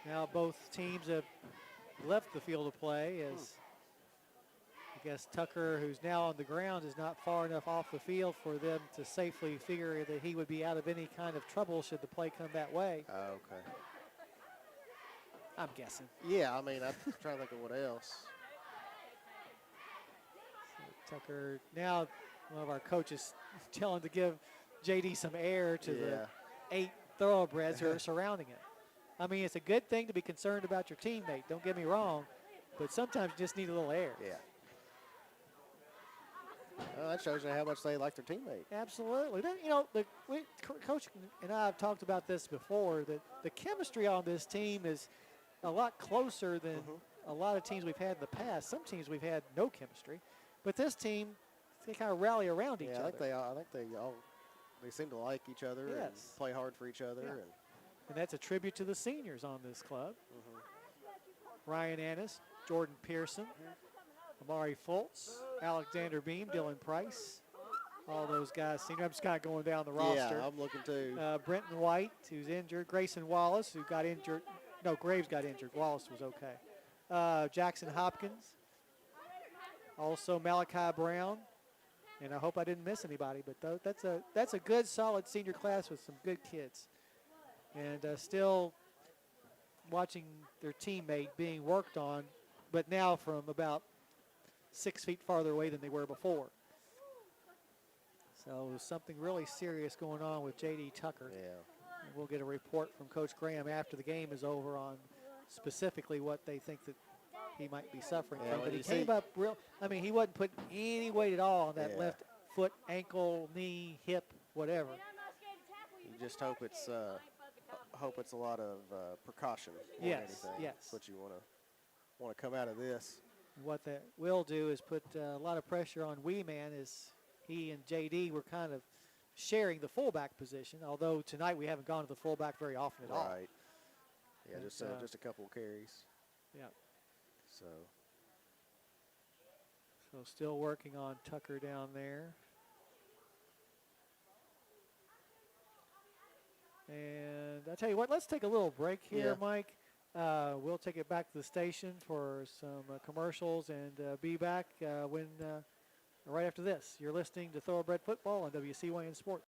Now both teams have left the field of play as I guess Tucker, who's now on the ground, is not far enough off the field for them to safely figure that he would be out of any kind of trouble should the play come that way. Okay. I'm guessing. Yeah, I mean, I'm trying to think of what else. Tucker, now one of our coaches telling to give JD some air to the 8 thoroughbreds who are surrounding him. I mean, it's a good thing to be concerned about your teammate, don't get me wrong, but sometimes you just need a little air. Yeah. Well, that shows you how much they like their teammate. Absolutely. Then, Coach and I have talked about this before, that the chemistry on this team is a lot closer than a lot of teams we've had in the past. Some teams we've had no chemistry, but this team, they kind of rally around each Yeah, other. I think they seem to like each other and Yes. play hard for each other. Yeah. And And that's a tribute to the seniors on this club. Ryan Annis, Jordan Pearson, Amari Fultz, Alexander Beam, Dylan Price. All those guys senior. I'm just kind of going down the roster. yeah, I'm looking too. Brenton White, who's injured. Grayson Wallace, who got injured. No, Graves got injured. Wallace was okay. Jackson Hopkins. Also Malachi Brown. And I hope I didn't miss anybody, but that's a good, solid senior class with some good kids. And still watching their teammate being worked on, but now from about 6 feet farther away than they were before. So something really serious going on with J.D. Tucker. Yeah. And we'll get a report from Coach Graham after the game is over on specifically what they think that he might be suffering Yeah, from. when But he you came see- up real. I mean, he wasn't putting any weight at all on that Yeah. left foot, ankle, knee, hip, whatever. You just hope it's a lot of precaution more than Yes, anything. yes. That's what you want to come out of this. What that will do is put a lot of pressure on Wee Man, as he and JD were kind of sharing the fullback position. Although tonight we haven't gone to the fullback very often at all. Right. Yeah, But, just a couple of carries. Yeah. So So still working on Tucker down there. And I tell you what, let's take a little break here, Yeah. Mike. We'll take it back to the station for some commercials and be back when right after this. You're listening to Thoroughbred Football on WCYN Sports.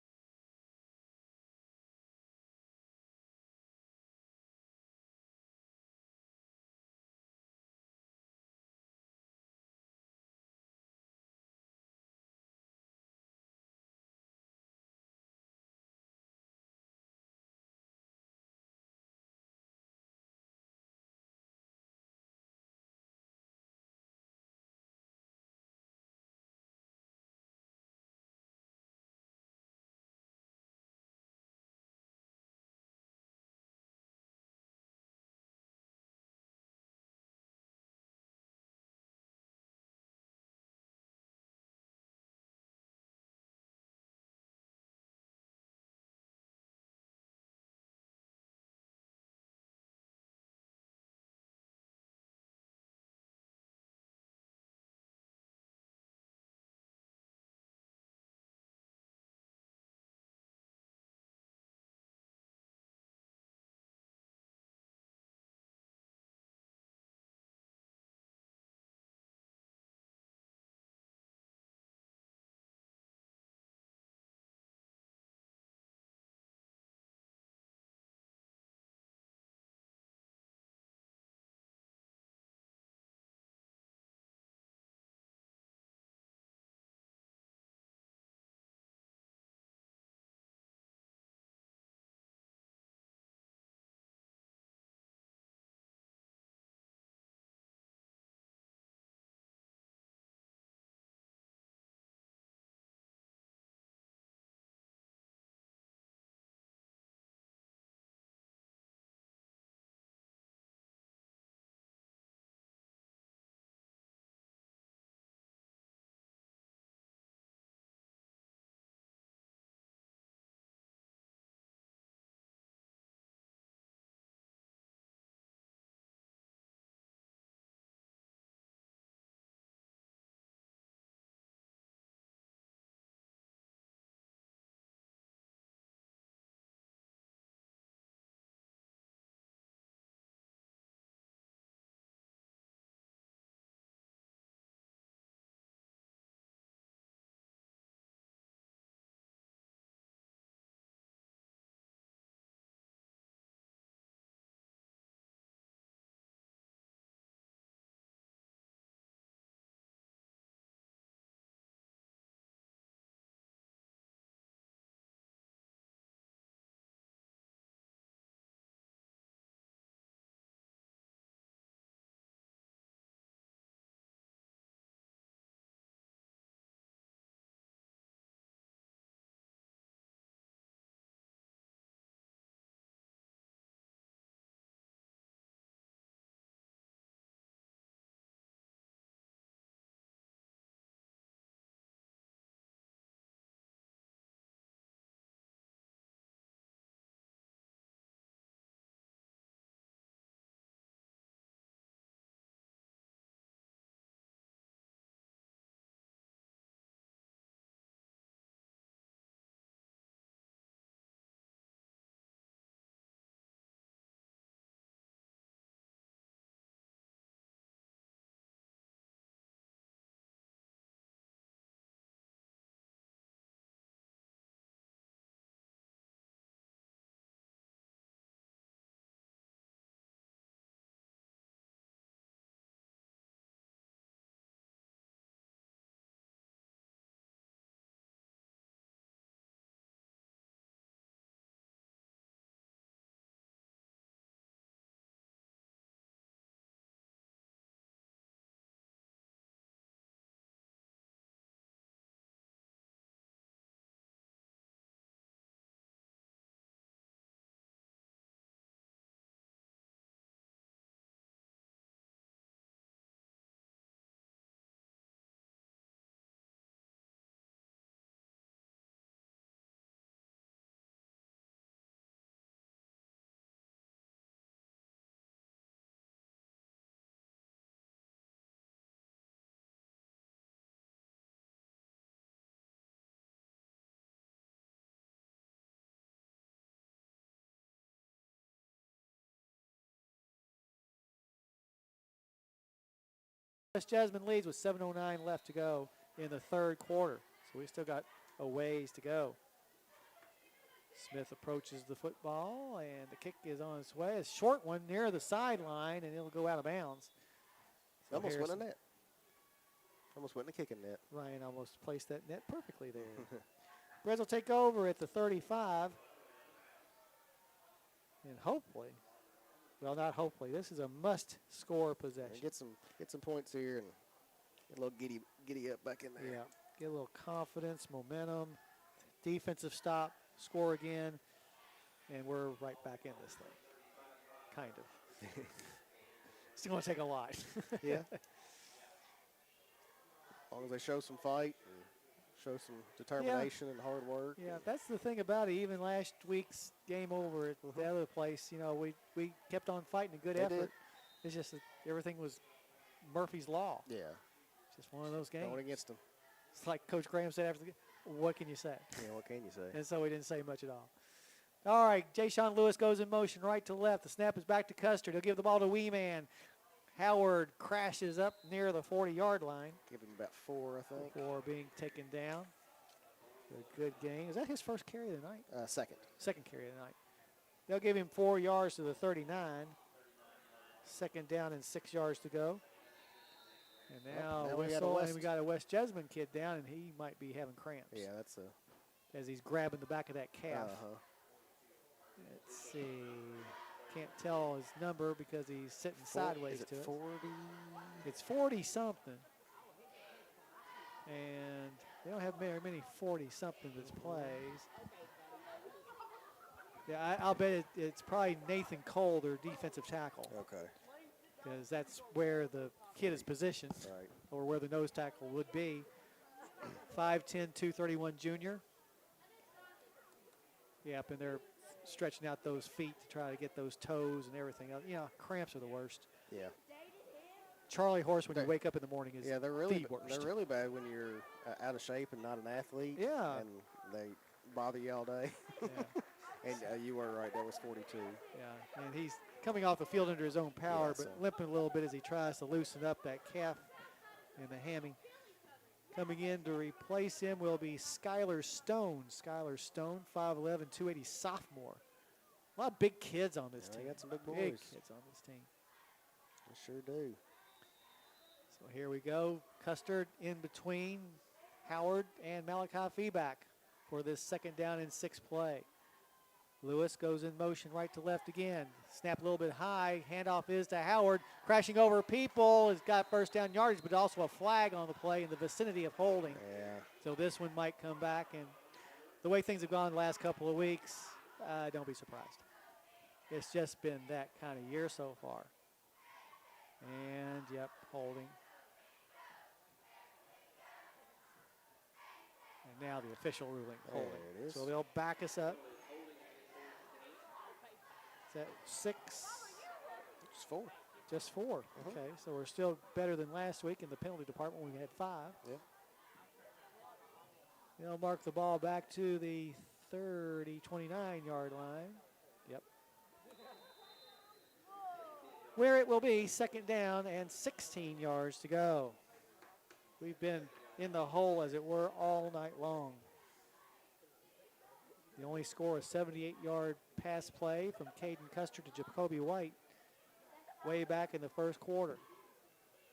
West Jessamine leads with 7:09 left to go in the third quarter. So we still got a ways to go. Smith approaches the football, and the kick is on its way. A short one near the sideline, and it'll go out of bounds. So Almost went in Harrison- net. Almost went in the kicking net. Ryan almost placed that net perfectly there. Reds will take over at the 35. And hopefully, well, not hopefully, this is a must-score possession. And get some points here and get a little giddy up back in there. Yeah, get a little confidence, momentum, defensive stop, score again, and we're right back in this thing. Kind of. It's going to take a lot. Yeah. As long as they show some fight and show some determination and hard work. Yeah, that's the thing about it. Even last week's game over at the other place, you know, we kept on fighting a good They effort. did. It's just that everything was Murphy's Law. Yeah. It's just one of those games. Going against them. It's like Coach Graham said after the game, what can you say? Yeah, what can you say? And so we didn't say much at all. All right, Jay-Sean Lewis goes in motion right to left. The snap is back to Custer. He'll give the ball to Wee Man. Howard crashes up near the 40-yard line Give him about 4, I think. before being taken down. A good game. Is that his first carry of the night? Second. Second carry of the night. They'll give him 4 yards to the 39. Second down and 6 yards to go. And now, now we got a whistle, and we West- got a West Jessamine kid down, and he might be having cramps Yeah, that's a. as he's grabbing the back of that calf. Let's see. Can't tell his number because he's sitting sideways Is to it it. 40? It's 40-something. And they don't have very many 40-something that plays. Yeah, I'll bet it's probably Nathan Cole, their defensive tackle, Okay. because that's where the kid is positioned, Right. or where the nose tackle would be. 5'10", 231 junior. Yep, and they're stretching out those feet to try to get those toes and everything else. You know, cramps are the worst. Yeah. Charlie horse when you They're- wake up in the morning is Yeah, they're really the worst. they're really bad when you're out of shape and not an athlete. Yeah. And they bother you all day. Yeah, And you were right. That was 42. yeah, and he's coming off the field under his own power, Yeah, but so- limping a little bit as he tries to loosen up that calf and the hammy. Coming in to replace him will be Skylar Stone. Skylar Stone, 5'11", 280 sophomore. A lot of big kids on this Yeah, they team. got some big Big boys. kids on this team. They sure do. So here we go. Custard in between Howard and Malachi Feeback for this second down and 6 play. Lewis goes in motion right to left again. Snap a little bit high. Handoff is to Howard. Crashing over people. Has got first down yardage, but also a flag on the play in the vicinity of holding. Yeah. So this one might come back. And the way things have gone the last couple of weeks, don't be surprised. It's just been that kind of year so far. And, yep, holding. And now the official ruling, holding. There it is. So they'll back us up. Is that 6? It's 4. Just 4. Okay, so we're still better than last week in the penalty department. We had 5. Yeah. They'll mark the ball back to the 29-yard line. Yep. Where it will be second down and 16 yards to go. We've been in the hole, as it were, all night long. The only score, a 78-yard pass play from Caden Custer to Jacoby White way back in the first quarter.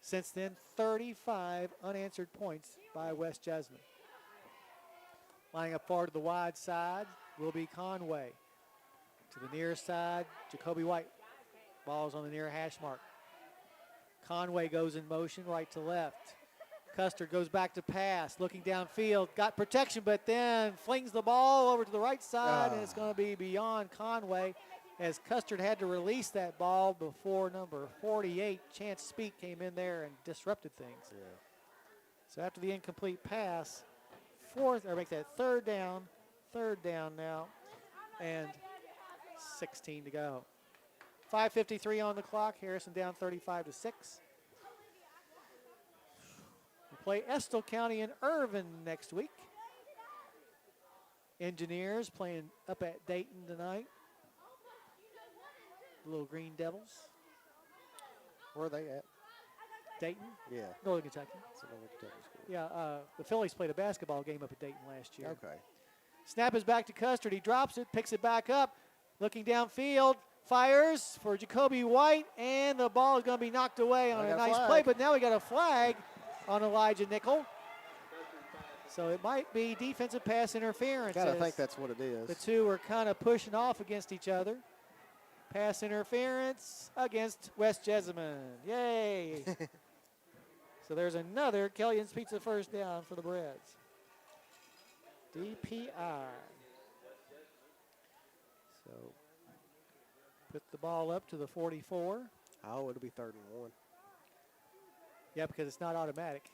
Since then, 35 unanswered points by West Jessamine. Lining up far to the wide side will be Conway. To the near side, Jacoby White. Ball's on the near hash mark. Conway goes in motion right to left. Custer goes back to pass, looking downfield, got protection, but then flings the ball over to the right side, and it's going to be beyond Conway, as Custard had to release that ball before number 48, Chance Speak, came in there and disrupted things. Yeah. So after the incomplete pass, third down now, and 16 to go. 5:53 on the clock. Harrison down 35-6. We play Estill County and Irvin next week. Engineers playing up at Dayton tonight. The little Green Devils. Where are they at? Dayton, Yeah. Northern Kentucky. It's another Kentucky school. Yeah, the Phillies played a basketball game up at Dayton last year. Okay. Snap is back to Custard. He drops it, picks it back up, looking downfield, fires for Jacoby White, and the ball is going to be knocked away on I a got a nice flag. play. But now we got a flag on Elijah Nickel. So it might be defensive pass interference. Gotta as think that's what it is. the two were kind of pushing off against each other. Pass interference against West Jessamine. Yay! So there's another Kellyan's Pizza first down for the Breds. DPI. So put the ball up to the 44. Oh, it'll be 3rd and 1. Yeah, because it's not automatic.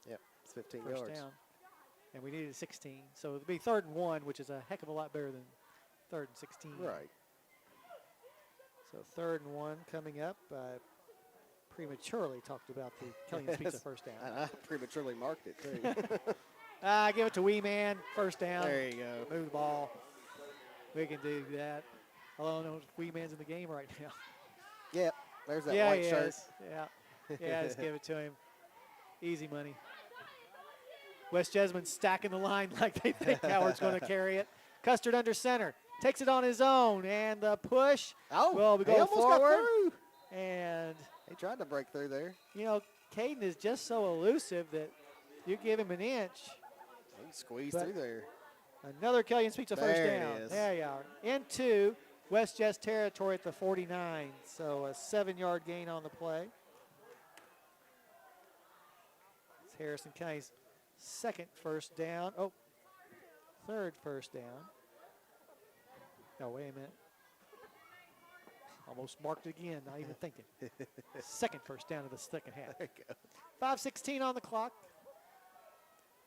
Yep, it's 15 First yards. down. And we needed 16. So it'll be 3rd and 1, which is a heck of a lot better than 3rd and 16. Right. So 3rd and 1 coming up. Prematurely talked about the Kellyan's Pizza first down. I prematurely marked it, too. Give it to Wee Man. First down. There you go. Move the ball. We can do that. Although I don't know if Wee Man's in the game right now. Yep, there's that Yeah, white he shirt. is. Yeah, just give it to him. Easy money. West Jessamine stacking the line like they think Howard's going to carry it. Custard under center. Takes it on his own. And the push. Oh, Well, we he go almost got forward. through. And, He tried to break through there. you know, Caden is just so elusive that you give him an inch. He squeezed But- through there. Another Kellyan's Pizza first There it down. is. There you are. Into West Jess territory at the 49. So a 7-yard gain on the play. It's Harrison County's second first down. Oh, 3rd first down. No, wait a minute. Almost marked it again, not even thinking. Second first down of the second half. There you go. 5:16 on the clock.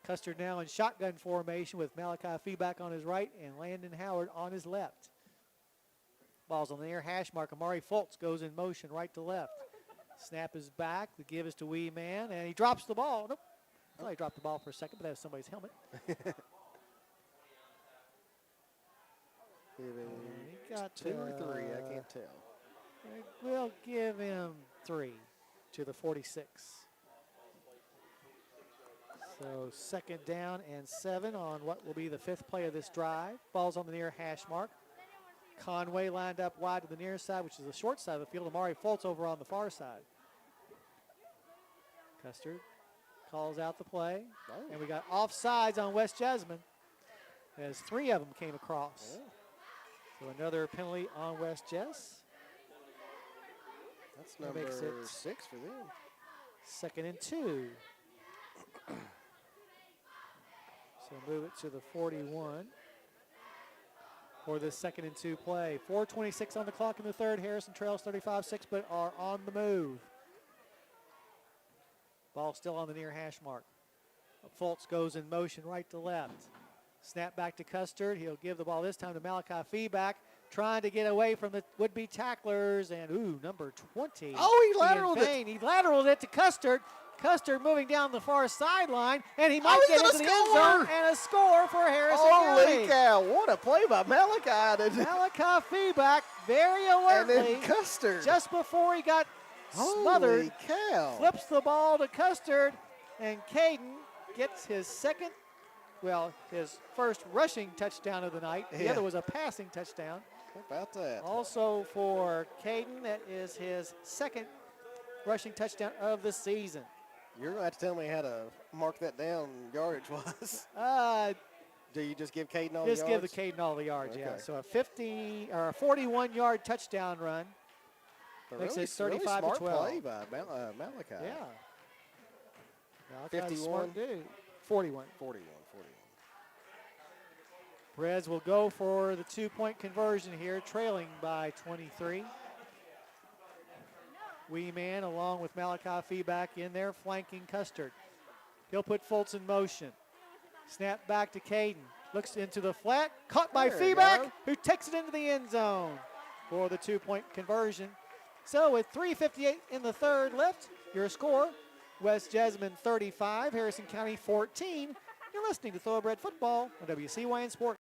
Custard now in shotgun formation with Malachi Feeback on his right and Landon Howard on his left. Ball's on the near hash mark. Amari Fultz goes in motion right to left. Snap is back. The give is to Wee Man, and he drops the ball. Nope. I thought he dropped the ball for a second, but that was somebody's helmet. He got 2 or 3, I can't tell. We'll give him 3 to the 46. So 2nd down and 7 on what will be the 5th play of this drive. Ball's on the near hash mark. Conway lined up wide to the near side, which is the short side of the field. Amari Fultz over on the far side. Custard calls out the play. Oh. And we got offsides on West Jessamine as 3 of them came across. Oh. So another penalty on West Jess. That's That number makes it 6 for them. 2nd and 2. So move it to the 41 for this 2nd and 2 play. 4:26 on the clock in the 3rd. Harrison trails 35-6, but are on the move. Ball still on the near hash mark. Fultz goes in motion right to left. Snap back to Custard. He'll give the ball this time to Malachi Feeback, trying to get away from the would-be tacklers. And, number 20. Oh, he Ian lateraled it. Payne. He lateraled it to Custard. Custard moving down the far sideline, and he might Oh, he's get into the gonna end zone score. and a score for Harrison Holy County. cow, what a play by Malachi. Malachi Feeback very And alertly, then Custard. just before he got smothered, Holy cow. flips the ball to Custard, and Caden gets his his first rushing touchdown of the night. The Yeah. other was a passing touchdown. How about that? Also for Caden, that is his 2nd rushing touchdown of the season. You're going to have to tell me how to mark that down yardage-wise. Do you just give Caden all Just the give yards? the Caden all the yards, yeah. Okay. So a 41-yard touchdown run. But makes really, it 35 to really 12. smart play by Malachi. Yeah. Malachi's a 51. smart dude. 41. 41. Reds will go for the 2-point conversion here, trailing by 23. Wee Man along with Malachi Feeback in there, flanking Custard. He'll put Fultz in motion. Snap back to Caden. Looks into the flat, caught by There you Feeback, go. who takes it into the end zone for the 2-point conversion. So with 3:58 in the 3rd left, your score, West Jessamine 35, Harrison County 14. You're listening to Thoroughbred Football on WCYN Sports.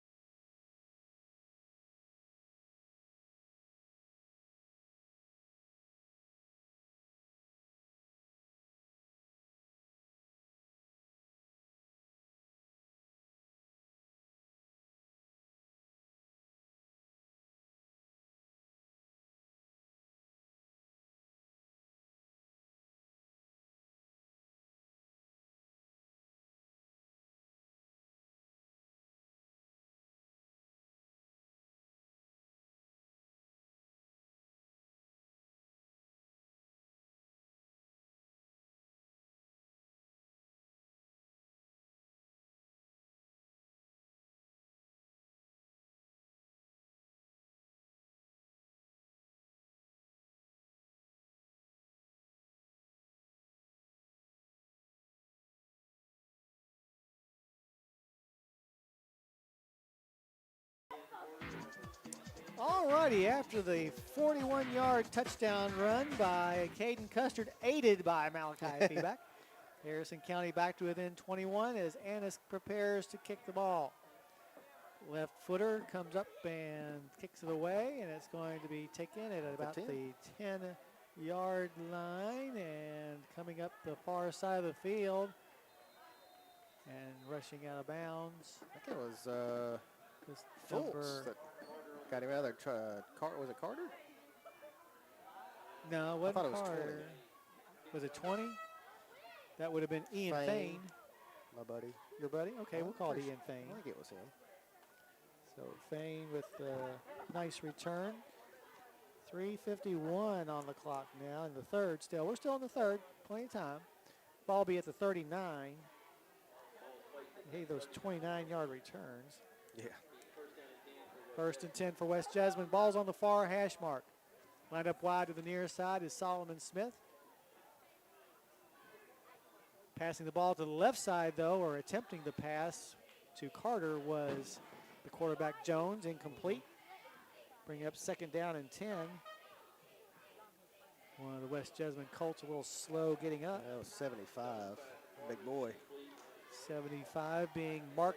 All righty, after the 41-yard touchdown run by Caden Custard, aided by Malachi Feeback, Harrison County back to within 21 as Annis prepares to kick the ball. Left footer comes up and kicks it away, and it's going to be taken at about the 10-yard line and coming up the far side of the field and rushing out of bounds. I think it was This Fultz number, that got him out of there. Was it Carter? no, it I thought wasn't it was 20. Carter. Was it 20? That would have been Ian Fane. Fain. My buddy. Your buddy? Okay, we'll call it Ian I Fain. think it was him. So Fain with a nice return. 3:51 on the clock now in the third still. We're still in the third, plenty of time. Ball be at the 39. Hey, those 29-yard returns. Yeah. First and 10 for West Jessamine. Ball's on the far hash mark. Lined up wide to the near side is Solomon Smith. Passing the ball to the left side, though, or attempting the pass to Carter was the quarterback Jones, incomplete. Bring up second down and 10. One of the West Jessamine Colts a little slow getting up. That was 75. Big boy. 75 being Mark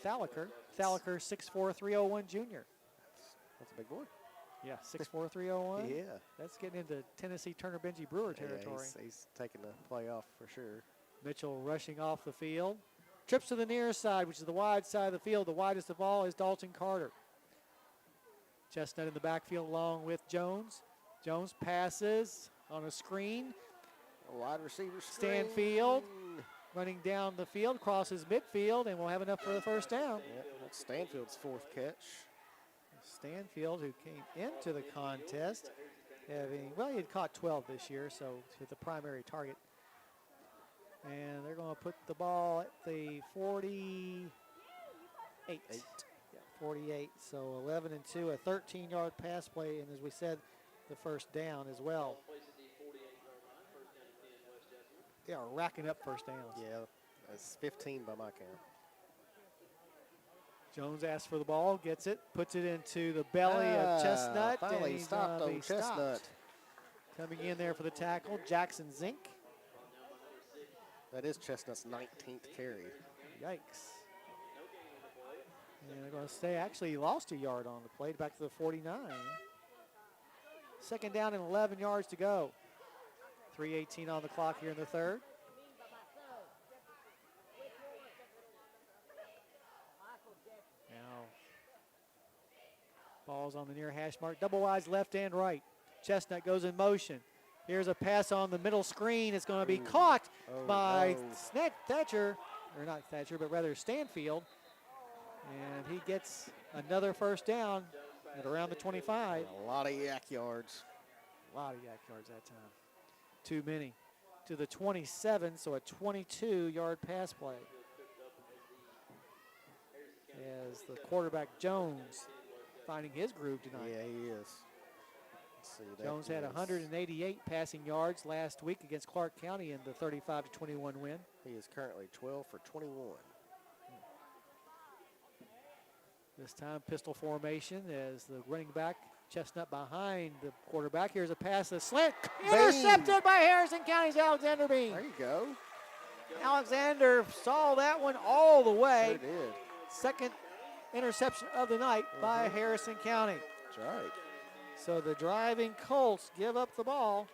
Thalaker. Thalaker, 6'4", 301 junior. That's a big boy. Yeah, 6'4", 301. Yeah. That's getting into Tennessee Turner Benji Brewer territory. Yeah, he's taking the play off for sure. Mitchell rushing off the field. Trips to the near side, which is the wide side of the field. The widest of all is Dalton Carter. Chestnut in the backfield along with Jones. Jones passes on a screen. A wide receiver screen. Stanfield running down the field, crosses midfield, and we'll have enough for the first down. Yep, that's Stanfield's fourth catch. Stanfield, who came into the contest, he had caught 12 this year, so he's the primary target. And they're going to put the ball at the 48. Yeah, 48. So 11 and 2, a 13-yard pass play, and as we said, the first down as well. They are racking up first downs. Yeah, that's 15 by my count. Jones asks for the ball, gets it, puts it into the belly of Chestnut. Finally and he's stopped gonna on be Chestnut. stopped. Coming in there for the tackle, Jackson Zink. That is Chestnut's 19th carry. Yikes. And they're going to stay. Actually, he lost a yard on the play, back to the 49. Second down and 11 yards to go. 3:18 on the clock here in the third. Now, ball's on the near hash mark. Double wides left and right. Chestnut goes in motion. Here's a pass on the middle screen. It's going to be caught by Thatcher, or not Thatcher, but rather Stanfield. And he gets another first down at around the 25. A lot of yak yards. A lot of yak yards that time. Too many. To the 27, so a 22-yard pass play. As the quarterback Jones finding his groove tonight. Yeah, he is. Let's see, that Jones had is- 188 passing yards last week against Clark County in the 35-21 win. He is currently 12 for 21. This time pistol formation as the running back Chestnut behind the quarterback. Here's a pass, a slant, intercepted by Harrison County's Alexander Bean. There you go. Alexander saw that one all the way. Sure did. Second interception of the night by Harrison County. That's right. So the driving Colts give up the ball.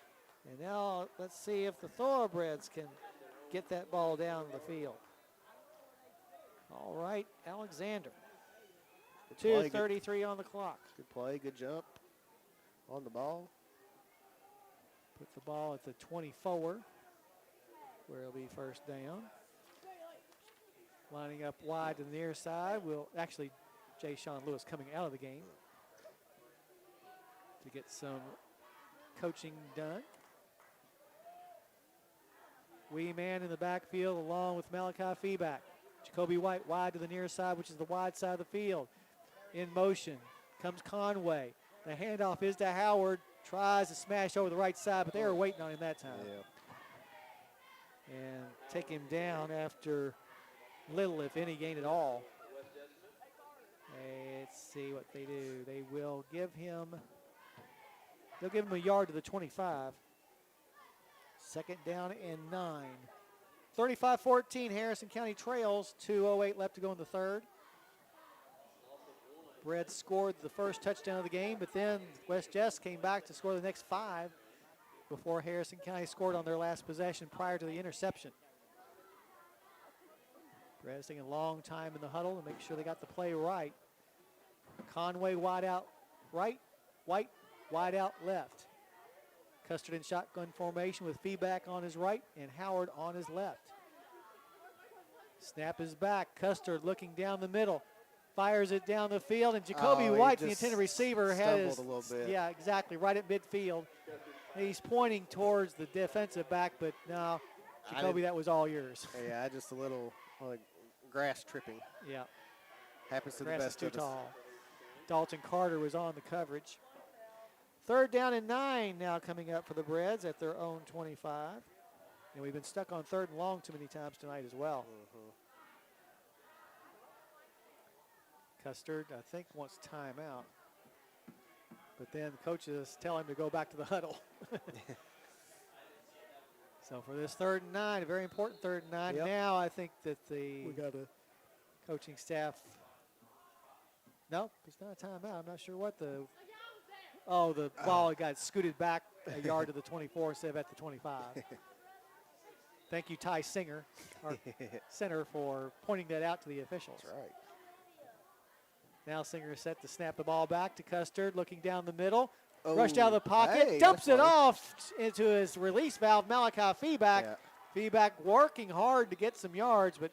And now let's see if the Thoroughbreds can get that ball down the field. All right, Alexander. Good play, 2:33 on the clock. Good play, good jump on the ball. Put the ball at the 24, where it'll be first down. Lining up wide to the near side. Actually, Jay Sean Lewis coming out of the game to get some coaching done. Wee man in the backfield along with Malachi Feeback. Jacoby White wide to the near side, which is the wide side of the field. In motion comes Conway. The handoff is to Howard. Tries to smash over the right side, but they were waiting on him that time. Yeah. And take him down after little, if any, gain at all. Let's see what they do. They'll give him a yard to the 25. Second down and 9. 35-14, Harrison County trails. 2:08 left to go in the third. Breds scored the first touchdown of the game, but then West Jess came back to score the next 5 before Harrison County scored on their last possession prior to the interception. Breds taking a long time in the huddle to make sure they got the play right. Conway wide out right, White wide out left. Custard in shotgun formation with feedback on his right and Howard on his left. Snap is back. Custard looking down the middle. Fires it down the field, and Jacoby White, the intended receiver, has a little bit. Yeah, exactly, right at midfield. He's pointing towards the defensive back, but no, Jacoby, that was all yours. Yeah, just a little grass tripping. Yeah. Happens to Grass the is best too of us. tall. Dalton Carter was on the coverage. Third down and 9 now coming up for the Breds at their own 25. And we've been stuck on third and long too many times tonight as well. Custard, I think, wants timeout. But then coaches tell him to go back to the huddle. So for this 3rd and 9, a very important 3rd and 9. Yep. Now I think that the coaching staff. Nope, it's not a timeout. I'm not sure what the. Oh, the ball got scooted back a yard to the 24 instead of at the 25. Thank you, Ty Singer, our center, for pointing that out to the officials. That's right. Now Singer is set to snap the ball back to Custard, looking down the middle. Oh, Rushed out of the pocket, hey, dumps that's it funny. off into his release valve, Malachi Feedback. Yeah. Feedback working hard to get some yards, but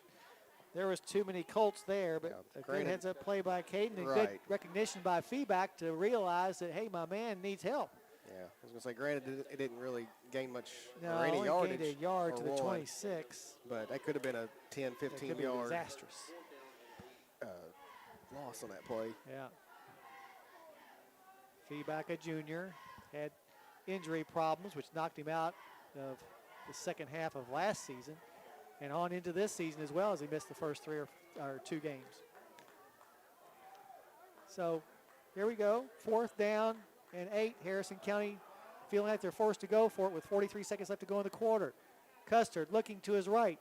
there was too many Colts there. But Yeah, a great granted- heads-up play by Caden and good Right. recognition by Feedback to realize that, hey, my man needs help. Yeah, I was going to say, granted, it didn't really gain much No, or any only yardage. gained a yard or to the one, 26. But that could have been a 10, That could 15 be yard disastrous. loss on that play. Yeah. Feedback, a junior, had injury problems, which knocked him out of the second half of last season and on into this season as well, as he missed the first 3 or 2 games. So here we go, 4th down and 8. Harrison County feeling like they're forced to go for it with 43 seconds left to go in the quarter. Custard looking to his right,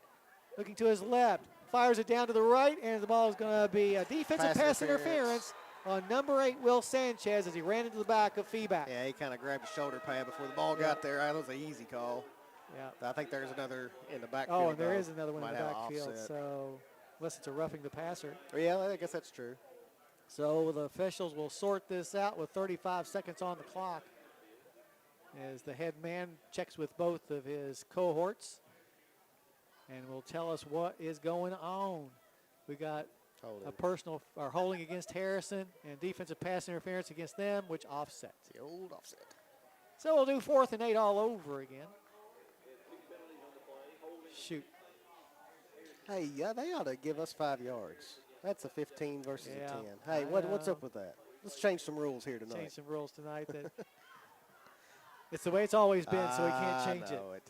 looking to his left, fires it down to the right, and the ball is going to be a defensive pass interference on number 8, Will Sanchez, as he ran into the back of Feedback. Yeah, he kind of grabbed his shoulder pad before the ball got there. That was an easy call. Yeah. I think there's another in the backfield. Oh, and there though. is another one in Might the have backfield. offset. So, unless it's a roughing the passer. Yeah, I guess that's true. So the officials will sort this out with 35 seconds on the clock as the head man checks with both of his cohorts and will tell us what is going on. We got Holding. a personal or holding against Harrison and defensive pass interference against them, which offsets. The old offset. So we'll do 4th and 8 all over again. Shoot. Hey, yeah, they ought to give us 5 yards. That's a 15 versus Yeah, a 10. Hey, I what's know. up with that? Let's change some rules here tonight. Change some rules tonight. That it's the way it's always been, so we can't change it. I know it.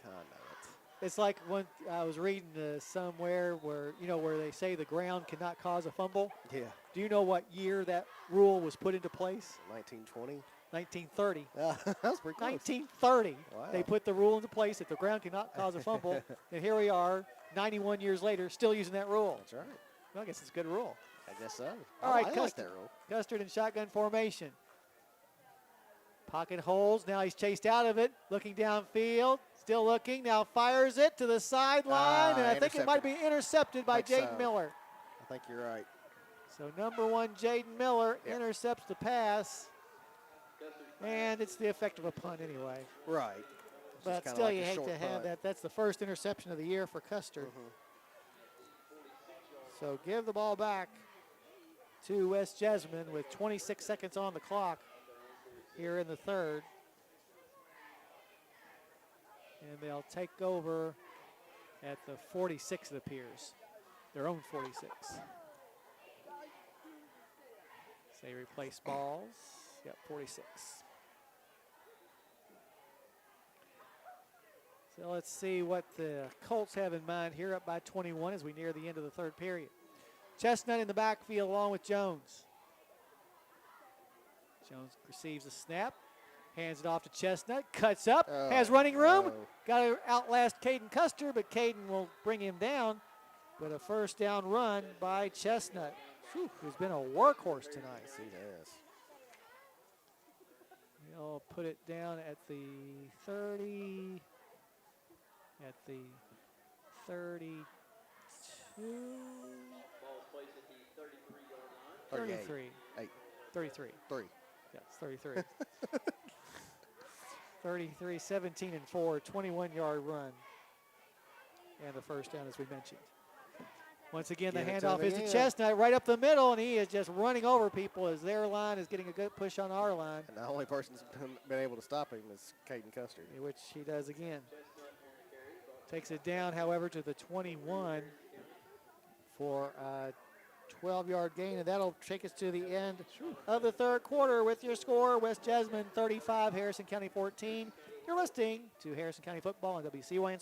It's like when I was reading somewhere where they say the ground cannot cause a fumble. Yeah, Do you know what year that rule was put into place? 1920. 1930. That's pretty close. 1930. Wow. They put the rule into place that the ground cannot cause a fumble, and here we are, 91 years later, still using that rule. That's right. Well, I guess it's a good rule. I guess so. All right, I like Custard. that rule. Custard in shotgun formation. Pocket holds. Now he's chased out of it. Looking downfield. Still looking. Now fires it to the sideline. And I think it might be intercepted by Think Jaden so. Miller. I think you're right. So number 1, Jaden Miller, Yeah. intercepts the pass. And it's the effect of a punt anyway. Right. But still, you hate to have that. That's the first interception of the year for Custard. So give the ball back to West Jessamine with 26 seconds on the clock here in the third. And they'll take over at the 46, it appears. Their own 46. So they replace balls. Yep, 46. So let's see what the Colts have in mind here, up by 21 as we near the end of the third period. Chestnut in the backfield along with Jones. Jones receives a snap, hands it off to Chestnut, cuts up, Oh, has running room. no. Got to outlast Caden Custer, but Caden will bring him down. But a first down run by Chestnut, who's been a workhorse tonight. Yes, he has. He'll put it down at the 30, at the 32, Ball is placed at the 33-yard line. 33, 8. 33. 3. Yes, 33. 33, 17 and 4, 21-yard run. And the first down, as we mentioned. Once again, Give the it to handoff him is to again. Chestnut right up the middle, and he is just running over people as their line is getting a good push on our line, And the only person that's been able to stop him is Caden Custer. which he does again. Takes it down, however, to the 21 for a 12-yard gain, and that'll take us to the end of the third quarter with your score, West Jessamine 35, Harrison County 14. You're listening to Harrison County Football on WCYN.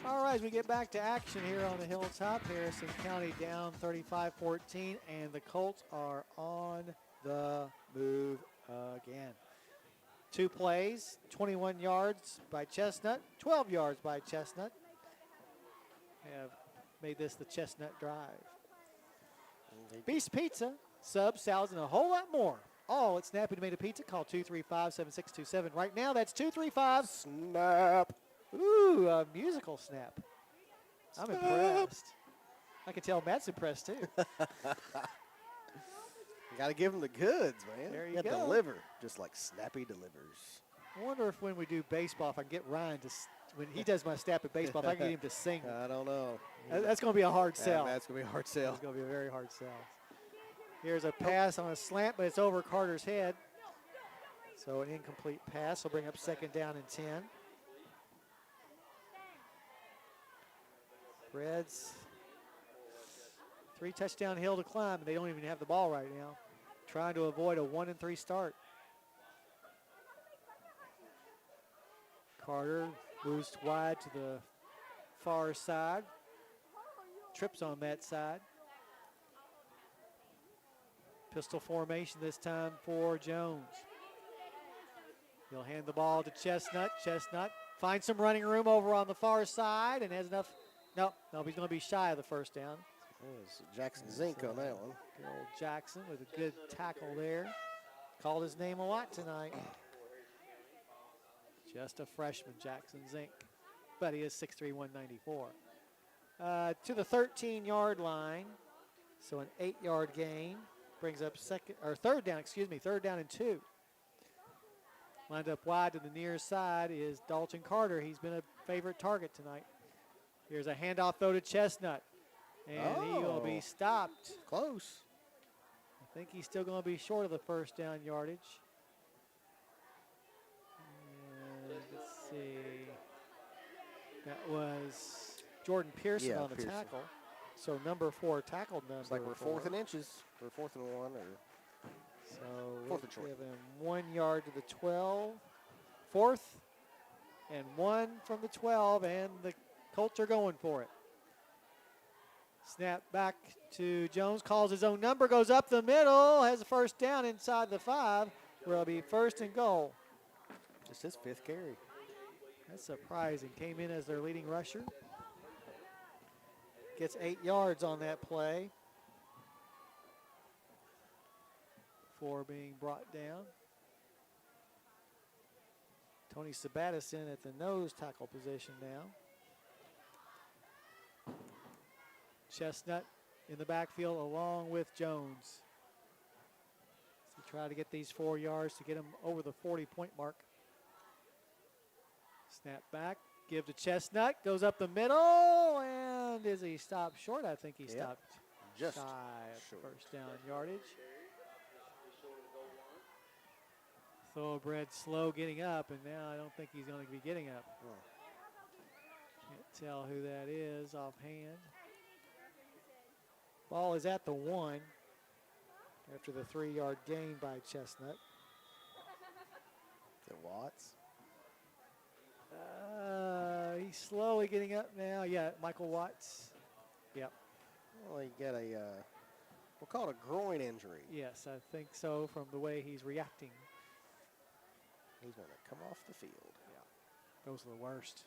All right, as we get back to action here on the Hilltop, Harrison County down 35-14, and the Colts are on the move again. 2 plays, 21 yards by Chestnut, 12 yards by Chestnut. Have made this the Chestnut drive. Beast Pizza, subs, salads, and a whole lot more. All at Snappy Tomato Pizza. Call 235-7627. Right now, that's 235. Snap. Ooh, a musical snap. I'm impressed. I can tell Matt's impressed, too. Got to give him the goods, man. There you gotta go. deliver, just like Snappy delivers. I wonder if when we do baseball, if I can get Ryan to, when he does my snap at baseball, if I can get him to sing. I don't know. That's going to be a hard sell. That's going to be a hard sell. It's going to be a very hard sell. Here's a pass on a slant, but it's over Carter's head. So an incomplete pass will bring up second down and 10. Reds, 3 touchdown hill to climb, and they don't even have the ball right now. Trying to avoid a 1-3 start. Carter moves wide to the far side. Trips on that side. Pistol formation this time for Jones. He'll hand the ball to Chestnut. Chestnut finds some running room over on the far side and has enough. No, he's going to be shy of the first down. There's Jackson Zink on that one. Good old Jackson with a good tackle there. Called his name a lot tonight. Just a freshman, Jackson Zink. But he is 6'3", 194. To the 13-yard line. So an 8-yard gain. Brings up third down and 2. Lined up wide to the near side is Dalton Carter. He's been a favorite target tonight. Here's a handoff throw to Chestnut. And he will be stopped. Close. I think he's still going to be short of the first down yardage. And let's see. That was Jordan Pearson on the Pearson. tackle. So number 4 tackled number It's like we're 4. fourth and inches. We're 4th and 1 or So Fourth and short. give him 1 yard to the 12. 4th and 1 from the 12, and the Colts are going for it. Snap back to Jones, calls his own number, goes up the middle, has a first down inside the 5, where it'll be first and goal. just his 5th carry. That's surprising. Came in as their leading rusher. Gets 8 yards on that play before being brought down. Tony Sabatis in at the nose tackle position now. Chestnut in the backfield along with Jones. So try to get these 4 yards to get him over the 40-point mark. Snap back, give to Chestnut, goes up the middle, and is he stopped short? I think he stopped Just shy of short. first down yardage. Thoroughbred slow getting up, and now I don't think he's going to be getting up. Can't tell who that is offhand. Ball is at the 1 after the 3-yard gain by Chestnut. Is it Watts? He's slowly getting up now. Yeah, Michael Watts. Yep. Well, he got a, we'll call it a groin injury. Yes, I think so from the way he's reacting. He's going to come off the field. Those are the worst.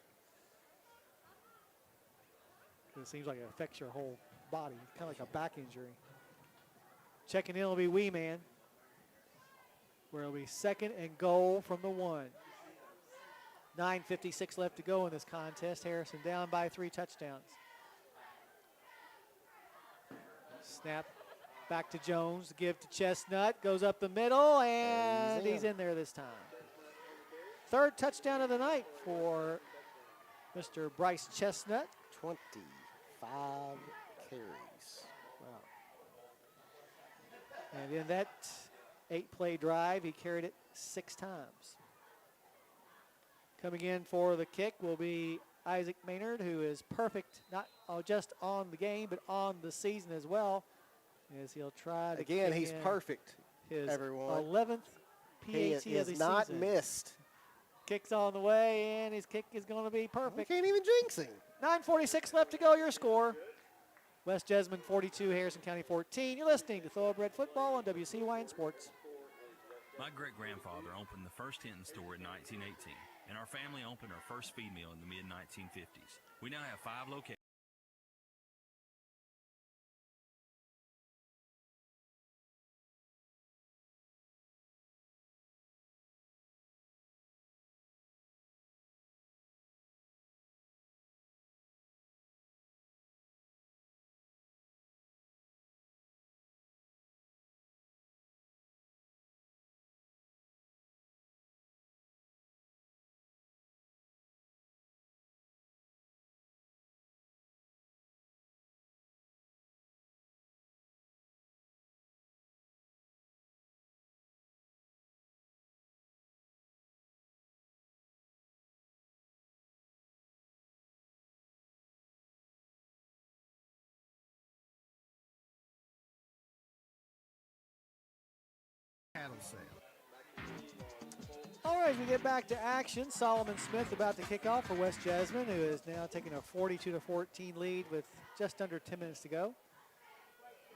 It seems like it affects your whole body, kind of like a back injury. Checking in will be Wee Man, where it'll be 2nd and goal from the 1. 9:56 left to go in this contest. Harrison down by 3 touchdowns. Snap back to Jones, give to Chestnut, goes up the middle, and he's in there this time. 3rd touchdown of the night for Mr. Bryce Chestnut. 25 carries. Wow. And in that 8-play drive, he carried it 6 times. Coming in for the kick will be Isaac Maynard, who is perfect, not just on the game, but on the season as well, as he'll try to Again, kick he's in perfect, his everyone. 11th PAT He of the is not season. missed. Kicks on the way, and his kick is going to be We perfect. can't even jinx him. 9:46 left to go, your score. West Jessamine 42, Harrison County 14. You're listening to Thoroughbred Football on WCYN Sports. My great-grandfather opened the first Hinton store in 1918, and our family opened our first feed mill in the mid-1950s. We now have 5 locations. Cattle sale. All right, we get back to action. Solomon Smith about to kick off for West Jessamine, who is now taking a 42-14 lead with just under 10 minutes to go.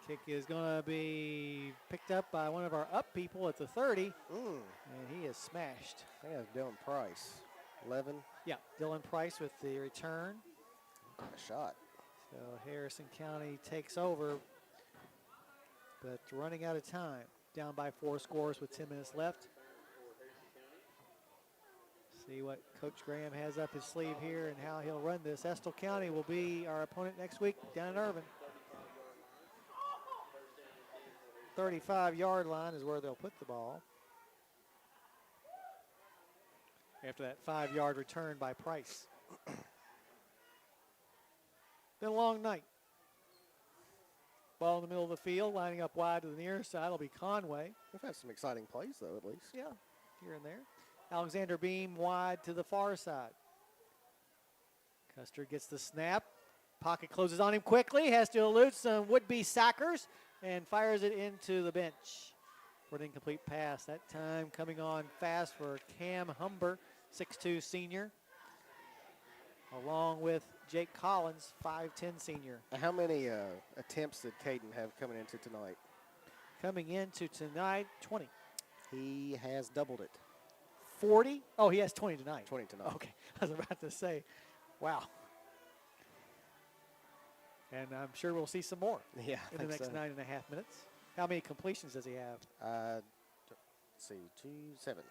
Kick is going to be picked up by one of our up people at the 30, and he is smashed. I think that's Dylan Price. 11. Yeah, Dylan Price with the return. A shot. So Harrison County takes over, but running out of time. Down by 4 scores with 10 minutes left. See what Coach Graham has up his sleeve here and how he'll run this. Estill County will be our opponent next week down in Irvin. 35-yard line is where they'll put the ball. After that 5-yard return by Price. Been a long night. Ball in the middle of the field, lining up wide to the near side will be Conway. We've had some exciting plays, though, at least. Yeah, here and there. Alexander Beam wide to the far side. Custer gets the snap. Pocket closes on him quickly, has to elude some would-be sackers, and fires it into the bench for an incomplete pass. That time coming on fast for Cam Humber, 6'2 senior, along with Jake Collins, 5'10 senior. How many attempts did Caden have coming into tonight? Coming into tonight, 20. He has doubled it. 40? Oh, he has 20 tonight. 20 tonight. Okay, I was about to say, wow. And I'm sure we'll see some more Yeah, I in the think next so. 9.5 minutes. How many completions does he have? Let's see, 7.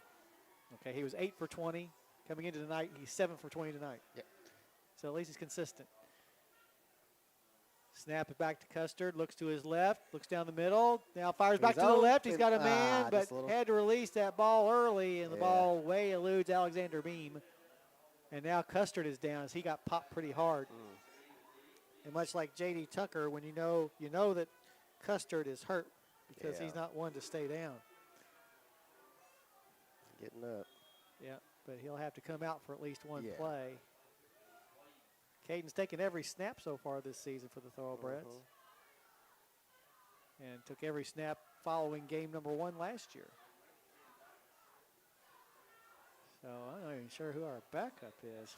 Okay, he was 8 for 20 coming into tonight. He's 7 for 20 tonight. Yep. So at least he's consistent. Snap it back to Custard. Looks to his left. Looks down the middle. Now fires back He's to the open. left. He's got a man, but just a little. had to release that ball early, and the Yeah. ball way eludes Alexander Beam. And now Custard is down as he got popped pretty hard. And much like J.D. Tucker, when you know that Custard is hurt because he's Yeah. not one to stay down. Getting up. Yeah, but he'll have to come out for at least one Yeah. play. Caden's taken every snap so far this season for the Thoroughbreds. And took every snap following game number 1 last year. So I'm not even sure who our backup is.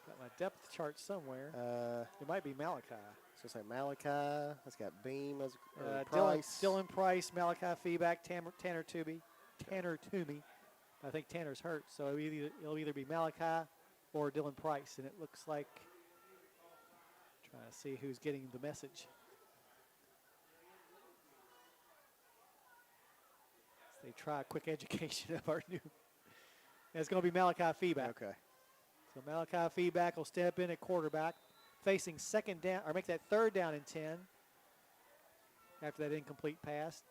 Got my depth chart somewhere. It might be Malachi. So say Malachi. That's got Beam as Price. Price. Dylan Price, Malachi Feeback, Tanner Toomey. I think Tanner's hurt, so it'll either be Malachi or Dylan Price, and it looks like, trying to see who's getting the message. They try a quick education of our new. It's going to be Malachi Feeback. Okay. So Malachi Feeback will step in at quarterback, facing second down, or make that third down and 10 after that incomplete pass.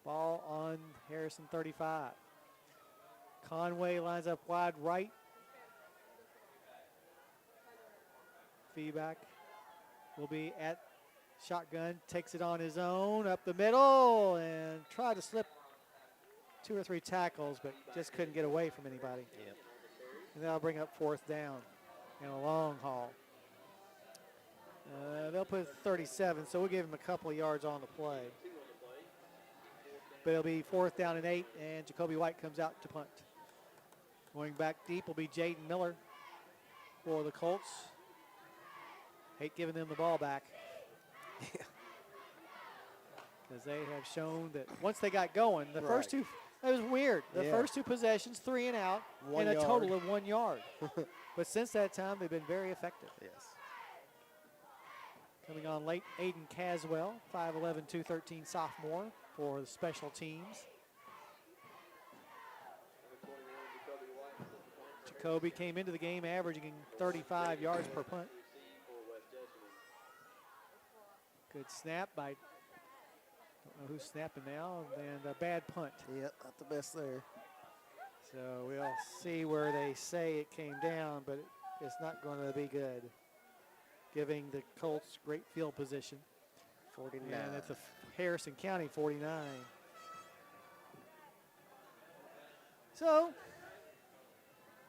Ball on Harrison 35. Conway lines up wide right. Feeback will be at shotgun, takes it on his own, up the middle, and tried to slip 2 or 3 tackles, but just couldn't get away from anybody. Yep. And that'll bring up 4th down and a long haul. They'll put 37, so we'll give him a couple of yards on the play. But it'll be 4th down and 8, and Jacoby White comes out to punt. Going back deep will be Jaden Miller for the Colts. Hate giving them the ball back. Because they have shown that once they got going, the first two, that was weird. The first 2 possessions, 3 and out, 1 and a yard. total of 1 yard. But since that time, they've been very effective. Yes. Coming on late, Aiden Caswell, 5'11", 213 sophomore for the special teams. Jacoby came into the game averaging 35 yards per punt. Good snap by, don't know who's snapping now, and a bad punt. Yep, not the best there. So we'll see where they say it came down, but it's not going to be good, giving the Colts great field position. 49. And at the Harrison County 49. So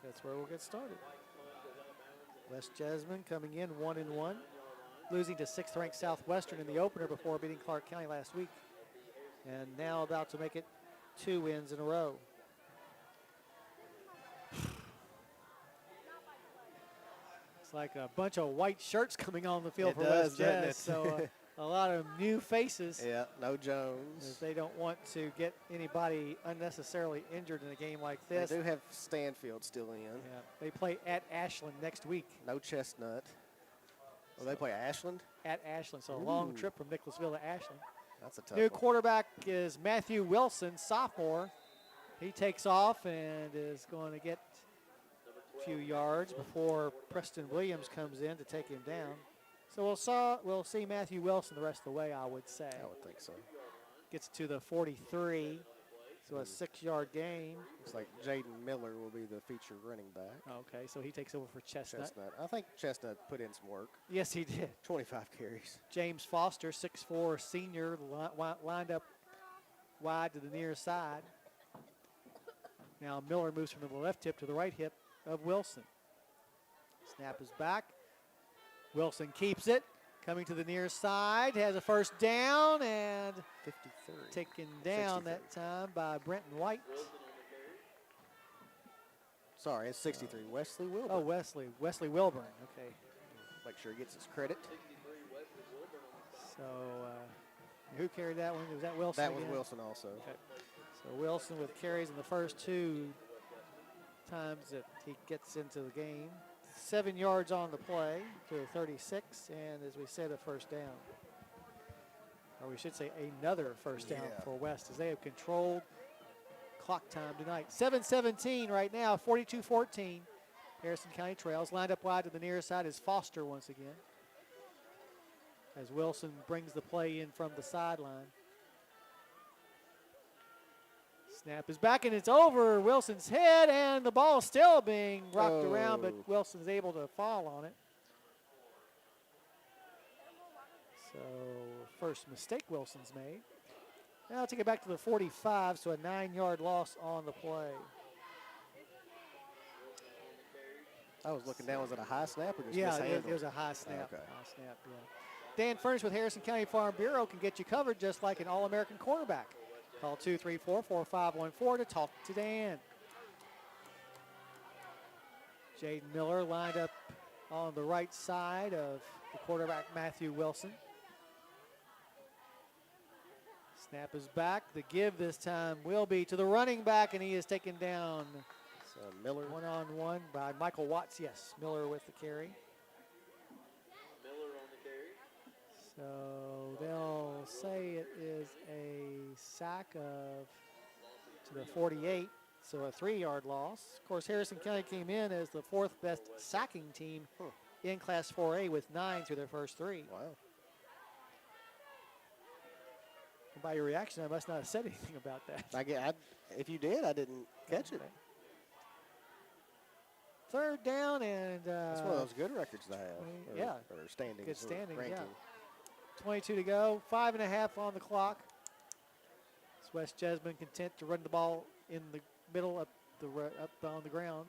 that's where we'll get started. West Jessamine coming in 1-1, losing to 6th-ranked Southwestern in the opener before beating Clark County last week, and now about to make it 2 wins in a row. It's like a bunch of white shirts coming on the field It for does, West doesn't Jess. it? So a lot of new faces. Yeah, no As Jones. they don't want to get anybody unnecessarily injured in a game like They this. do have Stanfield still in. Yeah, they play at Ashland next week. No Chestnut. Oh, they play Ashland? At Ashland, so a long Ooh. trip from Nicholasville to Ashland. That's a tough New one. quarterback is Matthew Wilson, sophomore. He takes off and is going to get a few yards before Preston Williams comes in to take him down. So we'll see Matthew Wilson the rest of the way, I would say. I would think so. Gets to the 43, so a 6-yard gain. Looks like Jaden Miller will be the featured running back. Okay, so he takes over for Chestnut. Chestnut. I think Chestnut put in some work. Yes, he did. 25 carries. James Foster, 6'4", senior, lined up wide to the near side. Now Miller moves from the left hip to the right hip of Wilson. Snap is back. Wilson keeps it. Coming to the near side, has a first down, and 53. taken down 63. that time by Brenton White. Sorry, it's 63. Wesley Wilbur. Oh, Wesley Wilburn. Okay. Make sure he gets his credit. So who carried that one? Was that Wilson That was again? Wilson also. Okay. So Wilson with carries in the first 2 times that he gets into the game. 7 yards on the play to the 36, and as we said, a first down. Or we should say another first down for West as they have controlled clock time tonight. 7:17 right now, 42-14. Harrison County trails. Lined up wide to the near side is Foster once again, as Wilson brings the play in from the sideline. Snap is back and it's over Wilson's head, and the ball still being rocked around, but Wilson's able to fall on it. So first mistake Wilson's made. Now I'll take it back to the 45, so a 9-yard loss on the play. I was looking down. Was it a high snap or just Yeah, mishandled? it was a high snap. Okay. High snap, yeah. Dan Furnish with Harrison County Farm Bureau can get you covered just like an All-American cornerback. Call 234-4514 to talk to Dan. Jaden Miller lined up on the right side of the quarterback Matthew Wilson. Snap is back. The give this time will be to the running back, and he is taken down. So Miller. One-on-one by Michael Watts. Yes, Miller with the carry. Miller on the carry. So they'll say it is a sack of to the 48, so a 3-yard loss. Of course, Harrison County came in as the 4th best sacking team in Class 4A with 9 through their first 3. Wow. And by your reaction, I must not have said anything about that. If you did, I didn't catch it. Third down, and That's one of those good records to have. yeah. Or standings. Good standing, ranking. yeah. 22 to go, 5.5 on the clock. It's West Jessamine content to run the ball in the middle up on the ground.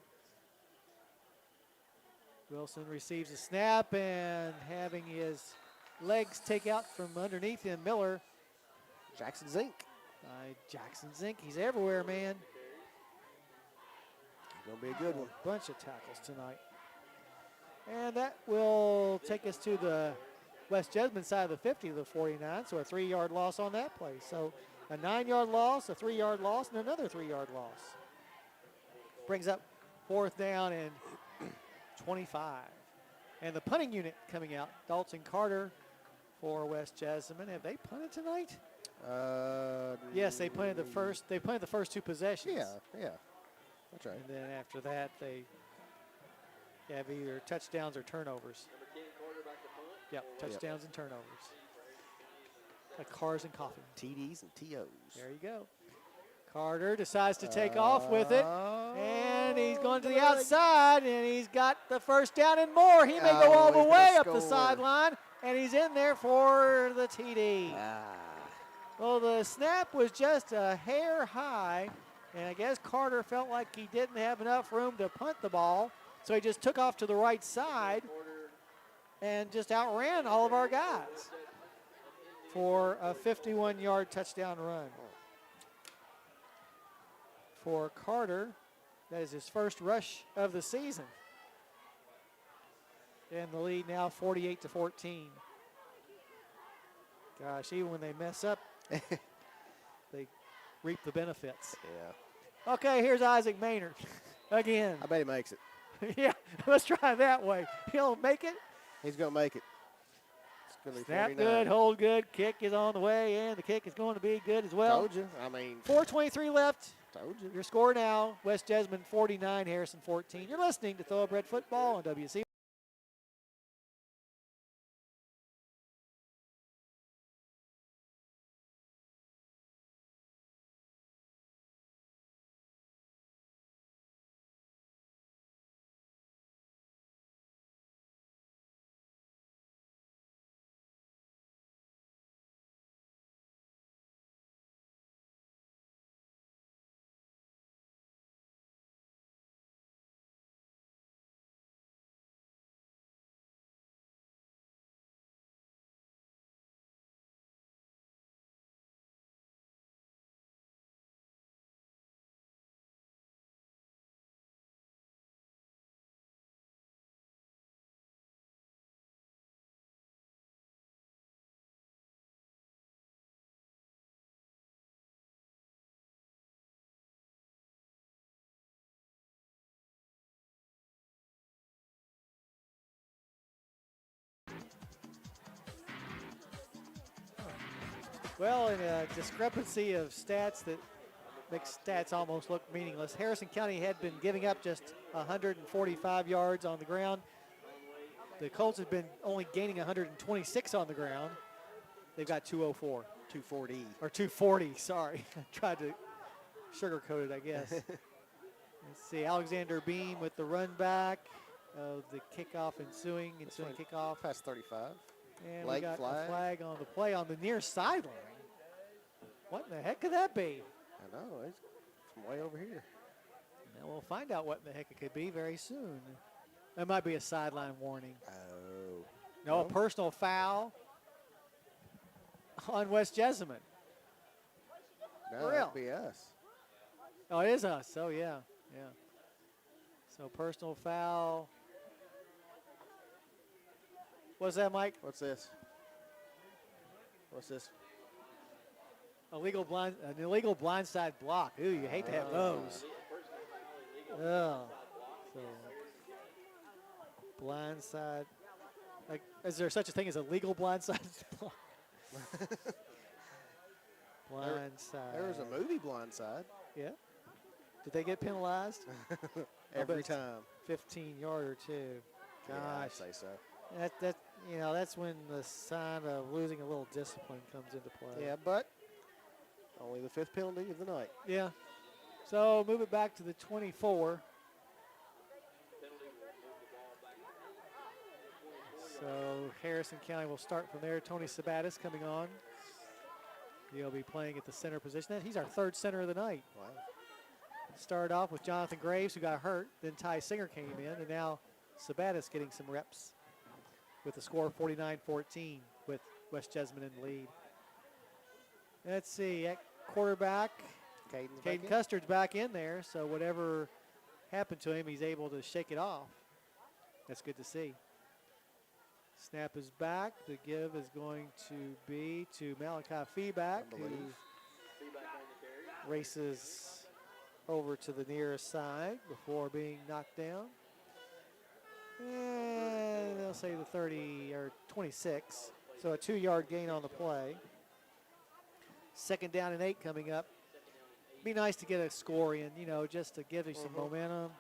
Wilson receives a snap and having his legs take out from underneath him. Miller. Jackson Zink. Jackson Zink, he's everywhere, man. Gonna be a good one. Bunch of tackles tonight. And that will take us to the West Jessamine side of the 50 to the 49, so a 3-yard loss on that play. So a 9-yard loss, a 3-yard loss, and another 3-yard loss. Brings up 4th down and 25. And the punting unit coming out, Dalton Carter for West Jessamine. Have they punted tonight? Yes, they punted the first. They punted the first 2 possessions. Yeah. That's right. And then after that, they have either touchdowns or turnovers. Number 10 quarterback to punt. Yep, touchdowns and turnovers. Like cars and coffee. TDs and TOs. There you go. Carter decides to take off with it. And he's going to the outside, and he's got the first down and more. He may go all the way up the sideline, and he's in there for the TD. Well, the snap was just a hair high, and I guess Carter felt like he didn't have enough room to punt the ball, so he just took off to the right side and just outran all of our guys for a 51-yard touchdown run. For Carter, that is his first rush of the season. And the lead now 48-14. Gosh, even when they mess up, they reap the benefits. Yeah. Okay, here's Isaac Maynard again. I bet he makes it. Yeah, let's try it that way. He'll make it. He's going to make it. It's going to be Snap 49. good, hold good, kick is on the way, and the kick is going to be good as well. Told you. I mean. 4:23 left. Told you. Your score now, West Jessamine 49, Harrison 14. You're listening to Thoroughbred Football on WC. Well, in a discrepancy of stats that makes stats almost look meaningless, Harrison County had been giving up just 145 yards on the ground. The Colts have been only gaining 126 on the ground. They've got 204. 240. Or 240, sorry. I tried to sugarcoat it, I guess. Let's see, Alexander Beam with the run back of the kickoff ensuing kickoff. Past 35. And Leg we got flag. a flag on the play on the near sideline. What in the heck could that be? I know, it's from way over here. Now we'll find out what in the heck it could be very soon. That might be a sideline warning. Oh. No, a personal foul on West Jessamine. No, For that'd real? be us. Oh, it is us. Oh, yeah, yeah. So personal foul. What's that, Mike? What's this? What's this? An illegal blindside block. Ooh, you hate to have those. Oh, so blindside. Like, is there such a thing as a legal blindside block? Blindside. There was a movie Blindside. Yeah. Did they get penalized? Every it's time. 15-yarder too. Yeah, Gosh, I'd say so. that's when the sign of losing a little discipline comes into play. Yeah, but only the 5th penalty of the night. Yeah. So move it back to the 24. So Harrison County will start from there. Tony Sabatis coming on. He'll be playing at the center position. He's our 3rd center of the night. Wow. Started off with Jonathan Graves, who got hurt. Then Ty Singer came in, and now Sabatis getting some reps with the score 49-14 with West Jessamine in the lead. Let's see, at quarterback, Caden Custard's back in there, so whatever happened to him, he's able to shake it off. That's good to see. Snap is back. The give is going to be to Malachi Feeback, who races over to the nearest side before being knocked down. And they'll say the 30 or 26. So a 2-yard gain on the play. 2nd down and 8 coming up. Be nice to get a score in, just to give you some momentum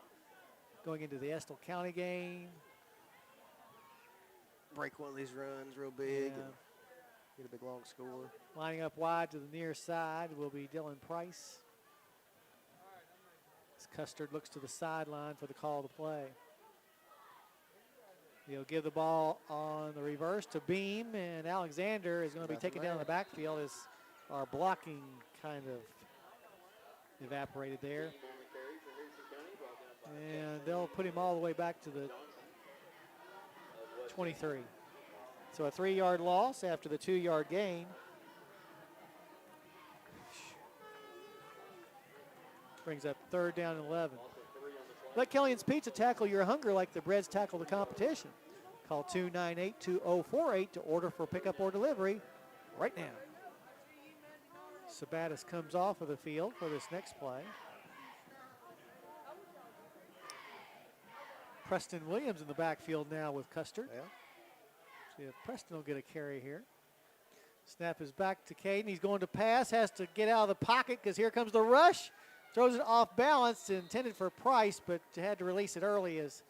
going into the Estill County game. Break one of these runs real big Yeah. and get a big long score. Lining up wide to the near side will be Dylan Price. As Custard looks to the sideline for the call to play. He'll give the ball on the reverse to Beam, and Alexander is going to be Nothing taken down in the backfield as our blocking kind of evaporated there. And they'll put him all the way back to the 23. So a 3-yard loss after the 2-yard gain. Brings up 3rd down and 11. Let Kellyan's Pizza tackle your hunger like the breads tackle the competition. Call 298-2048 to order for pickup or delivery right now. Sabatis comes off of the field for this next play. Preston Williams in the backfield now with Custard. Yeah. See if Preston will get a carry here. Snap is back to Caden. He's going to pass, has to get out of the pocket because here comes the rush. Throws it off balance, intended for Price, but had to release it early as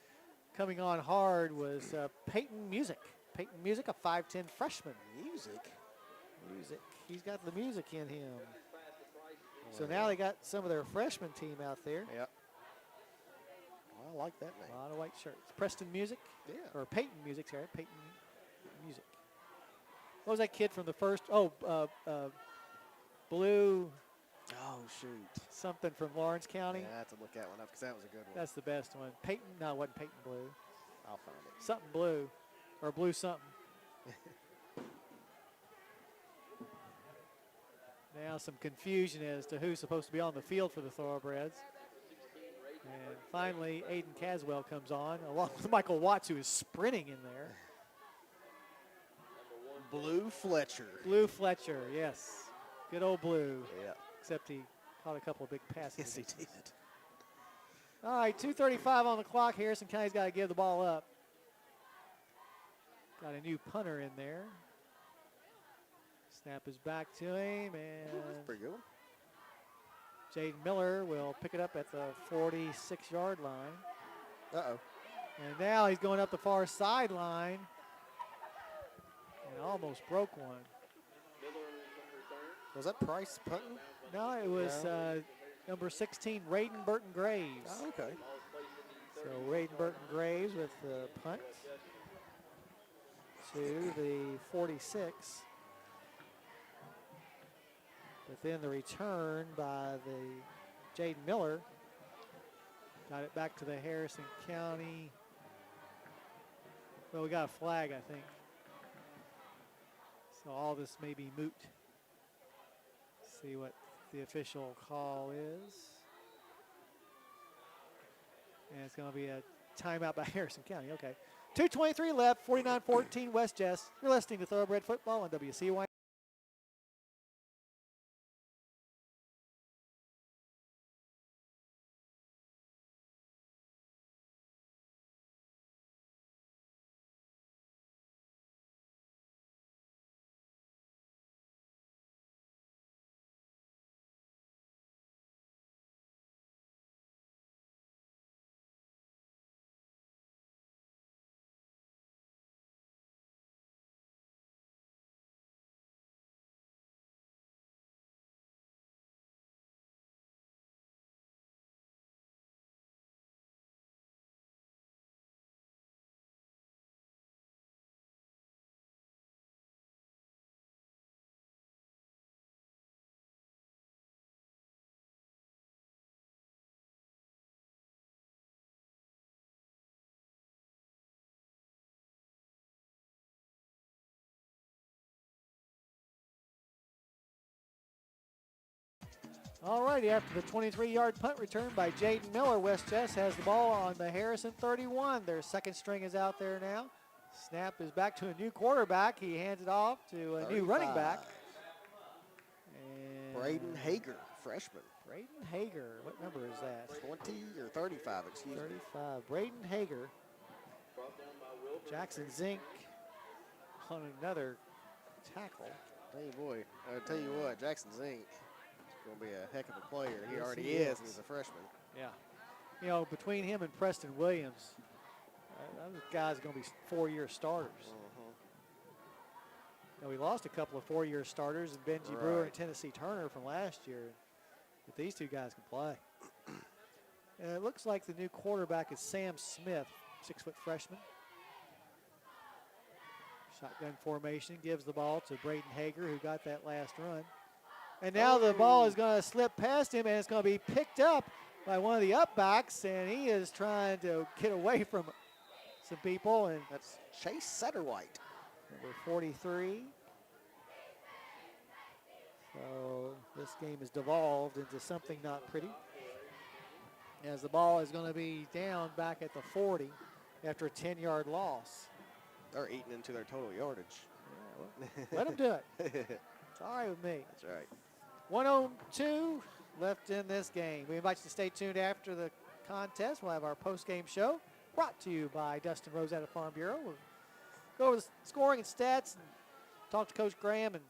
coming on hard was Peyton Music. Peyton Music, a 5'10 freshman. Music. He's got the music in him. So now they got some of their freshman team out there. Yep. I like that name. A lot of white shirts. Preston Music. Yeah. Or Peyton Music, sorry. Peyton Music. What was that kid from the first? Oh, Blue Oh, shoot. something from Lawrence County. Yeah, I have to look that one up because that was a good one. That's the best one. Peyton, no, it wasn't Peyton Blue. I'll find it. Something Blue. Or Blue something. Now some confusion as to who's supposed to be on the field for the Thoroughbreds. And finally, Aiden Caswell comes on, along with Michael Watts, who is sprinting in there. Blue Fletcher. Blue Fletcher, yes. Good old Blue. Yeah. Except he caught a couple of big passes. Yes, he did. All right, 2:35 on the clock. Harrison County's got to give the ball up. Got a new punter in there. Snap is back to him, That's and pretty good. Jaden Miller will pick it up at the 46-yard line. Uh-oh. And now he's going up the far sideline and almost broke one. Was that Price punting? No, it was number 16, Raiden Burton Graves. Oh, okay. So Raiden Burton Graves with the punt to the 46. But then the return by the Jaden Miller got it back to the Harrison County. Well, we got a flag, I think. So all this may be moot. See what the official call is. And it's going to be a timeout by Harrison County. Okay. 2:23 left, 49-14 West Jess. You're listening to Thoroughbred Football on WCY. All righty, after the 23-yard punt return by Jaden Miller, West Jess has the ball on the Harrison 31. Their second string is out there now. Snap is back to a new quarterback. He hands it off to a new running back. And Braden Hager, freshman. Braden Hager, what number is that? 20 or 35, excuse me. 35. Braden Hager. Jackson Zink on another tackle. Tell you, boy, I tell you what, Jackson Zink is going to be a heck of a player. He Yes, already he is, is. and he's a freshman. Yeah. You know, between him and Preston Williams, those guys are going to be 4-year starters. Now, we lost a couple of 4-year starters, and Benji Brewer and Tennessee Turner from last year. But these two guys can play. And it looks like the new quarterback is Sam Smith, 6-foot freshman. Shotgun formation, gives the ball to Braden Hager, who got that last run. And now the ball is going to slip past him, and it's going to be picked up by one of the upbacks, and he is trying to get away from some people. And That's Chase Satterwhite. number 43. So this game has devolved into something not pretty, as the ball is going to be down back at the 40 after a 10-yard loss. They're eating into their total yardage. Yeah, well, let them do it. It's all right with me. That's right. 1:02 left in this game. We invite you to stay tuned after the contest. We'll have our post-game show brought to you by Dustin Rosetta Farm Bureau. We'll go over the scoring and stats and talk to Coach Graham and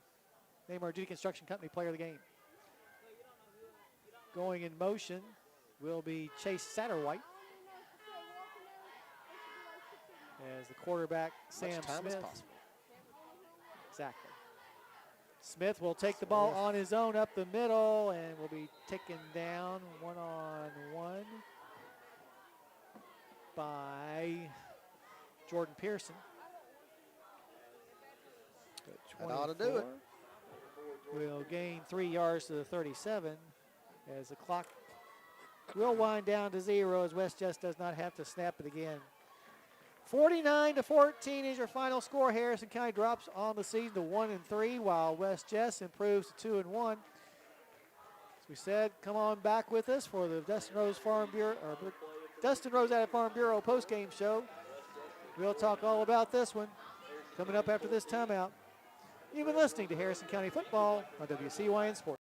name our Duty Construction Company player of the game. Going in motion will be Chase Satterwhite. As the quarterback, Sam Much time Smith. as possible. Exactly. Smith will take the ball on his own up the middle and will be taken down one-on-one by Jordan Pearson. That ought to do it. Will gain 3 yards to the 37 as the clock will wind down to 0 as West Jess does not have to snap it again. 49-14 is your final score. Harrison County drops on the season to 1-3, while West Jess improves to 2-1. As we said, come on back with us for the Dustin Rose at Farm Bureau post-game show. We'll talk all about this one coming up after this timeout. You've been listening to Harrison County Football on WCYN Sports.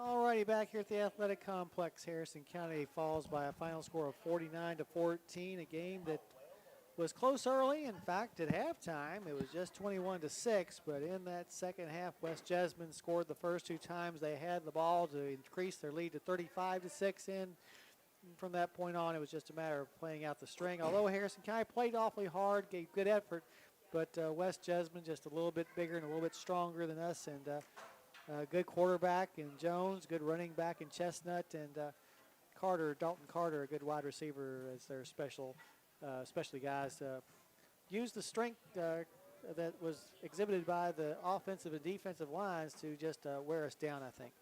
All righty, back here at the athletic complex, Harrison County falls by a final score of 49-14, a game that was close early. In fact, at halftime, it was just 21-6, but in that second half, West Jessamine scored the first 2 times they had the ball to increase their lead to 35-6. And from that point on, it was just a matter of playing out the string. Although Harrison County played awfully hard, gave good effort, but West Jessamine just a little bit bigger and a little bit stronger than us, and good quarterback in Jones, good running back in Chestnut, and Dalton Carter, a good wide receiver as their especially guys. Used the strength that was exhibited by the offensive and defensive lines to just wear us down, I think.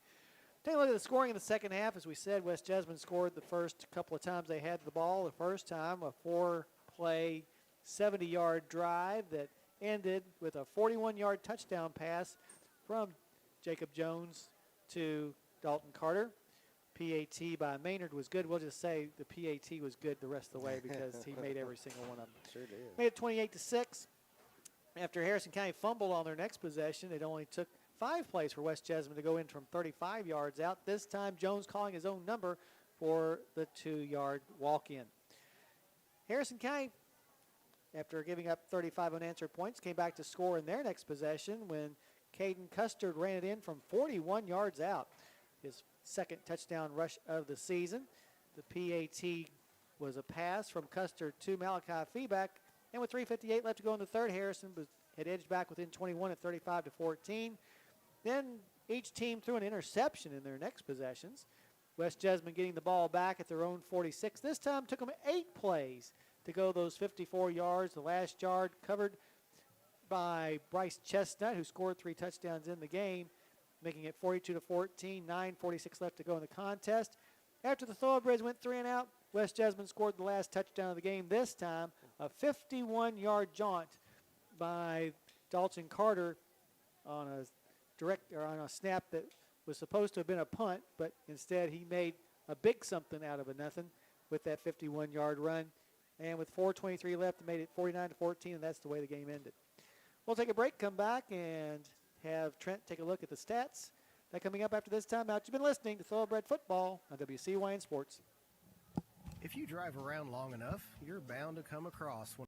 Take a look at the scoring in the second half. As we said, West Jessamine scored the first couple of times they had the ball. The first time, a 4-play, 70-yard drive that ended with a 41-yard touchdown pass from Jacob Jones to Dalton Carter. PAT by Maynard was good. We'll just say the PAT was good the rest of the way because he made every single one of them. Sure did. Made it 28-6. After Harrison County fumbled on their next possession, it only took 5 plays for West Jessamine to go in from 35 yards out. This time, Jones calling his own number for the 2-yard walk-in. Harrison County, after giving up 35 unanswered points, came back to score in their next possession when Caden Custard ran it in from 41 yards out. His second touchdown rush of the season. The PAT was a pass from Custard to Malachi Feeback, and with 3:58 left to go in the third, Harrison had edged back within 21 at 35-14. Then each team threw an interception in their next possessions. West Jessamine getting the ball back at their own 46. This time took them 8 plays to go those 54 yards. The last yard covered by Bryce Chestnut, who scored 3 touchdowns in the game, making it 42-14, 9:46 left to go in the contest. After the thoroughbreds went 3 and out, West Jessamine scored the last touchdown of the game, this time a 51-yard jaunt by Dalton Carter on a snap that was supposed to have been a punt, but instead he made a big something out of a nothing with that 51-yard run. And with 4:23 left, it made it 49-14, and that's the way the game ended. We'll take a break, come back, and have Trent take a look at the stats. That coming up after this timeout. You've been listening to Thoroughbred Football on WCYN Sports. If you drive around long enough, you're bound to come across one.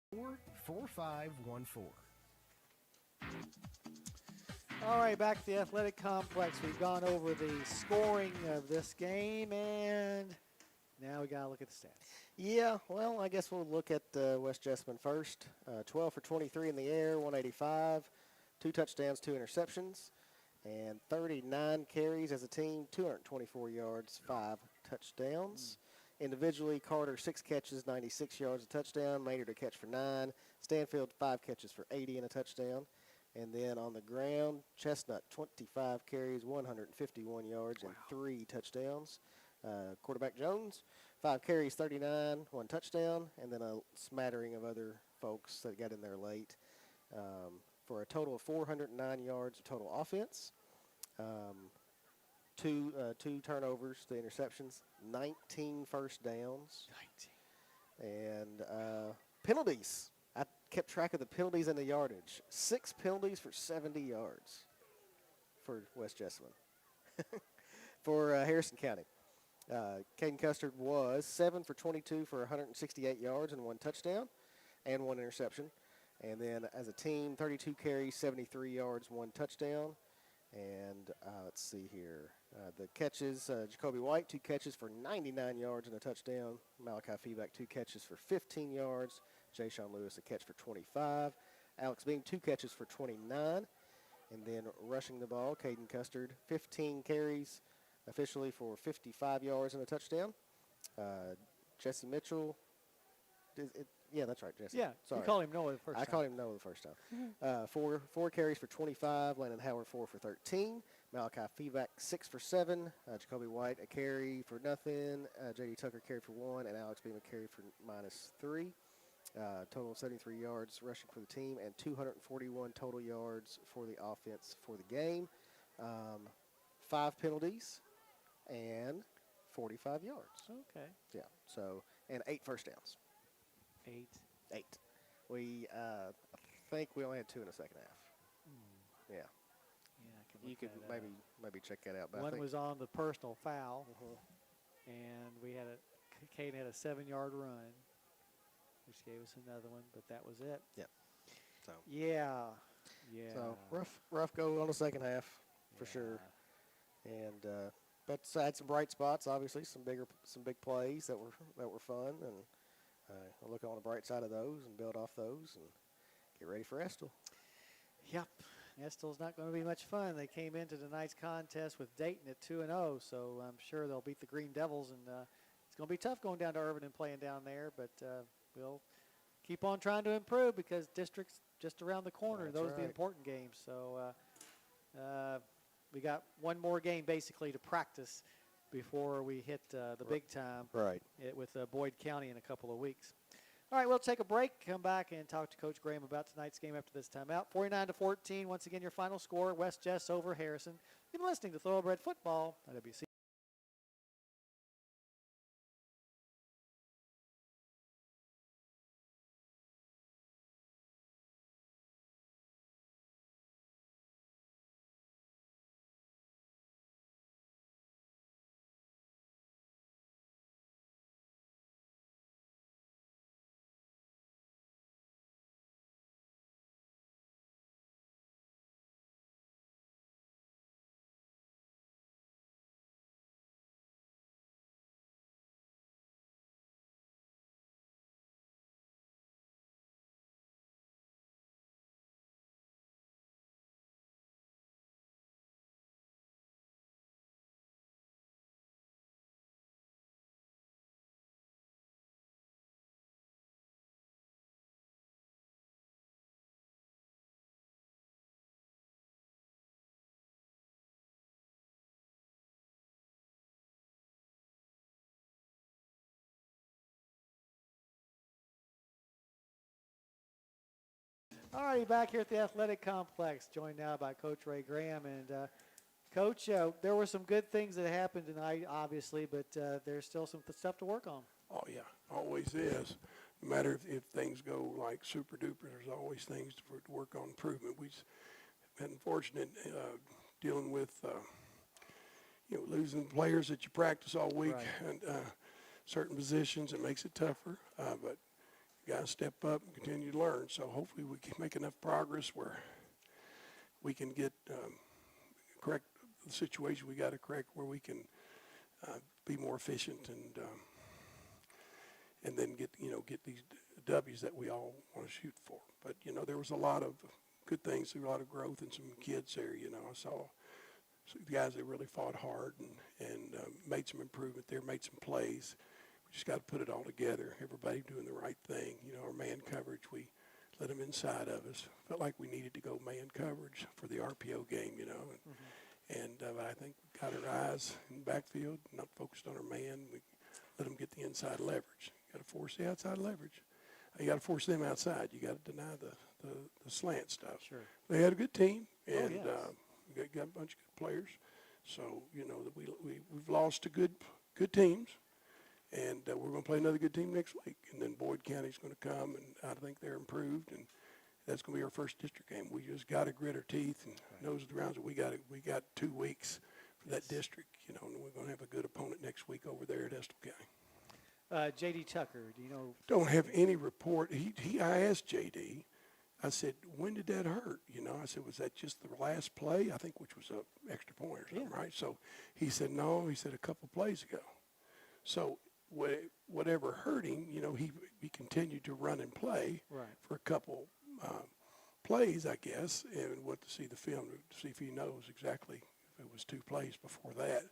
Four 4514. All right, back at the athletic complex. We've gone over the scoring of this game, and now we got to look at the stats. Yeah, well, I guess we'll look at West Jessamine first. 12 for 23 in the air, 185, 2 touchdowns, 2 interceptions, and 39 carries as a team, 224 yards, 5 touchdowns. Individually, Carter, 6 catches, 96 yards, a touchdown. Maynard, a catch for 9. Stanfield, 5 catches for 80 and a touchdown. And then on the ground, Chestnut, 25 carries, 151 yards, and 3 touchdowns. Quarterback Jones, 5 carries, 39, 1 touchdown, and then a smattering of other folks that got in there late for a total of 409 yards of total offense. Two turnovers, the interceptions, 19 first downs. 19. And penalties. I kept track of the penalties and the yardage. 6 penalties for 70 yards for West Jessamine. For Harrison County. Caden Custard was 7 for 22 for 168 yards and 1 touchdown and 1 interception. And then as a team, 32 carries, 73 yards, 1 touchdown. And let's see here. The catches, Jacoby White, 2 catches for 99 yards and a touchdown. Malachi Feeback, 2 catches for 15 yards. Ja'Shawn Lewis, a catch for 25. Alex Beam, 2 catches for 29. And then rushing the ball, Caden Custard, 15 carries officially for 55 yards and a touchdown. Jesse Mitchell, yeah, that's right, Jesse. Yeah, sorry. you call him Noah the first I time. called him Noah the first time. Four carries for 25. Landon Howard, 4 for 13. Malachi Feeback, 6 for 7. Jacoby White, a carry for nothing. J.D. Tucker carried for 1, and Alex Beam a carry for -3. Total of 73 yards rushing for the team and 241 total yards for the offense for the game. 5 penalties and 45 yards. Okay. Yeah. So, and 8 first downs. 8. 8. We I think we only had 2 in the second half. Yeah. Yeah, I can You look could that up. maybe check that out. But I One think, was on the personal foul, Mhm. and we had Caden had a 7-yard run, which gave us another one, but that was it. Yep. So, Yeah. so rough go on the second half for sure. And but had some bright spots. Obviously, some big plays that were fun, and I'll look on the bright side of those and build off those and get ready for Estill. Yep. Estill's not going to be much fun. They came into tonight's contest with Dayton at 2-0, so I'm sure they'll beat the Green Devils, and it's going to be tough going down to Irvin and playing down there, but we'll keep on trying to improve because district's just around the corner. That's Those are the right. important games. So we got one more game basically to practice before we hit the big time Right. with Boyd County in a couple of weeks. All right, we'll take a break, come back, and talk to Coach Graham about tonight's game after this timeout. 49-14, once again, your final score, West Jess over Harrison. You've been listening to Thoroughbred Football on WC. All righty, back here at the athletic complex, joined now by Coach Ray Graham. And Coach, there were some good things that happened tonight, obviously, but there's still some stuff to work on. Oh, yeah, always is. No matter if things go like super duper, there's always things to work on improvement. We've been fortunate dealing with, losing players that you practice all week Right. and certain positions. It makes it tougher, but you got to step up and continue to learn. So hopefully we can make enough progress where we can get correct the situation we got to correct where we can be more efficient and then get these W's that we all want to shoot for. But, there was a lot of good things, a lot of growth in some kids there. I saw some guys that really fought hard and made some improvement there, made some plays. We just got to put it all together, everybody doing the right thing. Our man coverage, we let them inside of us. Felt like we needed to go man coverage for the RPO game, And I think we got our eyes in the backfield, not focused on our man. We let them get the inside leverage. You got to force the outside leverage. You got to force them outside. You got to deny the slant stuff. Sure. They had a good team, and yes. we got a bunch of good players. So that we've lost to good teams, and we're going to play another good team next week. And then Boyd County's going to come, and I think they're improved, and that's going to be our first district game. We just got to grit our teeth and nose the rounds. We got 2 weeks for that district, and we're going to have a good opponent next week over there at Estill County. J.D. Tucker, do you know? Don't have any report. I asked J.D., I said, when did that hurt? You know, I said, was that just the last play? I think, which was a extra point or something, right? So he said, no. He said a couple plays ago. So whatever hurt him, you know, he continued to run and play for a couple plays, I guess, and went to see the film to see if he knows exactly if it was 2 plays before that.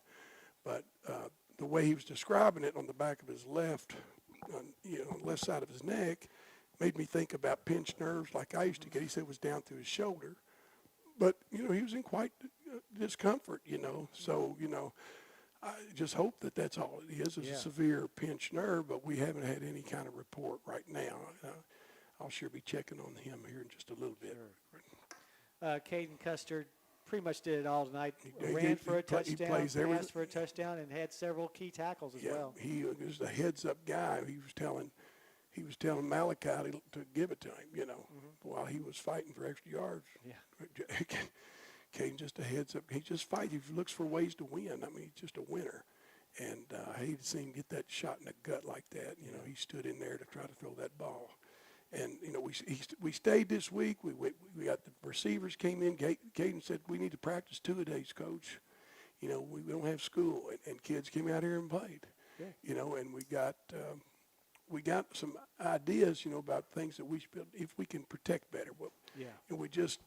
But the way he was describing it on the back of his left side of his neck made me think about pinched nerves like I used to get. He said it was down through his shoulder. But, you know, he was in quite discomfort, you know. So, you know, I just hope that that's all it is a severe pinched nerve, but we haven't had any kind of report right now. I'll sure be checking on him here in just a little bit. Caden Custer pretty much did it all tonight. He Ran for a he touchdown, plays passed for a touchdown, and had several key tackles as well. He was a heads-up guy. He was telling Malachi to give it to him, you know, while he was fighting for extra yards. Yeah. Caden just a heads up. He just fights. He looks for ways to win. I mean, he's just a winner. And I hate to see him get that shot in the gut like that. You know, he stood in there to try to throw that ball. And, you know, we stayed this week. We got the receivers came in. Caden said, we need to practice 2-a-days, Coach. You know, we don't have school. And kids came out here and played. Yeah. You know, and we got some ideas, you know, about things that we should build if we can protect better. And we just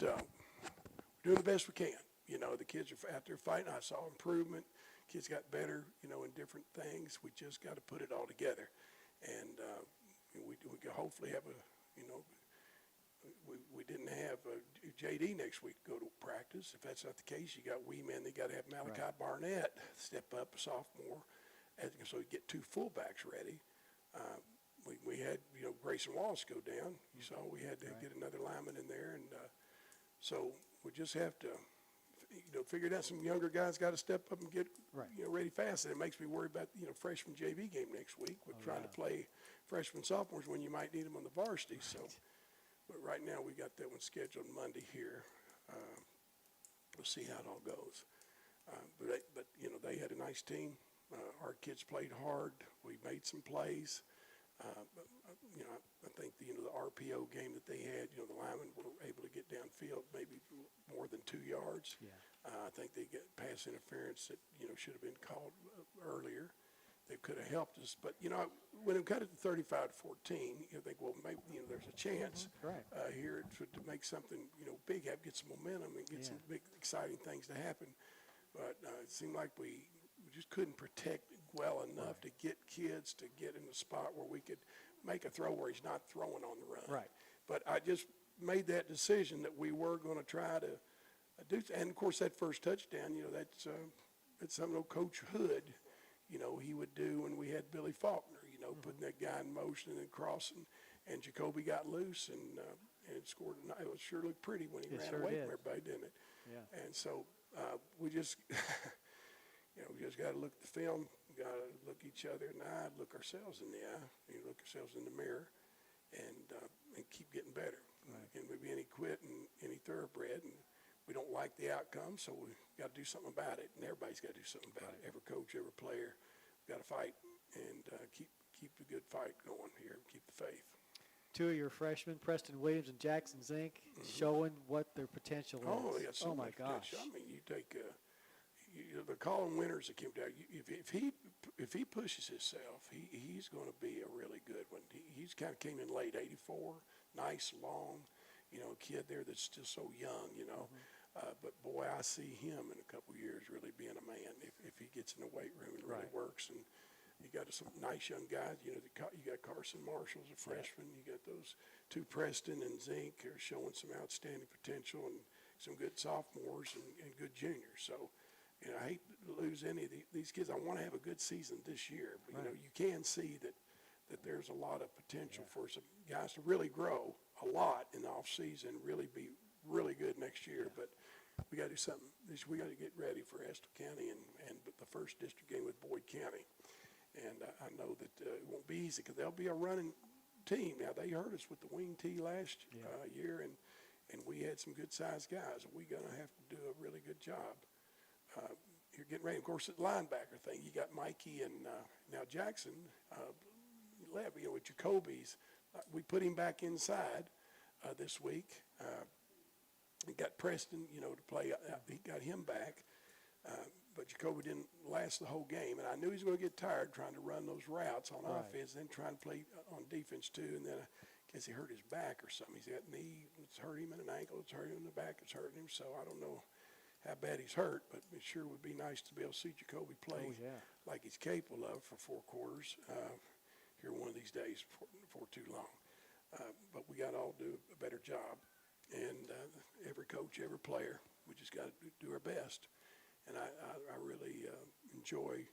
doing the best we can. You know, the kids are out there fighting. I saw improvement. Kids got better, you know, in different things. We just got to put it all together. And we could hopefully have we didn't have JD next week go to practice. If that's not the case, you got wee men. They got to have Malachi Barnett step up, a sophomore, so you get 2 fullbacks ready. We had, you know, Grayson Wallace go down. You saw we had to get another lineman in there. And so we just have to, you know, figure it out. Some younger guys got to step up and get, you know, ready fast. And it makes me worry about, you know, freshman JV game next week. We're trying to play freshmen, sophomores when you might need them on the varsity. So, but right now we got that one scheduled Monday here. We'll see how it all goes. But you know, they had a nice team. Our kids played hard. We made some plays. You know, I think the RPO game that they had, you know, the linemen were able to get downfield maybe more than 2 yards. Yeah. I think they get pass interference that, you know, should have been called earlier. They could have helped us. But, you know, when it cut it to 35-14, you think, well, maybe, you know, there's a chance here to make something, you know, big, get some momentum and get some big, exciting things to happen. But it seemed like we just couldn't protect well enough to get kids to get in a spot where we could make a throw where he's not throwing on the run. Right. But I just made that decision that we were going to try to do. And, of course, that first touchdown, you know, that's something old Coach Hood, you know, he would do when we had Billy Faulkner, you know, putting that guy in motion and crossing. And Jacoby got loose and scored. It was sure looked pretty when he ran away from everybody, didn't it? Yeah. And so we just – you know, we just got to look at the film, got to look each other in the eye, look ourselves in the eye, you look ourselves in the mirror, and keep getting better. And we be any quit and any thoroughbred, and we don't like the outcome, so we got to do something about it. And everybody's got to do something about it. Every coach, every player, got to fight and keep the good fight going here. Keep the faith. 2 of your freshmen, Preston Williams and Jackson Zink, showing what their potential is. Oh, yeah, so my much gosh! I mean, you take. The Colin Winters that came down. If he pushes himself, he's going to be a really good one. He's kind of came in late '84, nice, long, you know, kid there that's still so young, you know. But boy, I see him in a couple of years really being a man if he gets in the weight room and really works. And you got some nice young guys. You know, you got Carson Marshall as a freshman. You got those 2 Preston and Zink are showing some outstanding potential, and some good sophomores and good juniors. So. You know, I hate to lose any of these kids. I want to have a good season this year. But, you know, you can see that there's a lot of potential for some guys to really grow a lot in the offseason, really be really good next year. But we got to do something. We got to get ready for Estill County and the first district game with Boyd County. And I know that it won't be easy because they'll be a running team. Now, they hurt us with the wing tee last year, and we had some good-sized guys. We're going to have to do a really good job. You're getting ready. Of course, the linebacker thing, you got Mikey and now Jackson left, you know, with Jacoby's. We put him back inside. this week. He got Preston, to play. He got him back. But Jacoby didn't last the whole game, and I knew he was going to get tired trying to run those routes on offense, then trying to play on defense too. And then I guess he hurt his back or something. He's got knee, it's hurt him, and an ankle, it's hurt him in the back, it's hurting him. So I don't know how bad he's hurt, but it sure would be nice to be able to see Jacoby play like he's capable of for 4 quarters here one of these days before too long. But we got to all do a better job, and every coach, every player, we just got to do our best. And I really enjoy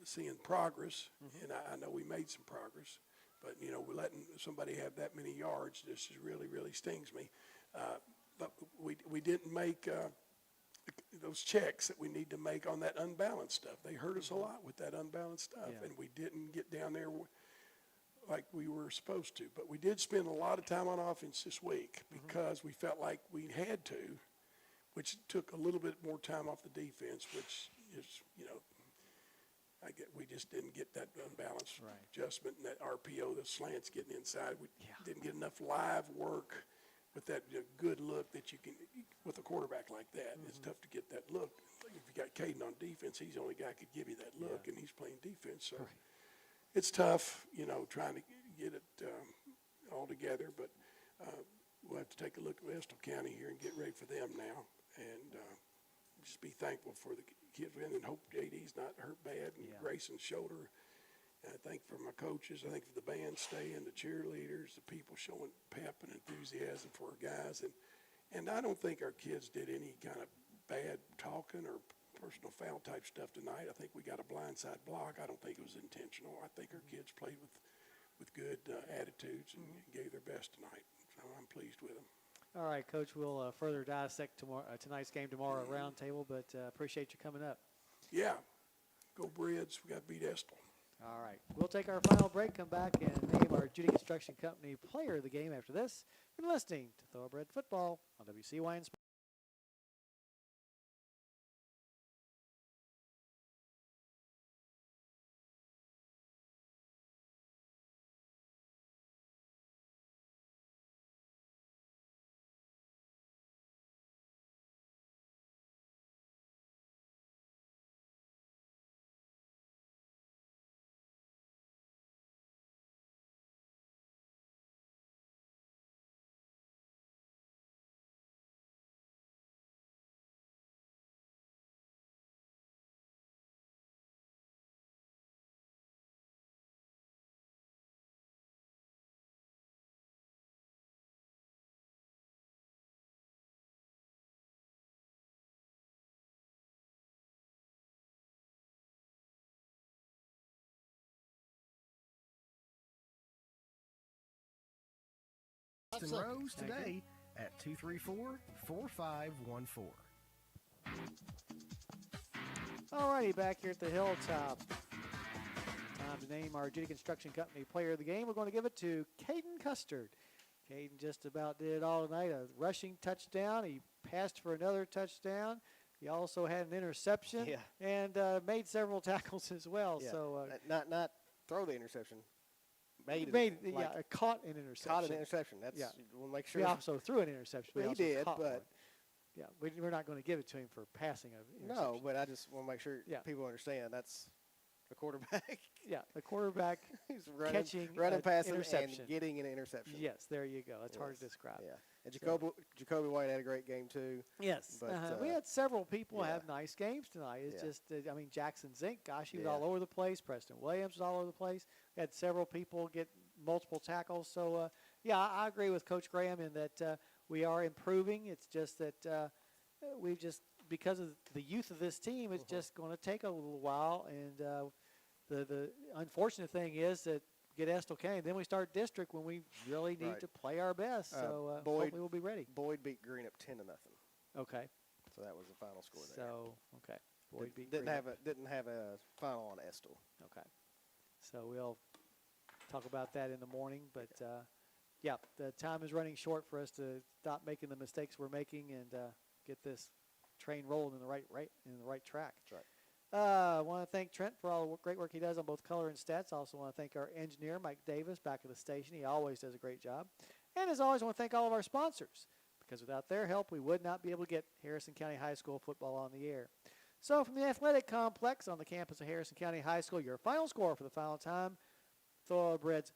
seeing progress, and I know we made some progress. But, we're letting somebody have that many yards just really, really stings me. But we didn't make those checks that we need to make on that unbalanced stuff. They hurt us a lot with that unbalanced stuff, and we didn't get down there like we were supposed to. But we did spend a lot of time on offense this week because we felt like we had to, which took a little bit more time off the defense, which is, we just didn't get that unbalanced adjustment and that RPO, the slants getting inside. We didn't get enough live work with that good look that you can, with a quarterback like that. It's tough to get that look. If you got Caden on defense, he's the only guy who could give you that look, and he's playing defense. So it's tough, trying to get it all together. But we'll have to take a look at Estill County here and get ready for them now. And just be thankful for the kids win and hope JD's not hurt bad and Grayson's shoulder. And I think for my coaches, I think for the band staying, the cheerleaders, the people showing pep and enthusiasm for our guys. And I don't think our kids did any kind of bad talking or personal foul type stuff tonight. I think we got a blindside block. I don't think it was intentional. I think our kids played with good attitudes and gave their best tonight. So I'm pleased with them. All right, Coach, we'll further dissect tonight's game tomorrow at Roundtable, but appreciate you coming up. Yeah. Go Breads. We got to beat Estill. All right. We'll take our final break, come back, and name our Judy Construction Company player of the game after this. You're listening to Thoroughbred Football on WCYN Sports. Rose today at 234-4514. All righty, back here at the Hilltop. Time to name our Judy Construction Company player of the game. We're going to give it to Caden Custard. Caden just about did it all tonight. A rushing touchdown. He passed for another touchdown. He also had an interception and made several tackles as well. Yeah. So not throw the interception. Caught an interception. Caught an interception. That's we'll make sure. He also threw an interception. He did, but one. Yeah, we're not going to give it to him for passing an interception. No, but I just want to make sure people understand that's a quarterback. The quarterback He's running, passing, interception. and getting an interception. Yes, there you go. That's hard to describe. Yeah, and Jacoby White had a great game too. Yes, but we had several people have nice games tonight. It's just, Jackson Zink, gosh, he was all over the place. Preston Williams was all over the place. We had several people get multiple tackles. So, I agree with Coach Graham in that we are improving. It's just that we've just, because of the youth of this team, it's just going to take a little while. And the unfortunate thing is that get Estill County, then we start district when we really need to play our best. So hopefully we'll be ready. Boyd beat Green up 10-0. Okay. So that was the final score there. So okay, Boyd beat didn't Green. have a final on Estill. Okay. So we'll talk about that in the morning, but the time is running short for us to stop making the mistakes we're making and get this train rolling in the right track. That's right. I want to thank Trent for all the great work he does on both color and stats. I also want to thank our engineer, Mike Davis, back at the station. He always does a great job. And as always, I want to thank all of our sponsors, because without their help, we would not be able to get Harrison County High School football on the air. So from the athletic complex on the campus of Harrison County High School, your final score for the final time, Thoroughbreds